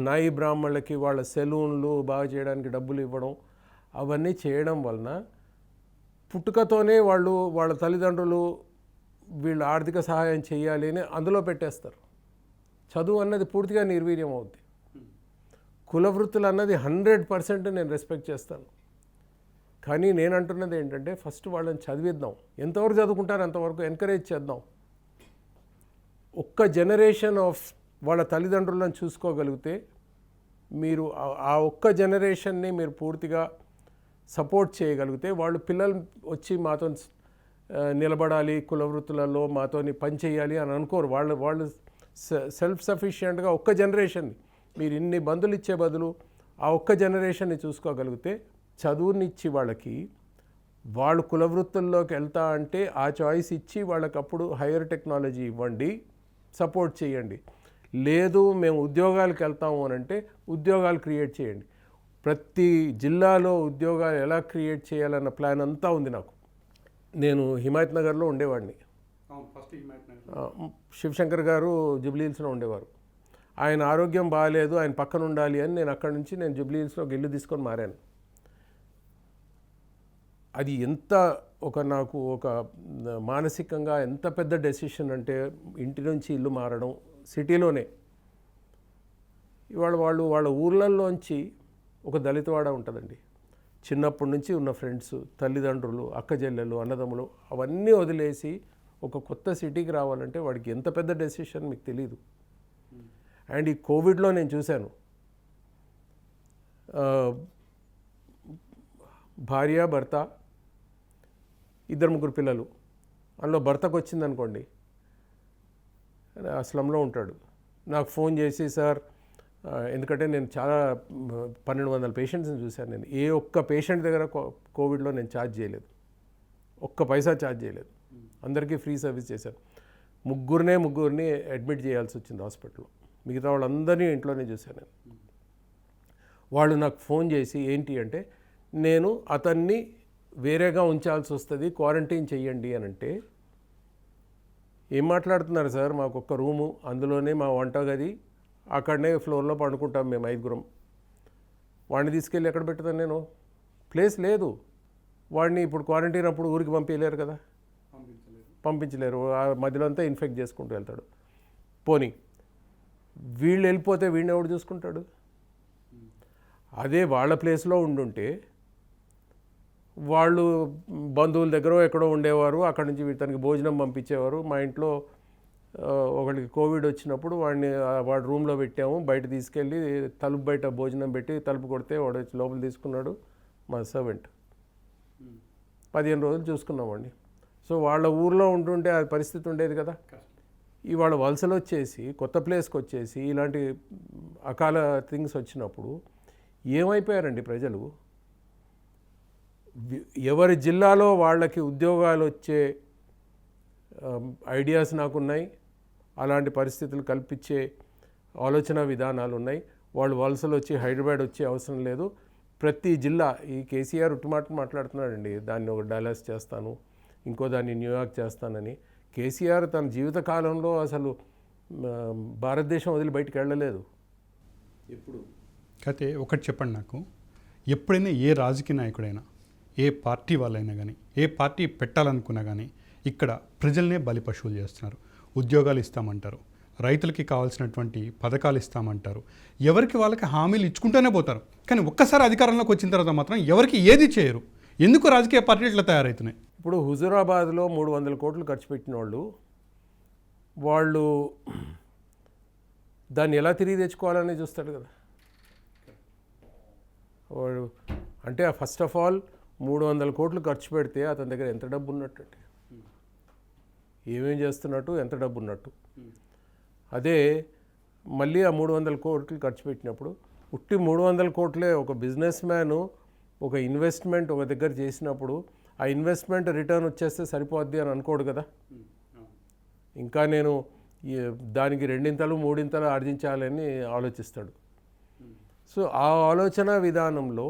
నాయి బ్రాహ్మణులకి వాళ్ళ సెలూన్లు బాగా చేయడానికి డబ్బులు ఇవ్వడం, అవన్నీ చేయడం వలన పుట్టుకతోనే వాళ్ళ తల్లిదండ్రులు వీళ్ళు ఆర్థిక సహాయం చేయాలి అని అందులో పెట్టేస్తారు. చదువు అన్నది పూర్తిగా నిర్వీర్యం అవుద్ది. కుల వృత్తులు అన్నది 100% నేను రెస్పెక్ట్ చేస్తాను. కానీ నేను అంటున్నది ఏంటంటే ఫస్ట్ వాళ్ళని చదివిద్దాం. ఎంతవరకు చదువుకుంటారో అంతవరకు ఎంకరేజ్ చేద్దాం. ఒక్క జనరేషన్ ఆఫ్ వాళ్ళ తల్లిదండ్రులను చూసుకోగలిగితే మీరు ఆ ఒక్క జనరేషన్ని మీరు పూర్తిగా సపోర్ట్ చేయగలిగితే వాళ్ళు పిల్లలు వచ్చి మాతో నిలబడాలి, కుల వృత్తులలో మాతోని పని చేయాలి అని అనుకోరు. వాళ్ళు సెల్ఫ్ సఫిషియెంట్గా ఒక్క జనరేషన్ని మీరు ఇన్ని బంధులు ఇచ్చే బదులు ఆ ఒక్క జనరేషన్ని చూసుకోగలిగితే చదువునిచ్చి వాళ్ళకి వాళ్ళు కుల వృత్తుల్లోకి వెళ్తా అంటే ఆ చాయిస్ ఇచ్చి వాళ్ళకి అప్పుడు హైయర్ టెక్నాలజీ ఇవ్వండి, సపోర్ట్ చేయండి. లేదు మేము ఉద్యోగాలకు వెళ్తాము అని అంటే ఉద్యోగాలు క్రియేట్ చేయండి. ప్రతి జిల్లాలో ఉద్యోగాలు ఎలా క్రియేట్ చేయాలన్న ప్లాన్ అంతా ఉంది నాకు. నేను హిమాయత్ నగర్లో ఉండేవాడిని. శివశంకర్ గారు జూబ్లీ హిల్స్లో ఉండేవారు. ఆయన ఆరోగ్యం బాగాలేదు, ఆయన పక్కన ఉండాలి అని నేను అక్కడి నుంచి జూబ్లీ హిల్స్లో ఇల్లు తీసుకొని మారాను. అది ఎంత నాకు ఒక మానసికంగా ఎంత పెద్ద డెసిషన్ అంటే ఇంటి నుంచి ఇల్లు మారడం సిటీలోనే. ఇవాళ వాళ్ళ ఊర్లలోంచి ఒక దళితవాడ ఉంటుందండి. చిన్నప్పటి నుంచి ఉన్న ఫ్రెండ్స్, తల్లిదండ్రులు, అక్క చెల్లెలు, అన్నదమ్ములు అవన్నీ వదిలేసి ఒక కొత్త సిటీకి రావాలంటే వాడికి ఎంత పెద్ద డెసిషన్ మీకు తెలీదు. అండ్ ఈ కోవిడ్లో నేను చూశాను, భార్య భర్త 2-3 పిల్లలు, అందులో భర్తకు వచ్చిందనుకోండి, ఆ స్లమ్లో ఉంటాడు, నాకు ఫోన్ చేసి సార్ ఎందుకంటే నేను చాలా 1200 పేషెంట్స్ని చూశాను. నేను ఏ ఒక్క పేషెంట్ దగ్గర కోవిడ్లో నేను ఛార్జ్ చేయలేదు, ఒక్క పైసా ఛార్జ్ చేయలేదు, అందరికీ ఫ్రీ సర్వీస్ చేశాను. ముగ్గురిని అడ్మిట్ చేయాల్సి వచ్చింది హాస్పిటల్లో, మిగతా వాళ్ళందరినీ ఇంట్లోనే చూశాను నేను. వాళ్ళు నాకు ఫోన్ చేసి ఏంటి అంటే, నేను అతన్ని వేరేగా ఉంచాల్సి వస్తుంది, క్వారంటైన్ చెయ్యండి అని అంటే, ఏం మాట్లాడుతున్నారు సార్, మాకు ఒక్క రూము, అందులోనే మా వంటగది, అక్కడనే ఫ్లోర్లో పండుకుంటాం మేము 5గురం. వాడిని తీసుకెళ్ళి ఎక్కడ పెడతాను నేను? ప్లేస్ లేదు. వాడిని ఇప్పుడు క్వారంటైన్ అప్పుడు ఊరికి పంపించలేరు కదా, పంపించలేరు. ఆ మధ్యలో అంతా ఇన్ఫెక్ట్ చేసుకుంటూ వెళ్తాడు. పోనీ వీళ్ళు వెళ్ళిపోతే వీడిని ఎవడు చూసుకుంటాడు? అదే వాళ్ళ ప్లేస్లో ఉండుంటే వాళ్ళు బంధువుల దగ్గర ఎక్కడో ఉండేవారు, అక్కడి నుంచి తనకి భోజనం పంపించేవారు. మా ఇంట్లో ఒకరికి కోవిడ్ వచ్చినప్పుడు వాడి రూమ్లో పెట్టాము, బయట తీసుకెళ్ళి తలుపు బయట భోజనం పెట్టి తలుపు కొడితే వాడు వచ్చి లోపల తీసుకున్నాడు మా సర్వెంట్. 15 రోజులు చూసుకున్నామండి. సో వాళ్ళ ఊర్లో ఉంటుంటే ఆ పరిస్థితి ఉండేది కదా. ఇవాళ వలసలు వచ్చేసి కొత్త ప్లేస్కి వచ్చేసి ఇలాంటి అకాల థింగ్స్ వచ్చినప్పుడు ఏమైపోయారండి ప్రజలు? ఎవరి జిల్లాలో వాళ్ళకి ఉద్యోగాలు వచ్చే ఐడియాస్ నాకున్నాయి, అలాంటి పరిస్థితులు కల్పించే ఆలోచన విధానాలు ఉన్నాయి. వాళ్ళు వలసలు వచ్చి హైదరాబాద్ వచ్చే అవసరం లేదు. ప్రతి జిల్లా, ఈ కేసీఆర్ ఉట్టుమాట మాట్లాడుతున్నాడండి, దాన్ని ఒక డల్లాస్ చేస్తాను, ఇంకో దాన్ని న్యూయార్క్ చేస్తానని. కేసీఆర్ తన జీవితకాలంలో అసలు భారతదేశం వదిలి బయటికి వెళ్ళలేదు ఎప్పుడు. అయితే ఒకటి చెప్పండి నాకు, ఎప్పుడైనా ఏ రాజకీయ నాయకుడైనా, ఏ పార్టీ వాళ్ళైనా కానీ, ఏ పార్టీ పెట్టాలనుకున్నా కానీ ఇక్కడ ప్రజలనే బలి పశువులు చేస్తున్నారు. ఉద్యోగాలు ఇస్తామంటారు, రైతులకి కావాల్సినటువంటి పథకాలు ఇస్తామంటారు, ఎవరికి వాళ్ళకి హామీలు ఇచ్చుకుంటూనే పోతారు. కానీ ఒక్కసారి అధికారంలోకి వచ్చిన తర్వాత మాత్రం ఎవరికి ఏది చేయరు. ఎందుకు రాజకీయ పార్టీలు ఇట్లా తయారవుతున్నాయి? ఇప్పుడు హుజూరాబాద్లో 300 కోట్లు ఖర్చు పెట్టిన వాళ్ళు దాన్ని ఎలా తిరిగి తెచ్చుకోవాలని చూస్తాడు కదా వాడు. అంటే ఫస్ట్ ఆఫ్ ఆల్ 300 కోట్లు ఖర్చు పెడితే అతని దగ్గర ఎంత డబ్బు ఉన్నట్టు, ఏమేం చేస్తున్నట్టు, ఎంత డబ్బు ఉన్నట్టు. అదే మళ్ళీ ఆ 300 కోట్లు ఖర్చు పెట్టినప్పుడు ఉట్టి 300 కోట్లే ఒక బిజినెస్ మ్యాను ఒక ఇన్వెస్ట్మెంట్ ఒక దగ్గర చేసినప్పుడు ఆ ఇన్వెస్ట్మెంట్ రిటర్న్ వచ్చేస్తే సరిపోద్ది అని అనుకోడు కదా. ఇంకా నేను దానికి 2 3 ఆర్జించాలని ఆలోచిస్తాడు. సో ఆ ఆలోచన విధానంలో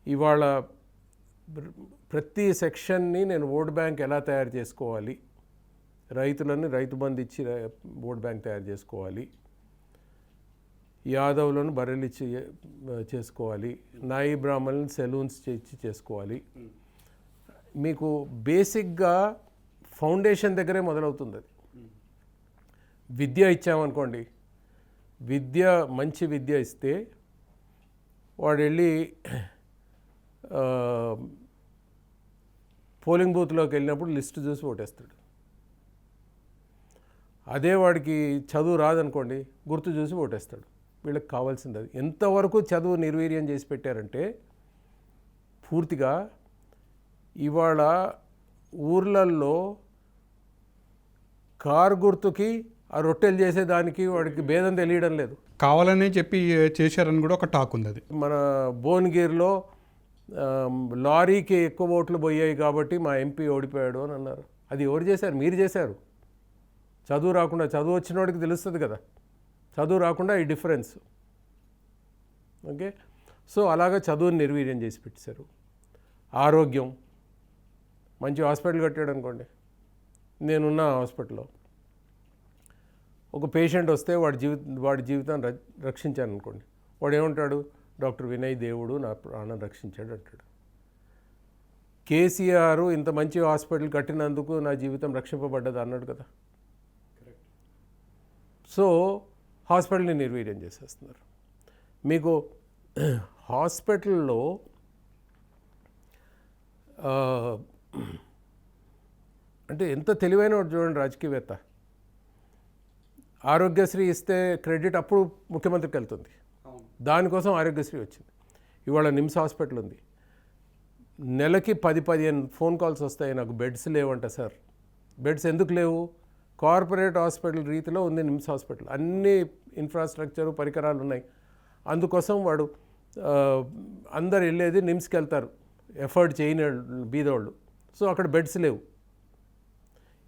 ఇవాళ ప్రతి సెక్షన్ని నేను ఓట్ బ్యాంక్ ఎలా తయారు చేసుకోవాలి, రైతులను రైతు బంధు ఇచ్చి ఓట్ బ్యాంక్ తయారు చేసుకోవాలి, యాదవులను బర్రెలు ఇచ్చి చేసుకోవాలి, నాయి బ్రాహ్మణులను సెలూన్స్ ఇచ్చి చేసుకోవాలి. మీకు బేసిక్గా ఫౌండేషన్ దగ్గరే మొదలవుతుంది. అది విద్య ఇచ్చామనుకోండి, మంచి విద్య ఇస్తే వాడు వెళ్ళి పోలింగ్ బూత్లోకి వెళ్ళినప్పుడు లిస్టు చూసి ఓటేస్తాడు. అదే వాడికి చదువు రాదనుకోండి, గుర్తు చూసి ఓటేస్తాడు. వీళ్ళకి కావాల్సింది అది. ఎంతవరకు చదువు నిర్వీర్యం చేసి పెట్టారంటే పూర్తిగా ఇవాళ ఊర్లల్లో కారు గుర్తుకి ఆ రొట్టెలు చేసేదానికి వాడికి భేదం తెలియడం లేదు. కావాలనే చెప్పి చేశారని కూడా ఒక టాక్ ఉంది. అది మన భువనగిరిలో లారీకి ఎక్కువ ఓట్లు పోయాయి కాబట్టి మా ఎంపీ ఓడిపోయాడు అని అన్నారు. అది ఎవరు చేశారు? మీరు చేశారు. చదువు రాకుండా, చదువు వచ్చిన వాడికి తెలుస్తుంది కదా, చదువు రాకుండా ఈ డిఫరెన్స్. ఓకే, సో అలాగా చదువుని నిర్వీర్యం చేసి పెట్టారు. ఆరోగ్యం, మంచి హాస్పిటల్ కట్టాడు అనుకోండి, నేనున్న హాస్పిటల్లో ఒక పేషెంట్ వస్తే వాడి జీవితాన్ని రక్షించాను అనుకోండి, వాడు ఏమంటాడు? డాక్టర్ వినయ్ దేవుడు నా ప్రాణం రక్షించాడు అంటాడు. కేసీఆర్ ఇంత మంచి హాస్పిటల్ కట్టినందుకు నా జీవితం రక్షింపబడ్డది అన్నాడు కదా. సో హాస్పిటల్ని నిర్వీర్యం చేసేస్తున్నారు. మీకు హాస్పిటల్లో అంటే ఎంత తెలివైన చూడండి రాజకీయవేత్త. ఆరోగ్యశ్రీ ఇస్తే క్రెడిట్ అప్పుడు ముఖ్యమంత్రికి వెళ్తుంది, దానికోసం ఆరోగ్యశ్రీ వచ్చింది. ఇవాళ నిమ్స్ హాస్పిటల్ ఉంది, నెలకి 10-15 ఫోన్ కాల్స్ వస్తాయి, నాకు బెడ్స్ లేవంట సార్. బెడ్స్ ఎందుకు లేవు? కార్పొరేట్ హాస్పిటల్ రీతిలో ఉంది నిమ్స్ హాస్పిటల్. అన్ని ఇన్ఫ్రాస్ట్రక్చరు పరికరాలు ఉన్నాయి. అందుకోసం వాడు అందరు వెళ్ళేది నిమ్స్కి వెళ్తారు, ఎఫర్ట్ చేయని బీదోళ్ళు. సో అక్కడ బెడ్స్ లేవు.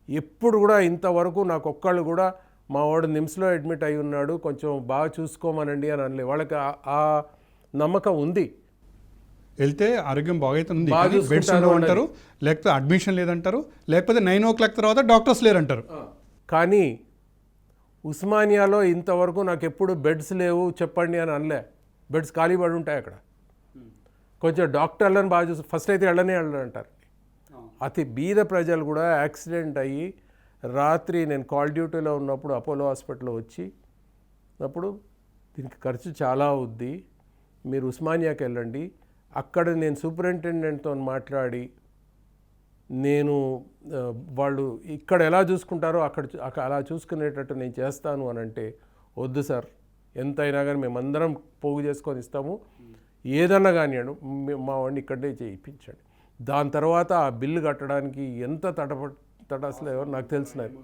ఎప్పుడు కూడా ఇంతవరకు నాకు ఒక్కళ్ళు కూడా మా వాడు నిమ్స్లో అడ్మిట్ అయి ఉన్నాడు, కొంచెం బాగా చూసుకోమనండి అని అనలే. వాళ్ళకి ఆ నమ్మకం ఉంది. వెళ్తే ఆరోగ్యం బాగైతుంది, బాగా బెడ్స్ చూసుకుంటారు అంటారు, లేకపోతే అడ్మిషన్ లేదంటారు, లేకపోతే 9 o'clock తర్వాత డాక్టర్స్ లేరంటారు. కానీ ఉస్మానియాలో ఇంతవరకు నాకు ఎప్పుడు బెడ్స్ లేవు చెప్పండి అని అనలే. బెడ్స్ ఖాళీ పడి ఉంటాయి అక్కడ. కొంచెం డాక్టర్లను బాగా చూసి ఫస్ట్ అయితే వెళ్ళనే అంటారు. అతి బీద ప్రజలు కూడా యాక్సిడెంట్ అయ్యి రాత్రి నేను కాల్ డ్యూటీలో ఉన్నప్పుడు అపోలో హాస్పిటల్లో వచ్చి అప్పుడు దీనికి ఖర్చు చాలా అవుద్ది, మీరు ఉస్మానియాకి వెళ్ళండి, అక్కడ నేను సూపరింటెండెంట్తో మాట్లాడి నేను వాళ్ళు ఇక్కడ ఎలా చూసుకుంటారో అక్కడ అలా చూసుకునేటట్టు నేను చేస్తాను అని అంటే, వద్దు సార్ ఎంతైనా కానీ మేమందరం పోగు చేసుకొని ఇస్తాము, ఏదన్నా కానివ్వండి మా వాడిని ఇక్కడే చేయించండి. దాని తర్వాత ఆ బిల్లు కట్టడానికి ఎంత తటసలేవో నాకు తెలిసినది.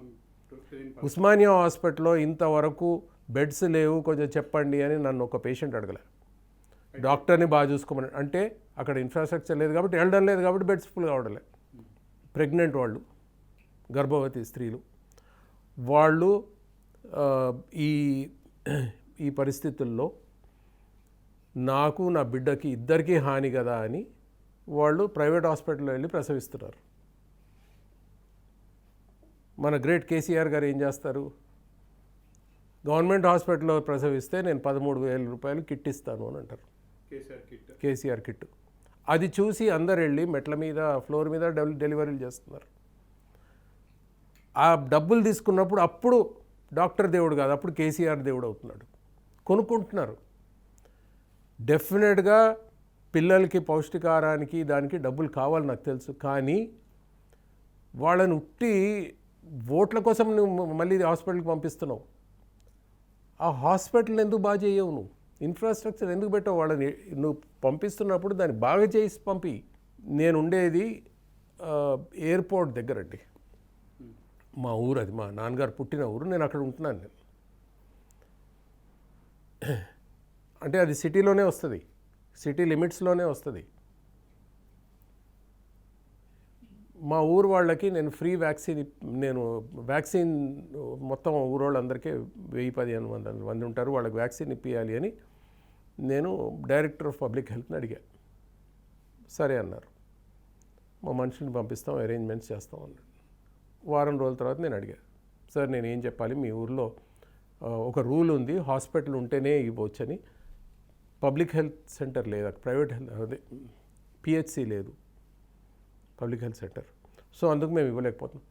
ఉస్మానియా హాస్పిటల్లో ఇంతవరకు బెడ్స్ లేవు కొంచెం చెప్పండి అని నన్ను ఒక పేషెంట్ అడగలే. డాక్టర్ని బాగా చూసుకోమని అంటే అక్కడ ఇన్ఫ్రాస్ట్రక్చర్ లేదు కాబట్టి వెళ్ళడం లేదు కాబట్టి బెడ్స్ ఫుల్ కావడం లేదు. ప్రెగ్నెంట్ వాళ్ళు, గర్భవతి స్త్రీలు వాళ్ళు ఈ పరిస్థితుల్లో నాకు నా బిడ్డకి ఇద్దరికీ హాని కదా అని వాళ్ళు ప్రైవేట్ హాస్పిటల్లో వెళ్ళి ప్రసవిస్తున్నారు. మన గ్రేట్ కేసీఆర్ గారు ఏం చేస్తారు, గవర్నమెంట్ హాస్పిటల్లో ప్రసవిస్తే నేను 13,000 రూపాయలు కిట్ ఇస్తాను అని అంటారు. కేసీఆర్ కిట్. అది చూసి అందరు వెళ్ళి మెట్ల మీద ఫ్లోర్ మీద డెలివరీలు చేస్తున్నారు. ఆ డబ్బులు తీసుకున్నప్పుడు అప్పుడు డాక్టర్ దేవుడు కాదు, అప్పుడు కేసీఆర్ దేవుడు అవుతున్నాడు. కొనుక్కుంటున్నారు. డెఫినెట్గా పిల్లలకి పౌష్టికాహారానికి దానికి డబ్బులు కావాలి నాకు తెలుసు. కానీ వాళ్ళని ఉట్టి ఓట్ల కోసం నువ్వు మళ్ళీ హాస్పిటల్కి పంపిస్తున్నావు. ఆ హాస్పిటల్ ఎందుకు బాగా చేయవు, నువ్వు ఇన్ఫ్రాస్ట్రక్చర్ ఎందుకు పెట్టావు? వాళ్ళని నువ్వు పంపిస్తున్నప్పుడు దాన్ని బాగా చేసి పంపి. నేను ఉండేది ఎయిర్పోర్ట్ దగ్గర అండి, మా ఊరు అది, మా నాన్నగారు పుట్టిన ఊరు. నేను అక్కడ ఉంటున్నాను. నేను అంటే అది సిటీలోనే వస్తుంది, సిటీ లిమిట్స్లోనే వస్తుంది. మా ఊరు వాళ్ళకి నేను ఫ్రీ వ్యాక్సిన్ మొత్తం ఊరు వాళ్ళందరికీ 1000-1500 మంది ఉంటారు, వాళ్ళకి వ్యాక్సిన్ ఇప్పించాలి అని నేను డైరెక్టర్ ఆఫ్ పబ్లిక్ హెల్త్ని అడిగా. సరే అన్నారు, మా మనుషుల్ని పంపిస్తాం, అరేంజ్మెంట్స్ చేస్తాం అన్నాడు. వారం రోజుల తర్వాత నేను అడిగా, సార్ నేను ఏం చెప్పాలి, మీ ఊర్లో ఒక రూల్ ఉంది, హాస్పిటల్ ఉంటేనే ఇవ్వచ్చని. పబ్లిక్ హెల్త్ సెంటర్ లేదు, ప్రైవేట్ అదే పిహెచ్సి లేదు, పబ్లిక్ హెల్త్ సెంటర్. సో అందుకు మేము ఇవ్వలేకపోతున్నాం.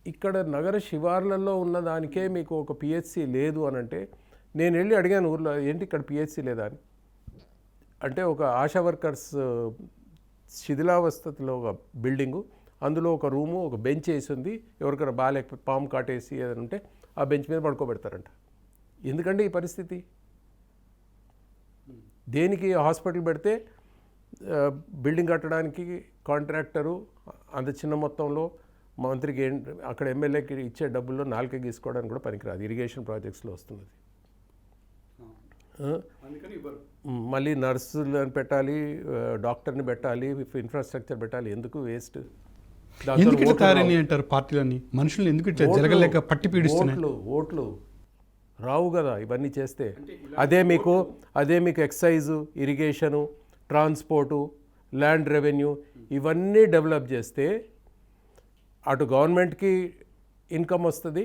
ఇక్కడ నగర శివార్లలో ఉన్న దానికే మీకు ఒక పిహెచ్సి లేదు అని అంటే, నేను వెళ్ళి అడిగాను ఊర్లో, ఏంటి ఇక్కడ పిహెచ్సి లేదా అని. అంటే ఒక ఆశా వర్కర్స్ శిథిలావస్థలో ఒక బిల్డింగు, అందులో ఒక రూము, ఒక బెంచ్ వేసి ఉంది, ఎవరికైనా బాగాలేకపోతే పాము కాటేసి ఏదైనా ఉంటే ఆ బెంచ్ మీద పడుకోబెడతారంట. ఎందుకంటే ఈ పరిస్థితి దేనికి హాస్పిటల్ పెడితే బిల్డింగ్ కట్టడానికి కాంట్రాక్టరు అంత చిన్న మొత్తంలో మంత్రికి అక్కడ ఎమ్మెల్యేకి ఇచ్చే డబ్బుల్లో 4 గీసుకోవడానికి కూడా పనికిరాదు. ఇరిగేషన్ ప్రాజెక్ట్స్లో వస్తున్నది. మళ్ళీ నర్సులను పెట్టాలి, డాక్టర్ని పెట్టాలి, ఇన్ఫ్రాస్ట్రక్చర్ పెట్టాలి, ఎందుకు వేస్ట్. ఎందుకు ఇట్లా తయారని అంటారు పార్టీలన్నీ, మనుషులు ఎందుకు ఇట్లా జరగలేక పట్టి పీడిస్తున్నాయి? ఓట్లు రావు కదా ఇవన్నీ చేస్తే. అదే మీకు excise, irrigation, transport, land revenue ఇవన్నీ డెవలప్ చేస్తే అటు గవర్నమెంట్కి ఇన్కమ్ వస్తుంది,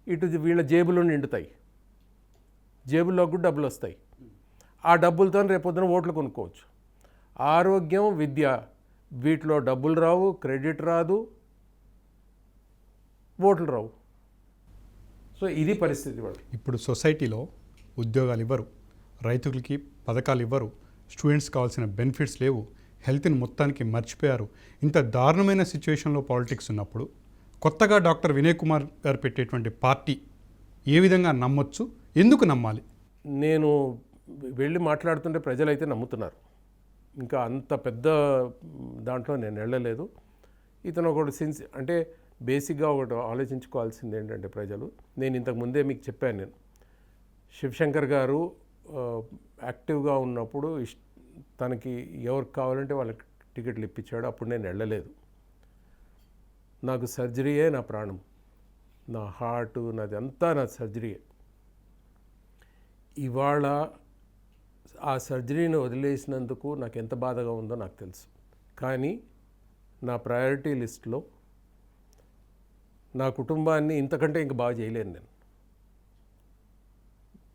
ఇటు వీళ్ళ జేబులు నిండుతాయి, జేబుల్లో కూడా డబ్బులు వస్తాయి. ఆ డబ్బులతో రేపొద్దున ఓట్లు కొనుక్కోవచ్చు. ఆరోగ్యం, విద్య వీటిలో డబ్బులు రావు, క్రెడిట్ రాదు, ఓట్లు రావు. సో ఇది పరిస్థితి. ఇప్పుడు సొసైటీలో ఉద్యోగాలు ఇవ్వరు, రైతులకి పథకాలు ఇవ్వరు, స్టూడెంట్స్ కావాల్సిన బెనిఫిట్స్ లేవు, హెల్త్ని మొత్తానికి మర్చిపోయారు. ఇంత దారుణమైన సిచ్యువేషన్లో పాలిటిక్స్ ఉన్నప్పుడు కొత్తగా డాక్టర్ వినయ్ కుమార్ గారు పెట్టేటువంటి పార్టీ ఏ విధంగా నమ్మొచ్చు, ఎందుకు నమ్మాలి? నేను వెళ్ళి మాట్లాడుతుంటే ప్రజలైతే నమ్ముతున్నారు. ఇంకా అంత పెద్ద దాంట్లో నేను వెళ్ళలేదు. ఇతను ఒకటి అంటే బేసిక్గా ఒకటి ఆలోచించుకోవాల్సింది ఏంటంటే ప్రజలు, నేను ఇంతకు ముందే మీకు చెప్పాను, నేను శివశంకర్ గారు యాక్టివ్గా ఉన్నప్పుడు తనకి ఎవరికి కావాలంటే వాళ్ళకి టికెట్లు ఇప్పించాడు. అప్పుడు నేను వెళ్ళలేదు. నాకు సర్జరీయే నా ప్రాణం, నా హార్ట్, నాది అంతా నా సర్జరీయే. ఇవాళ ఆ సర్జరీని వదిలేసినందుకు నాకు ఎంత బాధగా ఉందో నాకు తెలుసు. కానీ నా ప్రయారిటీ లిస్ట్లో నా కుటుంబాన్ని ఇంతకంటే ఇంక బాగా చేయలేను. నేను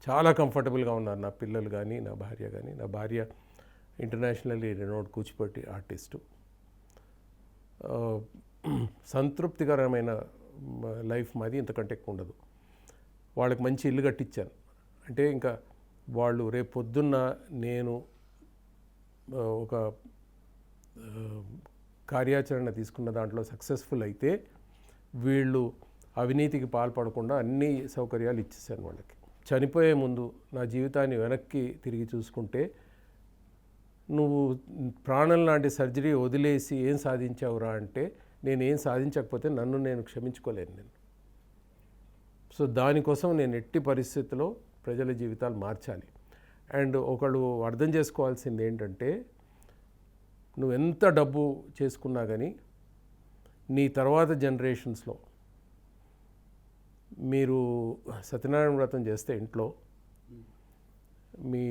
చాలా కంఫర్టబుల్గా ఉన్నారు నా పిల్లలు కానీ, నా భార్య కానీ. నా భార్య ఇంటర్నేషనల్లీ రెనోడ్ కూచిపూడి ఆర్టిస్టు. సంతృప్తికరమైన లైఫ్ మాది, ఇంతకంటే ఎక్కువ ఉండదు. వాళ్ళకి మంచి ఇల్లు కట్టించాను. అంటే ఇంకా వాళ్ళు రేపు పొద్దున్న నేను ఒక కార్యాచరణ తీసుకున్న దాంట్లో సక్సెస్ఫుల్ అయితే వీళ్ళు అవినీతికి పాల్పడకుండా అన్ని సౌకర్యాలు ఇచ్చేసాను వాళ్ళకి. చనిపోయే ముందు నా జీవితాన్ని వెనక్కి తిరిగి చూసుకుంటే, నువ్వు ప్రాణం లాంటి సర్జరీ వదిలేసి ఏం సాధించావురా అంటే, నేను ఏం సాధించకపోతే నన్ను నేను క్షమించుకోలేను నేను. సో దానికోసం నేను ఎట్టి పరిస్థితుల్లో ప్రజల జీవితాలు మార్చాలి. అండ్ ఒకళ్ళు అర్థం చేసుకోవాల్సింది ఏంటంటే, నువ్వు ఎంత డబ్బు చేసుకున్నా కానీ నీ తర్వాత జనరేషన్స్లో మీరు సత్యనారాయణ వ్రతం చేస్తే ఇంట్లో మీ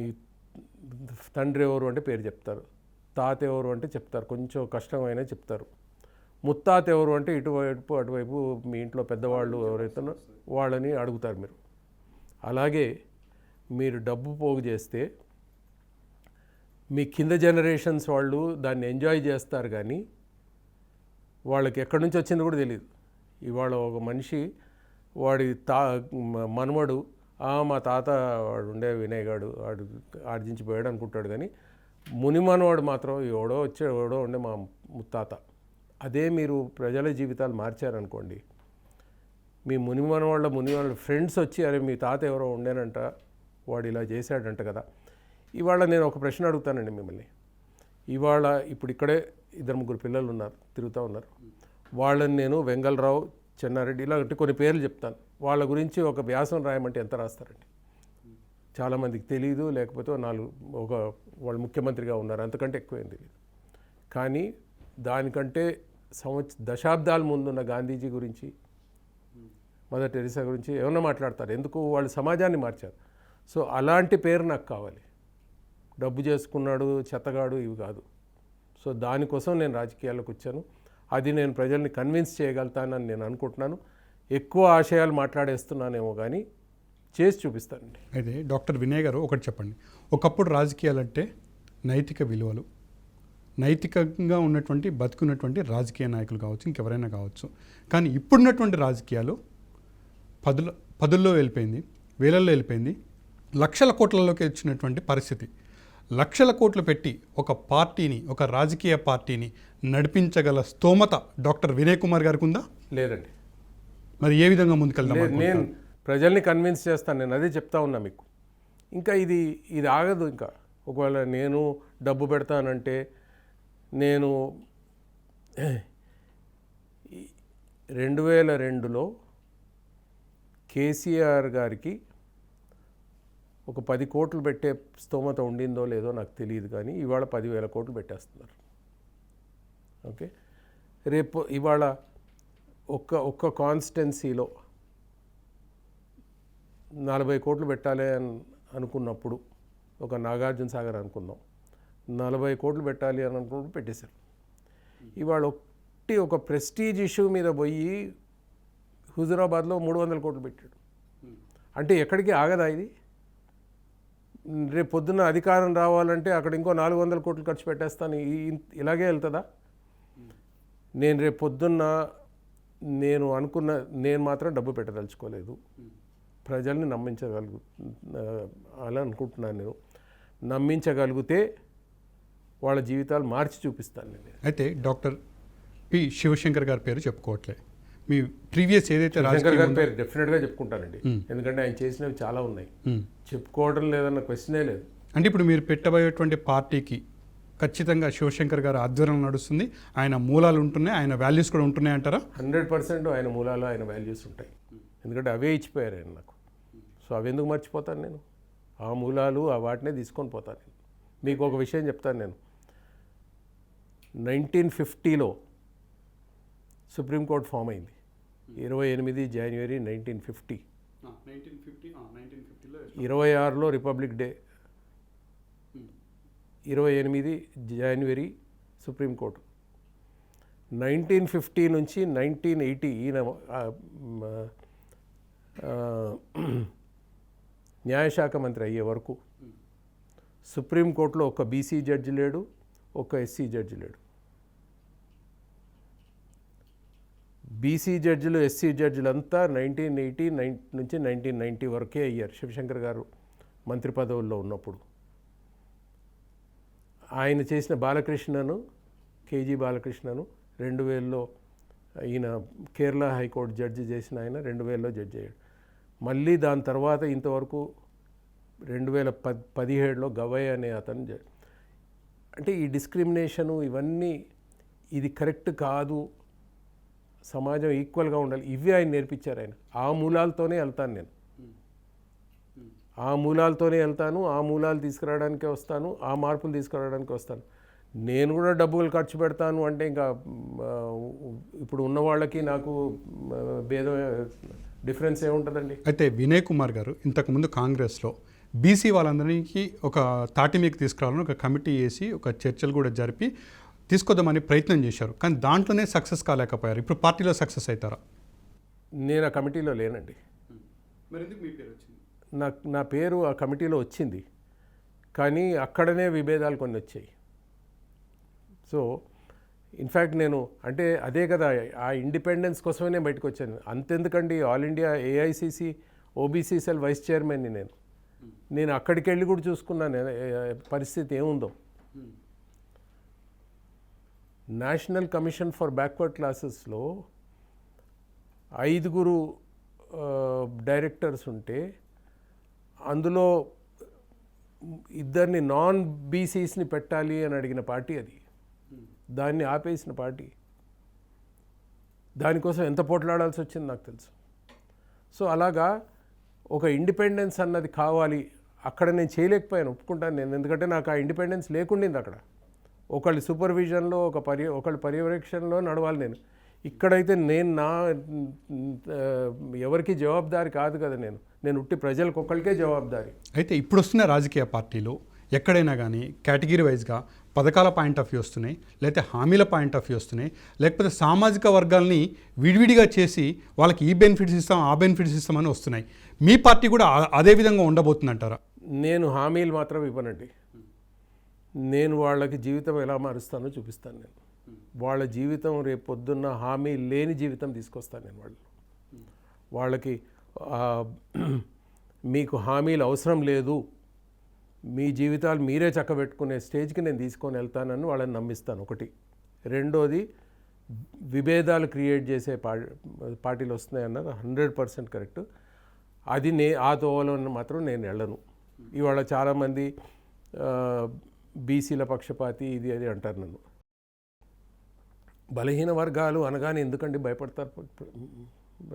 తండ్రి ఎవరు అంటే పేరు చెప్తారు, తాత ఎవరు అంటే చెప్తారు, కొంచెం కష్టమైనా చెప్తారు, ముత్తాత ఎవరు అంటే ఇటువైపు అటువైపు మీ ఇంట్లో పెద్దవాళ్ళు ఎవరైతే వాళ్ళని అడుగుతారు మీరు. అలాగే మీరు డబ్బు పోగు చేస్తే మీ కింద జనరేషన్స్ వాళ్ళు దాన్ని ఎంజాయ్ చేస్తారు, కానీ వాళ్ళకి ఎక్కడి నుంచి వచ్చింది కూడా తెలియదు. ఇవాళ ఒక మనిషి వాడి మనవడు మా తాత వాడు ఉండే వినయ్ గాడు వాడు ఆర్జించిపోయాడు అనుకుంటాడు, కానీ ముని మనవాడు మాత్రం ఎవడో ఉండే మా ముత్తాత. అదే మీరు ప్రజల జీవితాలు మార్చారనుకోండి, మీ ముని వాళ్ళ ఫ్రెండ్స్ వచ్చి అరే మీ తాత ఎవరో ఉండేనంట, వాడు ఇలా చేశాడంట కదా. ఇవాళ నేను ఒక ప్రశ్న అడుగుతానండి మిమ్మల్ని. ఇవాళ ఇప్పుడు ఇక్కడే 2-3 పిల్లలు ఉన్నారు, తిరుగుతూ ఉన్నారు. వాళ్ళని నేను వెంగళరావు, చెన్నారెడ్డి ఇలాంటి కొన్ని పేర్లు చెప్తాను. వాళ్ళ గురించి ఒక వ్యాసం రాయమంటే ఎంత రాస్తారండి? చాలామందికి తెలియదు, లేకపోతే వాళ్ళు ముఖ్యమంత్రిగా ఉన్నారు, అంతకంటే ఎక్కువ ఏం తెలియదు. కానీ దానికంటే దశాబ్దాల ముందున్న గాంధీజీ గురించి, మదర్ టెరెసా గురించి ఏమన్నా మాట్లాడతారు. ఎందుకు? వాళ్ళు సమాజాన్ని మార్చారు. సో అలాంటి పేరు నాకు కావాలి. డబ్బు చేసుకున్నాడు, చెత్తగాడు ఇవి కాదు. సో దానికోసం నేను రాజకీయాల్లోకి వచ్చాను. అది నేను ప్రజల్ని కన్విన్స్ చేయగలుగుతానని నేను అనుకుంటున్నాను. ఎక్కువ ఆశయాలు మాట్లాడేస్తున్నానేమో కానీ చేసి చూపిస్తానండి. అయితే డాక్టర్ వినయ్ గారు ఒకటి చెప్పండి. ఒకప్పుడు రాజకీయాలంటే నైతిక విలువలు, నైతికంగా ఉన్నటువంటి బతుకున్నటువంటి రాజకీయ నాయకులు కావచ్చు, ఇంకెవరైనా కావచ్చు. కానీ ఇప్పుడున్నటువంటి రాజకీయాలు పదుల్లో వెళ్ళిపోయింది, వేలల్లో వెళ్ళిపోయింది, లక్షల కోట్లలోకి వచ్చినటువంటి పరిస్థితి. లక్షల కోట్లు పెట్టి ఒక పార్టీని, ఒక రాజకీయ పార్టీని నడిపించగల స్తోమత డాక్టర్ వినయ్ కుమార్ గారికి ఉందా? లేదండి. మరి ఏ విధంగా ముందుకెళ్దాం? నేను ప్రజల్ని కన్విన్స్ చేస్తాను. నేను అదే చెప్తా ఉన్నా మీకు. ఇంకా ఇది ఆగదు. ఇంకా ఒకవేళ నేను డబ్బు పెడతానంటే, నేను 2002లో కేసీఆర్ గారికి ఒక 10 కోట్లు పెట్టే స్తోమత ఉండిందో లేదో నాకు తెలియదు, కానీ ఇవాళ 10,000 కోట్లు పెట్టేస్తున్నారు. ఓకే, రేపు ఇవాళ ఒక్క కాన్స్టిట్యున్సీలో 40 కోట్లు పెట్టాలి అని అనుకున్నప్పుడు, ఒక నాగార్జున సాగర్ అనుకుందాం, 40 కోట్లు పెట్టాలి అని అనుకున్నప్పుడు పెట్టేశారు. ఇవాళ ఒక ప్రెస్టీజ్ ఇష్యూ మీద పోయి హుజురాబాద్లో 300 కోట్లు పెట్టాడు. అంటే ఎక్కడికి ఆగదా ఇది? రేపు పొద్దున్న అధికారం రావాలంటే అక్కడ ఇంకో 400 కోట్లు ఖర్చు పెట్టేస్తాను, ఇలాగే వెళ్తుందా? నేను రేపు పొద్దున్న నేను మాత్రం డబ్బు పెట్టదలుచుకోలేదు. ప్రజల్ని అలా అనుకుంటున్నాను. నేను నమ్మించగలిగితే వాళ్ళ జీవితాలు మార్చి చూపిస్తాను నేను. అయితే డాక్టర్ పి శివశంకర్ గారి పేరు చెప్పుకోవట్లే, మీ ప్రీవియస్ ఏదైతే శంకర్ గారి పేరు డెఫినెట్గా చెప్పుకుంటానండి. ఎందుకంటే ఆయన చేసినవి చాలా ఉన్నాయి, చెప్పుకోవడం లేదన్న క్వశ్చనే లేదు. అంటే ఇప్పుడు మీరు పెట్టబోయేటువంటి పార్టీకి ఖచ్చితంగా శివశంకర్ గారు ఆధ్వర్యంలో నడుస్తుంది, ఆయన మూలాలు ఉంటున్నాయి, ఆయన వాల్యూస్ కూడా ఉంటున్నాయి అంటారా? 100% ఆయన మూలాలు ఆయన వాల్యూస్ ఉంటాయి. ఎందుకంటే అవే ఇచ్చిపోయారు ఆయన నాకు. సో అవి ఎందుకు మర్చిపోతాను నేను? ఆ మూలాలు ఆ వాటినే తీసుకొని పోతాను నేను. మీకు ఒక విషయం చెప్తాను నేను. 1950లో సుప్రీంకోర్టు ఫామ్ అయింది. 28 జనవరి 1950. 26లో రిపబ్లిక్ డే, 28 జనవరి సుప్రీంకోర్టు. 1950 నుంచి 1980 ఈయన న్యాయశాఖ మంత్రి అయ్యే వరకు సుప్రీంకోర్టులో ఒక బీసీ జడ్జి లేడు, ఒక ఎస్సీ జడ్జి లేడు. బీసీ జడ్జిలు ఎస్సీ జడ్జిలు అంతా 1980 నుంచి 1990 వరకే అయ్యారు శివశంకర్ గారు మంత్రి పదవుల్లో ఉన్నప్పుడు. ఆయన చేసిన బాలకృష్ణను, కేజీ బాలకృష్ణను 2000లో ఈయన కేరళ హైకోర్టు జడ్జి చేసిన ఆయన 2000లో జడ్జి అయ్యాడు. మళ్ళీ దాని తర్వాత ఇంతవరకు 2017లో గవయ్ అనే అతను అంటే ఈ డిస్క్రిమినేషను ఇవన్నీ ఇది కరెక్ట్ కాదు, సమాజం ఈక్వల్గా ఉండాలి, ఇవి ఆయన నేర్పించారు. ఆయన ఆ మూలాలతోనే వెళ్తాను నేను, ఆ మూలాలతోనే వెళ్తాను, ఆ మూలాలు తీసుకురావడానికే వస్తాను, ఆ మార్పులు తీసుకురావడానికి వస్తాను. నేను కూడా డబ్బులు ఖర్చు పెడతాను అంటే ఇంకా ఇప్పుడు ఉన్న వాళ్ళకి నాకు భేదం డిఫరెన్స్ ఏముంటుందండి? అయితే వినయ్ కుమార్ గారు ఇంతకుముందు కాంగ్రెస్లో బీసీ వాళ్ళందరికీ ఒక తాటి మీకు తీసుకురావాలని ఒక కమిటీ వేసి ఒక చర్చలు కూడా జరిపి తీసుకొద్దామని ప్రయత్నం చేశారు, కానీ దాంట్లోనే సక్సెస్ కాలేకపోయారు. ఇప్పుడు పార్టీలో సక్సెస్ అవుతారా? నేను ఆ కమిటీలో లేనండి. మరి ఎందుకు మీ పేరు వచ్చింది? నా పేరు ఆ కమిటీలో వచ్చింది, కానీ అక్కడనే విభేదాలు కొన్ని వచ్చాయి. సో ఇన్ఫ్యాక్ట్ నేను అంటే అదే కదా, ఆ ఇండిపెండెన్స్ కోసమే నేను బయటకు వచ్చాను. అంతెందుకండి, all India AICC OBC cell vice చైర్మన్ని నేను అక్కడికి వెళ్ళి కూడా చూసుకున్నాను పరిస్థితి ఏముందో. నేషనల్ కమిషన్ ఫర్ బ్యాక్వర్డ్ క్లాసెస్లో 5 డైరెక్టర్స్ ఉంటే అందులో 2 నాన్ బీసీస్ని పెట్టాలి అని అడిగిన పార్టీ అది. దాన్ని ఆపేసిన పార్టీ. దానికోసం ఎంత పోట్లాడాల్సి వచ్చింది నాకు తెలుసు. సో అలాగా ఒక ఇండిపెండెన్స్ అన్నది కావాలి. అక్కడ నేను చేయలేకపోయాను, ఒప్పుకుంటాను నేను, ఎందుకంటే నాకు ఆ ఇండిపెండెన్స్ లేకుండింది. అక్కడ ఒకళ్ళ సూపర్విజన్లో ఒకళ్ళ పర్యవేక్షణలో నడవాలి నేను. ఇక్కడైతే నేను ఎవరికి జవాబుదారి కాదు కదా, నేను ఉట్టి ప్రజలకు ఒక్కరికే జవాబుదారి. అయితే ఇప్పుడు వస్తున్న రాజకీయ పార్టీలు ఎక్కడైనా కానీ కేటగిరీ వైజ్గా పథకాల పాయింట్ ఆఫ్ వ్యూ వస్తున్నాయి, లేకపోతే హామీల పాయింట్ ఆఫ్ వ్యూ వస్తున్నాయి, లేకపోతే సామాజిక వర్గాల్ని విడివిడిగా చేసి వాళ్ళకి ఈ బెనిఫిట్స్ ఇస్తాం ఆ బెనిఫిట్స్ ఇస్తామని వస్తున్నాయి. మీ పార్టీ కూడా అదే విధంగా ఉండబోతుందంటారా? నేను హామీలు మాత్రం ఇవ్వనండి. నేను వాళ్ళకి జీవితం ఎలా మారుస్తానో చూపిస్తాను. నేను వాళ్ళ జీవితం రేపు పొద్దున్న హామీ లేని జీవితం తీసుకొస్తాను నేను. వాళ్ళకి మీకు హామీలు అవసరం లేదు, మీ జీవితాలు మీరే చక్కబెట్టుకునే స్టేజ్కి నేను తీసుకొని వెళ్తానని వాళ్ళని నమ్మిస్తాను. ఒకటి. రెండోది, విభేదాలు క్రియేట్ చేసే పార్టీలు వస్తున్నాయన్నారు 100% కరెక్ట్. అది ఆ తోవలో మాత్రం నేను వెళ్ళను. ఇవాళ చాలామంది బీసీల పక్షపాతి ఇది అది అంటారు నన్ను. బలహీన వర్గాలు అనగానే ఎందుకండి భయపడతారు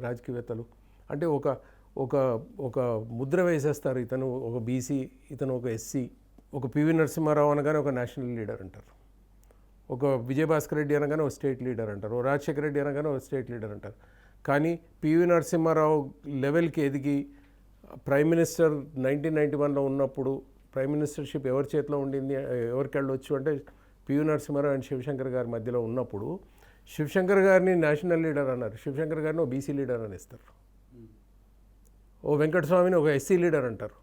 రాజకీయవేత్తలు? అంటే ఒక ముద్ర వేసేస్తారు, ఇతను ఒక బీసీ, ఇతను ఒక ఎస్సీ. ఒక పివి నరసింహారావు అనగానే ఒక నేషనల్ లీడర్ అంటారు, ఒక విజయభాస్కర్ రెడ్డి అనగానే ఒక స్టేట్ లీడర్ అంటారు, ఒక రాజశేఖర రెడ్డి అనగానే ఒక స్టేట్ లీడర్ అంటారు. కానీ పివి నరసింహారావు లెవెల్కి ఎదిగి ప్రైమ్ మినిస్టర్ 1991లో ఉన్నప్పుడు ప్రైమ్ మినిస్టర్షిప్ ఎవరి చేతిలో ఉండింది, ఎవరికి వెళ్ళొచ్చు అంటే పివి నరసింహారావు అండ్ శివశంకర్ గారి మధ్యలో ఉన్నప్పుడు శివశంకర్ గారిని నేషనల్ లీడర్ అన్నారు, శివశంకర్ గారిని ఒక బీసీ లీడర్ అని ఇస్తారు, ఓ వెంకటస్వామిని ఒక ఎస్సీ లీడర్ అంటారు.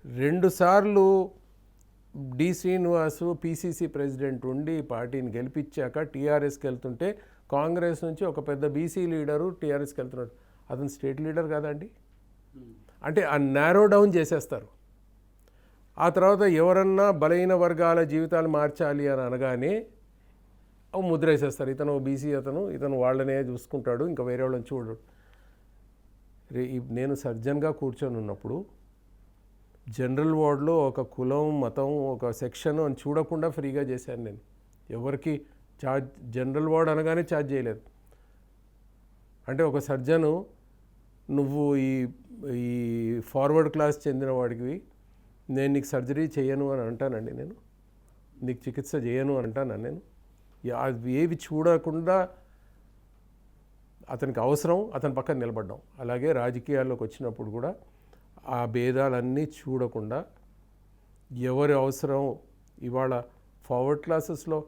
2 సార్లు డి శ్రీనివాసు పిసిసి ప్రెసిడెంట్ ఉండి పార్టీని గెలిపించాక టీఆర్ఎస్కి వెళ్తుంటే కాంగ్రెస్ నుంచి ఒక పెద్ద బీసీ లీడరు టీఆర్ఎస్కి వెళ్తున్నాడు. అతను స్టేట్ లీడర్ కాదండి. అంటే ఆ నారో డౌన్ చేసేస్తారు. ఆ తర్వాత ఎవరన్నా బలహీన వర్గాల జీవితాలు మార్చాలి అని అనగానే ముద్ర వేసేస్తారు, ఇతను బీసీ, ఇతను వాళ్ళనే చూసుకుంటాడు, ఇంకా వేరే వాళ్ళని చూడడు. నేను సర్జన్గా కూర్చొని ఉన్నప్పుడు జనరల్ వార్డులో ఒక కులం మతం ఒక సెక్షన్ అని చూడకుండా ఫ్రీగా చేశాను నేను. ఎవరికి ఛార్జ్, జనరల్ వార్డ్ అనగానే ఛార్జ్ చేయలేదు. అంటే ఒక సర్జను నువ్వు ఈ ఈ ఫార్వర్డ్ క్లాస్ చెందిన వాడికి నేను నీకు సర్జరీ చేయను అని అంటానండి, నేను నీకు చికిత్స చేయను అని అంటాను నేను. అవి ఏవి చూడకుండా అతనికి అవసరం అతని పక్కన నిలబడ్డాం. అలాగే రాజకీయాల్లోకి వచ్చినప్పుడు కూడా ఆ భేదాలన్నీ చూడకుండా ఎవరి అవసరం, ఇవాళ ఫార్వర్డ్ క్లాసెస్లో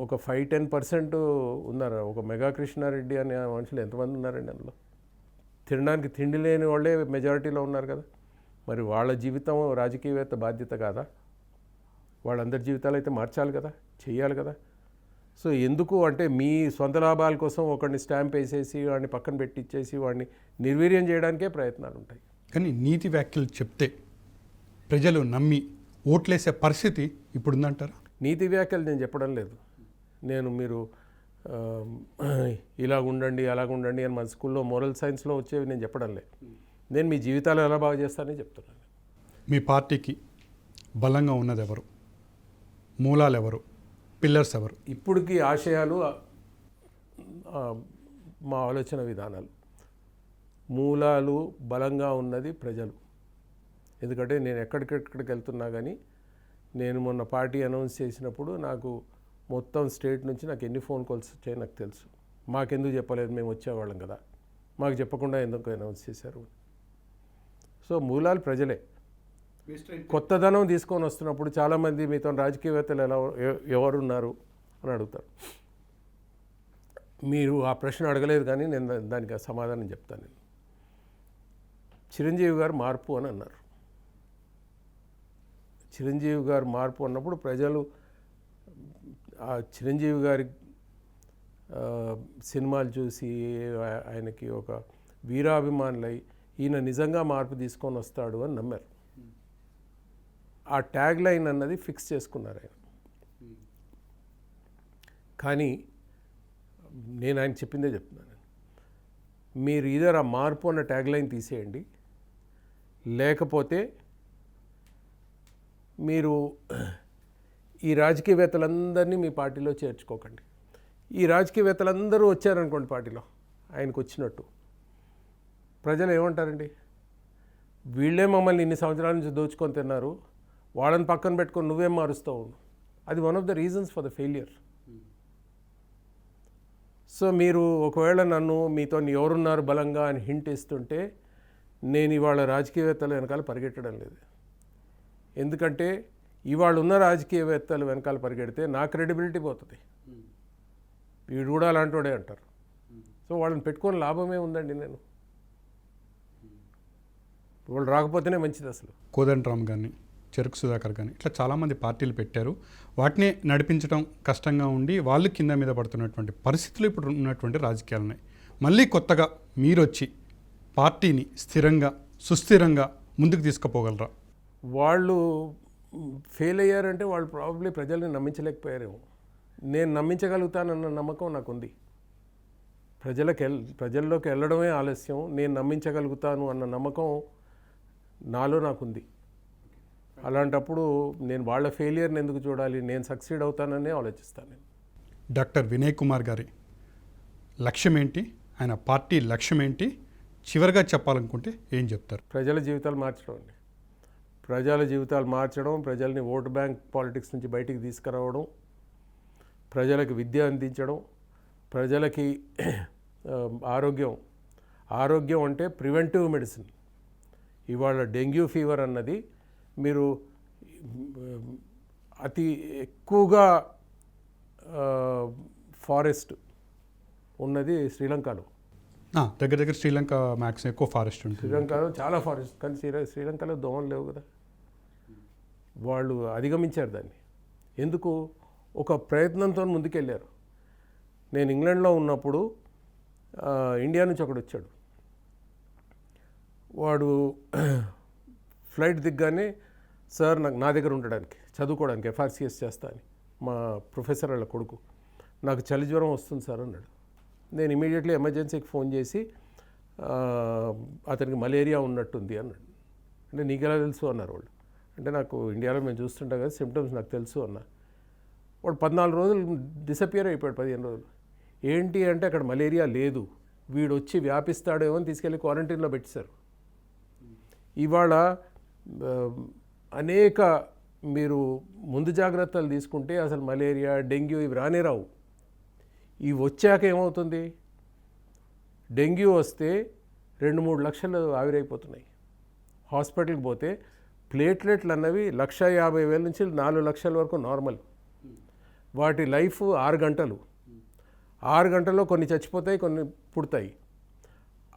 ఒక 5-10% ఉన్నారు. ఒక మెగా కృష్ణారెడ్డి అనే మనుషులు ఎంతమంది ఉన్నారండి అందులో? తినడానికి తిండి లేని వాళ్ళే మెజారిటీలో ఉన్నారు కదా. మరి వాళ్ళ జీవితం రాజకీయవేత్త బాధ్యత కాదా? వాళ్ళందరి జీవితాలు అయితే మార్చాలి కదా, చెయ్యాలి కదా. సో ఎందుకు అంటే మీ సొంత లాభాల కోసం ఒకడిని స్టాంప్ వేసేసి వాడిని పక్కన పెట్టించేసి వాడిని నిర్వీర్యం చేయడానికే ప్రయత్నాలు ఉంటాయి. కానీ నీతి వ్యాఖ్యలు చెప్తే ప్రజలు నమ్మి ఓట్లేసే పరిస్థితి ఇప్పుడు ఉందంటారా? నీతి వ్యాఖ్యలు నేను చెప్పడం లేదు. నేను మీరు ఇలాగ ఉండండి అలాగ ఉండండి అని మన స్కూల్లో మోరల్ సైన్స్లో వచ్చేవి నేను చెప్పడం లేదు. నేను మీ జీవితాలు ఎలా బాగు చేస్తానని చెప్తున్నాను. మీ పార్టీకి బలంగా ఉన్నది ఎవరు? మూలాలు ఎవరు? పిల్లర్స్ ఎవరు? ఇప్పటికీ ఆశయాలు మా ఆలోచన విధానాలు. మూలాలు బలంగా ఉన్నది ప్రజలు. ఎందుకంటే నేను ఎక్కడికెక్కడికి వెళ్తున్నా కానీ, నేను మొన్న పార్టీ అనౌన్స్ చేసినప్పుడు నాకు మొత్తం స్టేట్ నుంచి నాకు ఎన్ని ఫోన్ కాల్స్ వచ్చాయో నాకు తెలుసు. మాకెందుకు చెప్పలేదు, మేము వచ్చేవాళ్ళం కదా, మాకు చెప్పకుండా ఎందుకు అనౌన్స్ చేశారు. సో మూలాలు ప్రజలే. కొత్తదనం తీసుకొని వస్తున్నప్పుడు చాలామంది మీతో రాజకీయవేత్తలు ఎవరున్నారు అని అడుగుతారు. మీరు ఆ ప్రశ్న అడగలేదు కానీ నేను దానికి సమాధానం చెప్తాను. నేను చిరంజీవి గారు మార్పు అని అన్నారు. చిరంజీవి గారు మార్పు అన్నప్పుడు ప్రజలు ఆ చిరంజీవి గారి సినిమాలు చూసి ఆయనకి ఒక వీరాభిమానులై ఈయన నిజంగా మార్పు తీసుకొని వస్తాడు అని నమ్మారు. ఆ ట్యాగ్ లైన్ అన్నది ఫిక్స్ చేసుకున్నారు ఆయన. కానీ నేను ఆయన చెప్పిందే చెప్తున్నాను. మీరు ఇదర్ ఆ మార్పు అన్న ట్యాగ్ లైన్ తీసేయండి, లేకపోతే మీరు ఈ రాజకీయవేత్తలందరినీ మీ పార్టీలో చేర్చుకోకండి. ఈ రాజకీయవేత్తలందరూ వచ్చారనుకోండి పార్టీలో ఆయనకు వచ్చినట్టు, ప్రజలు ఏమంటారండి? వీళ్ళే మమ్మల్ని ఇన్ని సంవత్సరాల నుంచి దోచుకొని తిన్నారు, వాళ్ళని పక్కన పెట్టుకొని నువ్వేం మారుస్తావు? అది one of the reasons for the failure. So మీరు ఒకవేళ నన్ను మీతో ఎవరున్నారు బలంగా అని హింట్ ఇస్తుంటే నేను ఇవాళ రాజకీయవేత్తల వెనకాల పరిగెట్టడం లేదు. ఎందుకంటే ఇవాళ ఉన్న రాజకీయవేత్తలు వెనకాల పరిగెడితే నా క్రెడిబిలిటీ పోతుంది. వీడు కూడా అలాంటి వాడే అంటారు. సో వాళ్ళని పెట్టుకొని లాభమే ఉందండి. నేను వాళ్ళు రాకపోతేనే మంచిది. అసలు కోదండరామ్ కానీ చెరుకు సుధాకర్ కానీ ఇట్లా చాలామంది పార్టీలు పెట్టారు. వాటినే నడిపించడం కష్టంగా ఉండి వాళ్ళు కింద మీద పడుతున్నటువంటి పరిస్థితులు ఇప్పుడు ఉన్నటువంటి రాజకీయాలు ఉన్నాయి. మళ్ళీ కొత్తగా మీరు వచ్చి పార్టీని స్థిరంగా సుస్థిరంగా ముందుకు తీసుకుపోగలరా? వాళ్ళు ఫెయిల్ అయ్యారంటే వాళ్ళు ప్రాబబ్లీ ప్రజల్ని నమ్మించలేకపోయారేమో. నేను నమ్మించగలుగుతానన్న నమ్మకం నాకుంది. ప్రజల్లోకి వెళ్ళడమే ఆలస్యం, నేను నమ్మించగలుగుతాను అన్న నమ్మకం నాలో నాకుంది. అలాంటప్పుడు నేను వాళ్ళ ఫెయిలియర్ని ఎందుకు చూడాలి, నేను సక్సీడ్ అవుతాననే ఆలోచిస్తాను. నేను డాక్టర్ వినయ్ కుమార్ గారి లక్ష్యం ఏంటి, ఆయన పార్టీ లక్ష్యం ఏంటి, చివరిగా చెప్పాలనుకుంటే ఏం చెప్తారు? ప్రజల జీవితాలు మార్చడం అండి. ప్రజల జీవితాలు మార్చడం, ప్రజల్ని ఓటు బ్యాంక్ పాలిటిక్స్ నుంచి బయటికి తీసుకురావడం, ప్రజలకు విద్య అందించడం, ప్రజలకి ఆరోగ్యం అంటే ప్రివెంటివ్ మెడిసిన్. ఇవాళ డెంగ్యూ ఫీవర్ అన్నది మీరు అతి ఎక్కువగా ఫారెస్ట్ ఉన్నది శ్రీలంకలో. దగ్గర దగ్గర శ్రీలంక మ్యాక్సిమం ఎక్కువ ఫారెస్ట్ ఉంటుంది. శ్రీలంకలో చాలా ఫారెస్ట్, కానీ శ్రీలంకలో దోమలు లేవు కదా. వాళ్ళు అధిగమించారు దాన్ని. ఎందుకు? ఒక ప్రయత్నంతో ముందుకెళ్ళారు. నేను ఇంగ్లాండ్లో ఉన్నప్పుడు ఇండియా నుంచి ఒకడు వచ్చాడు. వాడు ఫ్లైట్ దిగ్గానే, సార్ నా దగ్గర ఉండడానికి చదువుకోవడానికి FRCS చేస్తా అని, మా ప్రొఫెసర్ వాళ్ళ కొడుకు, నాకు చలి జ్వరం వస్తుంది సార్ అన్నాడు. నేను ఇమీడియట్లీ ఎమర్జెన్సీకి ఫోన్ చేసి అతనికి మలేరియా ఉన్నట్టుంది అన్నాడు. అంటే నీకు ఎలా తెలుసు అన్నారు వాళ్ళు. అంటే నాకు ఇండియాలో మేము చూస్తుంటాం కదా, సిమ్టమ్స్ నాకు తెలుసు అన్న. వాడు 14 రోజులు డిసపియర్ అయిపోయాడు, 15 రోజులు. ఏంటి అంటే అక్కడ మలేరియా లేదు, వీడు వచ్చి వ్యాపిస్తాడేమో అని తీసుకెళ్ళి క్వారంటైన్లో పెట్టేశారు. ఇవాళ అనేక మీరు ముందు జాగ్రత్తలు తీసుకుంటే అసలు మలేరియా, డెంగ్యూ ఇవి రానే రావు. ఇవి వచ్చాక ఏమవుతుంది, డెంగ్యూ వస్తే 2-3 లక్షలు ఆవిరైపోతున్నాయి. హాస్పిటల్కి పోతే ప్లేట్లెట్లు అన్నవి 1,50,000 నుంచి 4 లక్షల వరకు నార్మల్. వాటి లైఫ్ 6 గంటలు. 6 గంటల్లో కొన్ని చచ్చిపోతాయి, కొన్ని పుడతాయి.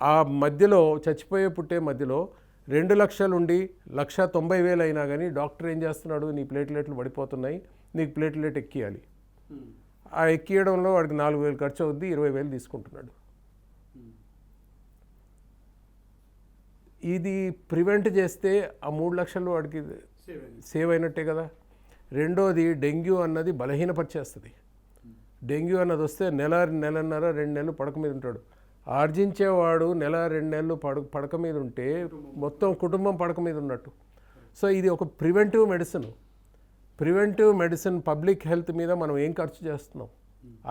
ఆ మధ్యలో చచ్చిపోయే పుట్టే మధ్యలో 2 లక్షలు ఉండి 1,90,000 అయినా కానీ డాక్టర్ ఏం చేస్తున్నాడు, నీ ప్లేట్లెట్లు పడిపోతున్నాయి, నీకు ప్లేట్లెట్ ఎక్కియాలి. ఆ ఎక్కియడంలో వాడికి 4,000 ఖర్చు అవుద్ది, 20,000 తీసుకుంటున్నాడు. ఇది ప్రివెంట్ చేస్తే ఆ 3 లక్షలు వాడికి సేవ్ అయినట్టే కదా. రెండోది డెంగ్యూ అన్నది బలహీనపరిచేస్తుంది. డెంగ్యూ అన్నది వస్తే నెలన్నర 2 నెలలు పడక మీద ఉంటాడు. ఆర్జించేవాడు 1-2 నెలలు పడక మీద ఉంటే మొత్తం కుటుంబం పడక మీద ఉన్నట్టు. సో ఇది ఒక ప్రివెంటివ్ మెడిసిన్ పబ్లిక్ హెల్త్ మీద మనం ఏం ఖర్చు చేస్తున్నాం,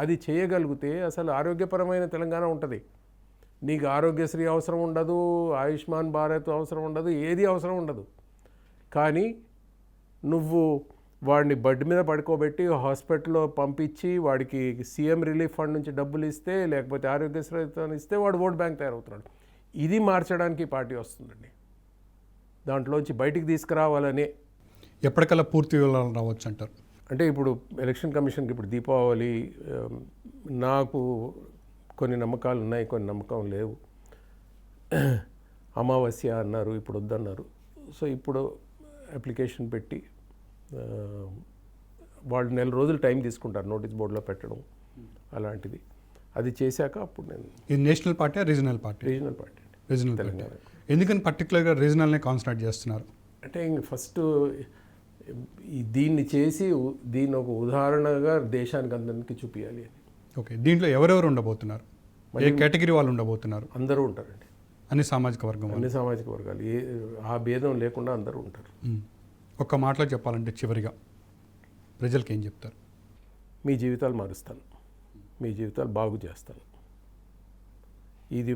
అది చేయగలిగితే అసలు ఆరోగ్యపరమైన తెలంగాణ ఉంటుంది. నీకు ఆరోగ్యశ్రీ అవసరం ఉండదు, ఆయుష్మాన్ భారత్ అవసరం ఉండదు, ఏది అవసరం ఉండదు. కానీ నువ్వు వాడిని బెడ్ మీద పడుకోబెట్టి హాస్పిటల్లో పంపించి వాడికి సీఎం రిలీఫ్ ఫండ్ నుంచి డబ్బులు ఇస్తే, లేకపోతే ఆరోగ్యశ్రీ ఇస్తే వాడు ఓట్ బ్యాంక్ తయారవుతున్నాడు. ఇది మార్చడానికి పార్టీ వస్తుందండి. దాంట్లోంచి బయటికి తీసుకురావాలనే. ఎప్పటికల్లా పూర్తి వివరాలు రావచ్చు అంటారు? అంటే ఇప్పుడు ఎలక్షన్ కమిషన్కి ఇప్పుడు దీపావళి, నాకు కొన్ని నమ్మకాలు ఉన్నాయి, కొన్ని నమ్మకం లేవు. అమావాస్య అన్నారు, ఇప్పుడు వద్దన్నారు. సో ఇప్పుడు అప్లికేషన్ పెట్టి వాళ్ళు 1 నెల రోజులు టైం తీసుకుంటారు నోటీస్ బోర్డులో పెట్టడం అలాంటిది. అది చేశాక అప్పుడు నేను. ఇది national party, regional party? Regional party. Regional Telangana. ఎందుకని పర్టికులర్గా రీజనల్నే కాన్సన్ట్రేట్ చేస్తున్నారు? అంటే ఫస్ట్ దీన్ని చేసి దీన్ని ఒక ఉదాహరణగా దేశానికి అందరికీ చూపించాలి అని. ఓకే, దీంట్లో ఎవరెవరు ఉండబోతున్నారు, ఏ కేటగిరీ వాళ్ళు ఉండబోతున్నారు? అందరూ ఉంటారండి, అన్ని సామాజిక వర్గం, అన్ని సామాజిక వర్గాలు, ఆ భేదం లేకుండా అందరూ ఉంటారు. ఒక్క మాటలో చెప్పాలంటే చివరిగా ప్రజలకు ఏం చెప్తారు? మీ జీవితాలు మారుస్తాను, మీ జీవితాలు బాగు చేస్తాను. ఇది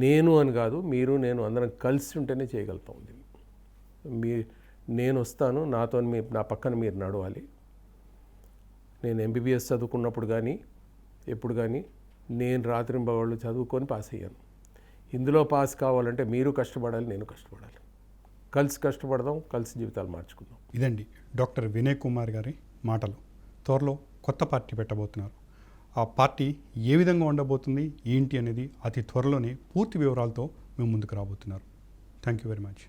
నేను అని కాదు, మీరు నేను అందరం కలిసి ఉంటేనే చేయగలుగుతాం. నేను వస్తాను, నాతో నా పక్కన మీరు నడవాలి. నేను ఎంబీబీఎస్ చదువుకున్నప్పుడు కానీ ఎప్పుడు కానీ నేను రాత్రింబవళ్ళు చదువుకొని పాస్ అయ్యాను. ఇందులో పాస్ కావాలంటే మీరు కష్టపడాలి, నేను కష్టపడాలి. కలిసి కష్టపడదాం, కలిసి జీవితాలు మార్చుకుందాం. ఇదండి డాక్టర్ వినయ్ కుమార్ గారి మాటలు. త్వరలో కొత్త పార్టీ పెట్టబోతున్నారు. ఆ పార్టీ ఏ విధంగా ఉండబోతుంది ఏంటి అనేది అతి త్వరలోనే పూర్తి వివరాలతో మేము ముందుకు రాబోతున్నారు. Thank you very much.